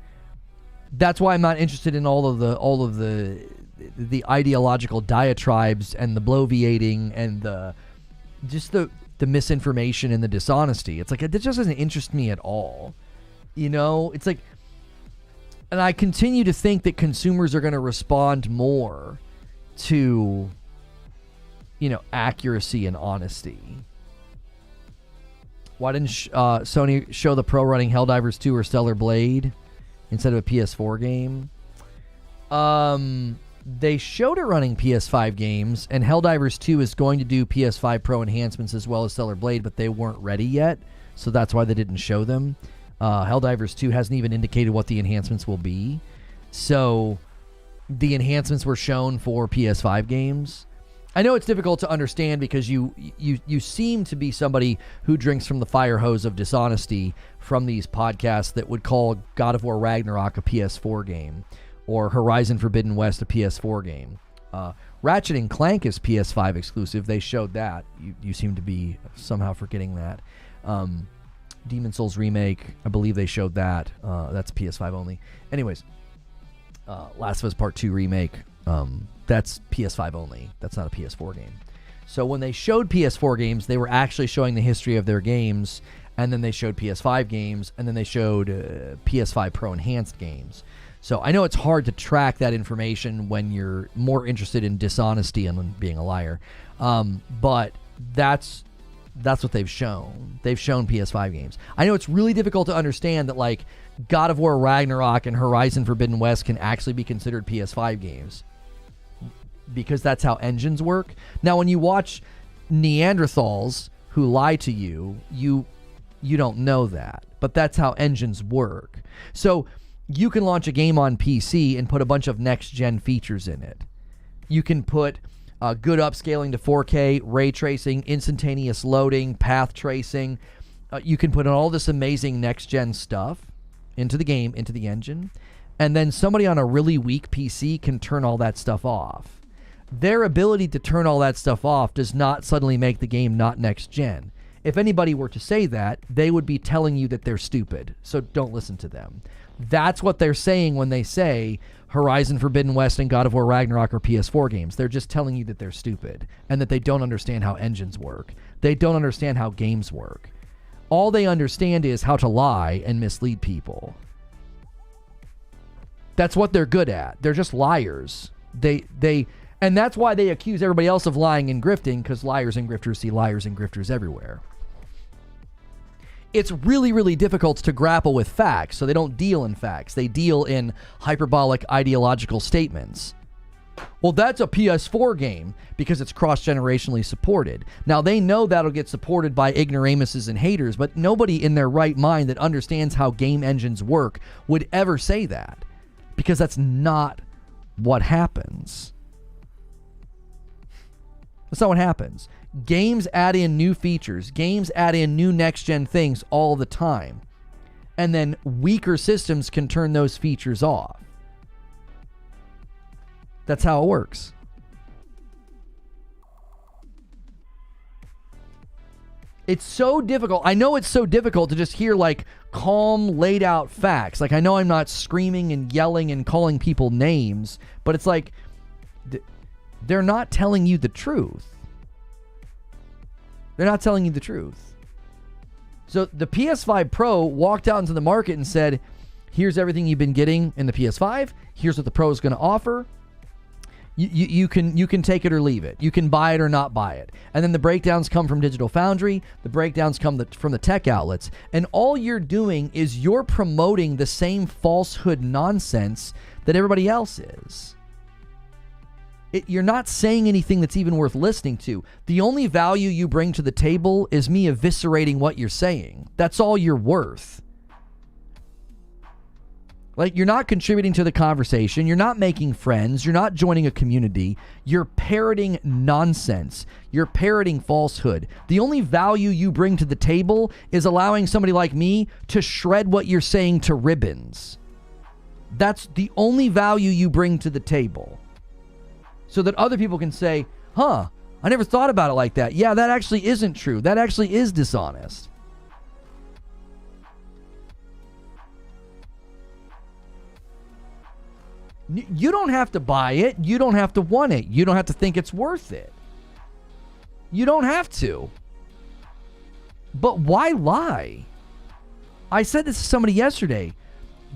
That's why I'm not interested in all of the ideological diatribes and the bloviating and the just the misinformation and the dishonesty. It's like, it just doesn't interest me at all. You know, it's like, and I continue to think that consumers are going to respond more to, you know, accuracy and honesty. Why didn't Sony show the Pro running Helldivers 2 or Stellar Blade instead of a PS4 game? They showed it running PS5 games, and Helldivers 2 is going to do PS5 Pro enhancements as well as Stellar Blade, but they weren't ready yet, so that's why they didn't show them. Helldivers 2 hasn't even indicated what the enhancements will be. So the enhancements were shown for PS5 games. I know it's difficult to understand because you seem to be somebody who drinks from the fire hose of dishonesty from these podcasts that would call God of War Ragnarok a PS4 game or Horizon Forbidden West a PS4 game. Ratchet and Clank is PS5 exclusive. They showed that. You seem to be somehow forgetting that. Demon Souls Remake, I believe they showed that. That's PS5 only. Anyways, Last of Us Part 2 Remake, that's PS5 only. That's not a PS4 game. So when they showed PS4 games, they were actually showing the history of their games, and then they showed PS5 games, and then they showed PS5 Pro Enhanced games. So I know it's hard to track that information when you're more interested in dishonesty and being a liar. But that's what they've shown. They've shown PS5 games. I know it's really difficult to understand that, like, God of War Ragnarok and Horizon Forbidden West can actually be considered PS5 games because that's how engines work. Now, when you watch Neanderthals who lie to you, you don't know that, but that's how engines work. So you can launch a game on PC and put a bunch of next-gen features in it. You can put good upscaling to 4K, ray tracing, instantaneous loading, path tracing. You can put in all this amazing next-gen stuff into the game, into the engine, and then somebody on a really weak PC can turn all that stuff off. Their ability to turn all that stuff off does not suddenly make the game not next-gen. If anybody were to say that, they would be telling you that they're stupid, so don't listen to them. That's what they're saying when they say Horizon Forbidden West and God of War Ragnarok are PS4 games. They're just telling you that they're stupid and that they don't understand how engines work. They don't understand how games work. All they understand is how to lie and mislead people. That's what they're good at. They're just liars. And that's why they accuse everybody else of lying and grifting, because liars and grifters see liars and grifters everywhere. It's really, really difficult to grapple with facts, so they don't deal in facts. They deal in hyperbolic ideological statements. Well, that's a PS4 game because it's cross-generationally supported. Now, they know that'll get supported by ignoramuses and haters, but nobody in their right mind that understands how game engines work would ever say that, because that's not what happens. That's not what happens. Games add in new features. Games add in new next-gen things all the time. And then weaker systems can turn those features off. That's how it works. It's so difficult. I know it's so difficult to just hear, like, calm, laid out facts. Like, I know I'm not screaming and yelling and calling people names, but it's like they're not telling you the truth. They're not telling you the truth. So the PS5 Pro walked out into the market and said, here's everything you've been getting in the PS5. Here's what the Pro is going to offer. You can take it or leave it. You can buy it or not buy it. And then the breakdowns come from Digital Foundry. The breakdowns come from the tech outlets. And all you're doing is you're promoting the same falsehood nonsense that everybody else is. You're not saying anything that's even worth listening to. The only value you bring to the table is me eviscerating what you're saying. That's all you're worth. Like, you're not contributing to the conversation. You're not making friends. You're not joining a community. You're parroting nonsense. You're parroting falsehood. The only value you bring to the table is allowing somebody like me to shred what you're saying to ribbons. That's the only value you bring to the table. So that other people can say, I never thought about it like that. Yeah, that actually isn't true. That actually is dishonest. You don't have to buy it. You don't have to want it. You don't have to think it's worth it. You don't have to. But why lie? I said this to somebody yesterday.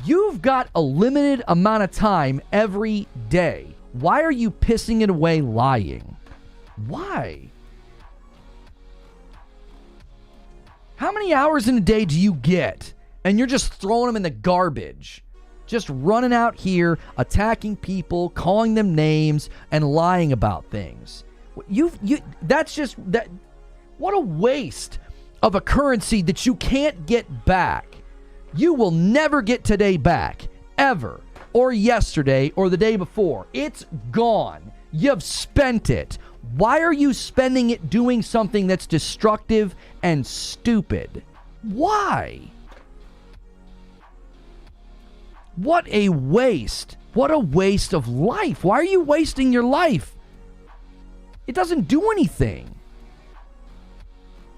You've got a limited amount of time every day. Why are you pissing it away lying? Why? How many hours in a day do you get? And you're just throwing them in the garbage. Just running out here, attacking people, calling them names, and lying about things. That's just that. What a waste of a currency that you can't get back. You will never get today back, ever, or yesterday, or the day before. It's gone. You've spent it. Why are you spending it doing something that's destructive and stupid? Why? What a waste. What a waste of life. Why are you wasting your life? It doesn't do anything.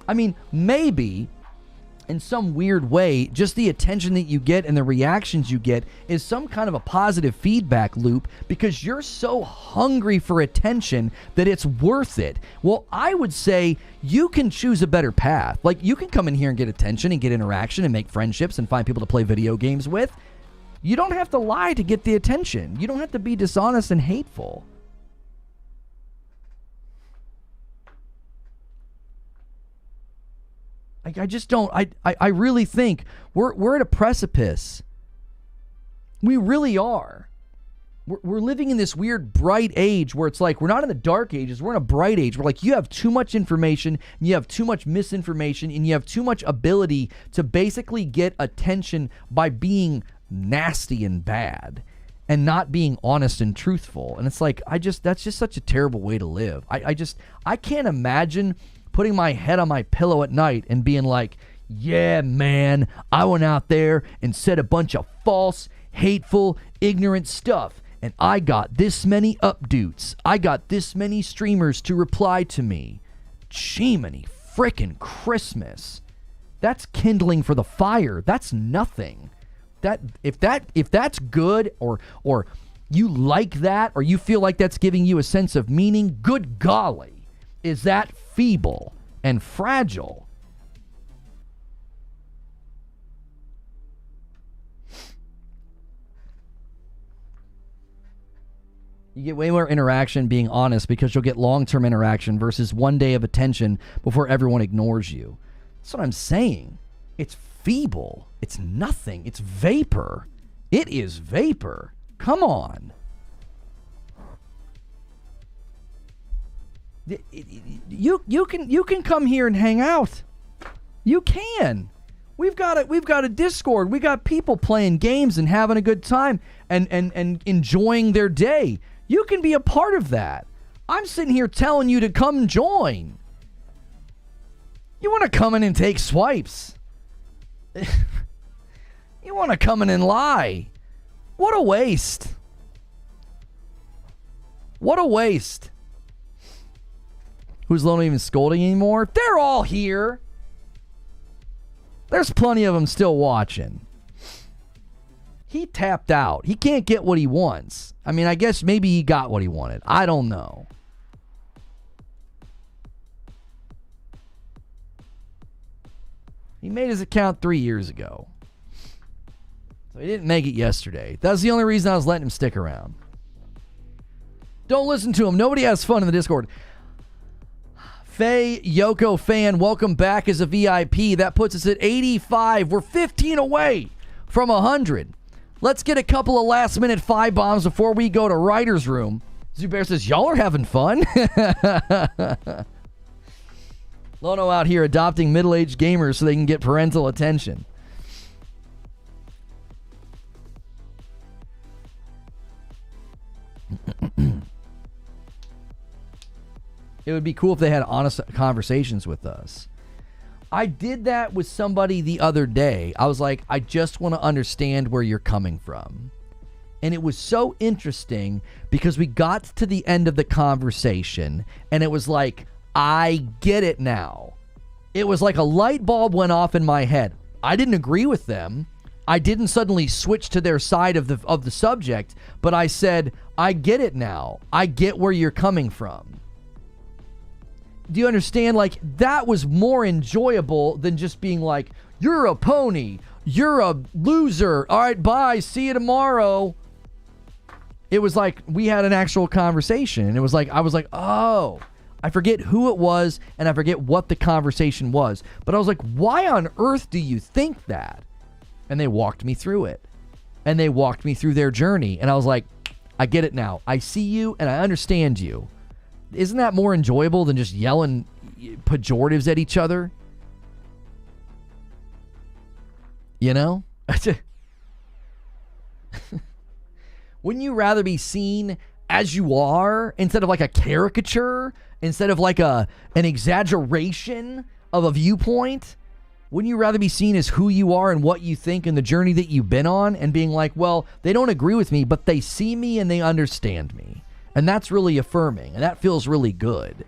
I mean, maybe in some weird way, just the attention that you get and the reactions you get is some kind of a positive feedback loop because you're so hungry for attention that it's worth it. Well, I would say you can choose a better path. Like, you can come in here and get attention and get interaction and make friendships and find people to play video games with. You don't have to lie to get the attention. You don't have to be dishonest and hateful. I just don't. I really think we're at a precipice. We really are. We're living in this weird bright age where it's like we're not in the dark ages. We're in a bright age where like you have too much information, and you have too much misinformation, and you have too much ability to basically get attention by being nasty and bad and not being honest and truthful. And it's like that's just such a terrible way to live. I can't imagine putting my head on my pillow at night and being like, yeah, man, I went out there and said a bunch of false, hateful, ignorant stuff, and I got this many updates. I got this many streamers to reply to me. Jiminy frickin' Christmas. That's kindling for the fire. That's nothing. If that's good or you like that or you feel like that's giving you a sense of meaning, good golly. Is that feeble and fragile? You get way more interaction being honest because you'll get long-term interaction versus one day of attention before everyone ignores you. That's what I'm saying. It's feeble. It's nothing. It's vapor. It is vapor. Come on. You can come here and hang out. You can. We've got a Discord. We got people playing games and having a good time and enjoying their day. You can be a part of that. I'm sitting here telling you to come join. You want to come in and take swipes. You want to come in and lie. What a waste. What a waste. Who's not even scolding anymore? They're all here. There's plenty of them still watching. He tapped out. He can't get what he wants. I mean, I guess maybe he got what he wanted. I don't know. He made his account 3 years ago. So he didn't make it yesterday. That's the only reason I was letting him stick around. Don't listen to him. Nobody has fun in the Discord. Faye Yoko fan, welcome back as a VIP. That puts us at 85. We're 15 away from 100. Let's get a couple of last-minute 5 bombs before we go to Writer's Room. Zubair says, y'all are having fun. Lono out here adopting middle-aged gamers so they can get parental attention. It would be cool if they had honest conversations with us. I did that with somebody the other day. I was like, I just want to understand where you're coming from. And it was so interesting because we got to the end of the conversation and it was like, I get it now. It was like a light bulb went off in my head. I didn't agree with them. I didn't suddenly switch to their side of the subject, but I said, I get it now. I get where you're coming from. Do you understand? Like, that was more enjoyable than just being like, you're a pony. You're a loser. All right, bye. See you tomorrow. It was like we had an actual conversation. It was like, I was like, oh, I forget who it was and I forget what the conversation was. But I was like, why on earth do you think that? And they walked me through it. And they walked me through their journey. And I was like, I get it now. I see you and I understand you. Isn't that more enjoyable than just yelling pejoratives at each other? You know? Wouldn't you rather be seen as you are instead of like a caricature, instead of like an exaggeration of a viewpoint? Wouldn't you rather be seen as who you are and what you think and the journey that you've been on, and being like, well, they don't agree with me, but they see me and they understand me. And that's really affirming, and that feels really good.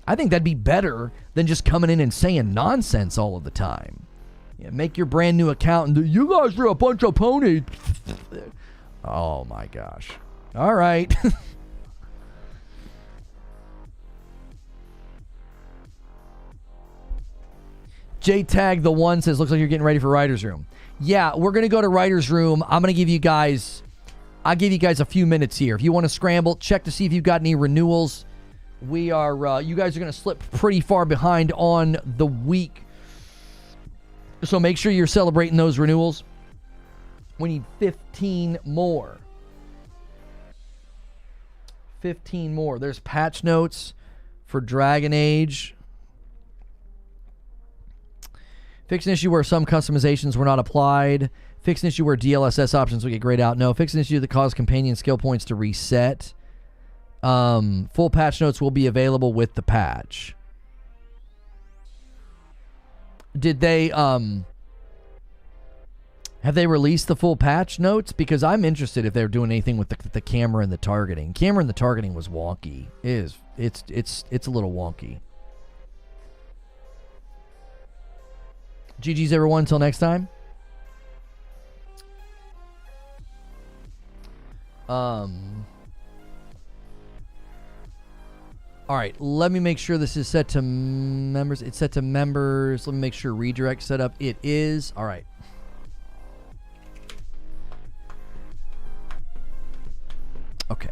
I think that'd be better than just coming in and saying nonsense all of the time. Yeah, make your brand new account and you guys are a bunch of ponies. Oh my gosh. All right. J-Tag the one says, looks like you're getting ready for Writer's Room. Yeah, we're going to go to Writer's Room. I'm going to give you guys, I'll give you guys a few minutes here. If you want to scramble, check to see if you've got any renewals. We are, you guys are going to slip pretty far behind on the week. So make sure you're celebrating those renewals. We need 15 more. 15 more. There's patch notes for Dragon Age. Fix an issue where some customizations were not applied. Fix an issue where DLSS options will get grayed out. No. Fix an issue that caused companion skill points to reset. Full patch notes will be available with the patch. Did they, have they released the full patch notes? Because I'm interested if they're doing anything with the camera and the targeting. Camera and the targeting was wonky. It's a little wonky. GG's everyone. Until next time. All right, let me make sure this is set to members. It's set to members. Let me make sure redirect set up. It is. All right. Okay.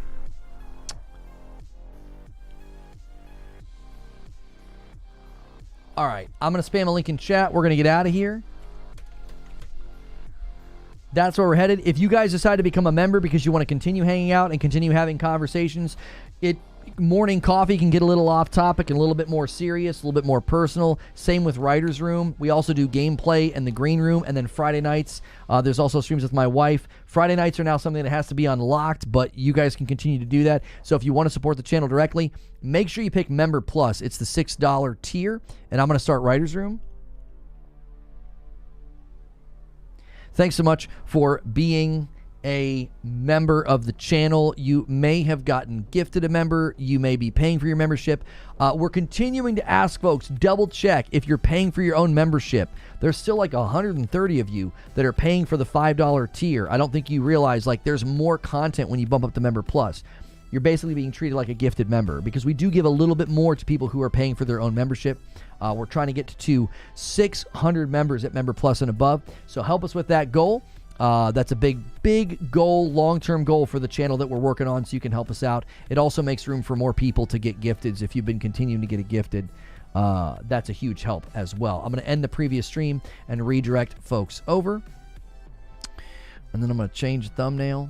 All right, I'm going to spam a link in chat. We're going to get out of here. That's where we're headed. If you guys decide to become a member because you want to continue hanging out and continue having conversations, morning coffee can get a little off topic and a little bit more serious, a little bit more personal. Same with Writer's Room. We also do gameplay in the green room. And then Friday nights, there's also streams with my wife. Friday nights are now something that has to be unlocked, but you guys can continue to do that. So if you want to support the channel directly, make sure you pick Member Plus. It's the $6 tier. And I'm going to start Writer's Room. Thanks so much for being a member of the channel. You may have gotten gifted a member. You may be paying for your membership. We're continuing to ask folks, double check if you're paying for your own membership. There's still like 130 of you that are paying for the $5 tier. I don't think you realize like there's more content when you bump up to Member Plus. You're basically being treated like a gifted member because we do give a little bit more to people who are paying for their own membership. We're trying to get to 600 members at Member Plus and above. So help us with that goal. That's a big goal, long-term goal for the channel that we're working on, so you can help us out. It also makes room for more people to get gifted. If you've been continuing to get it gifted, that's a huge help as well. I'm going to end the previous stream and redirect folks over. And then I'm going to change the thumbnail.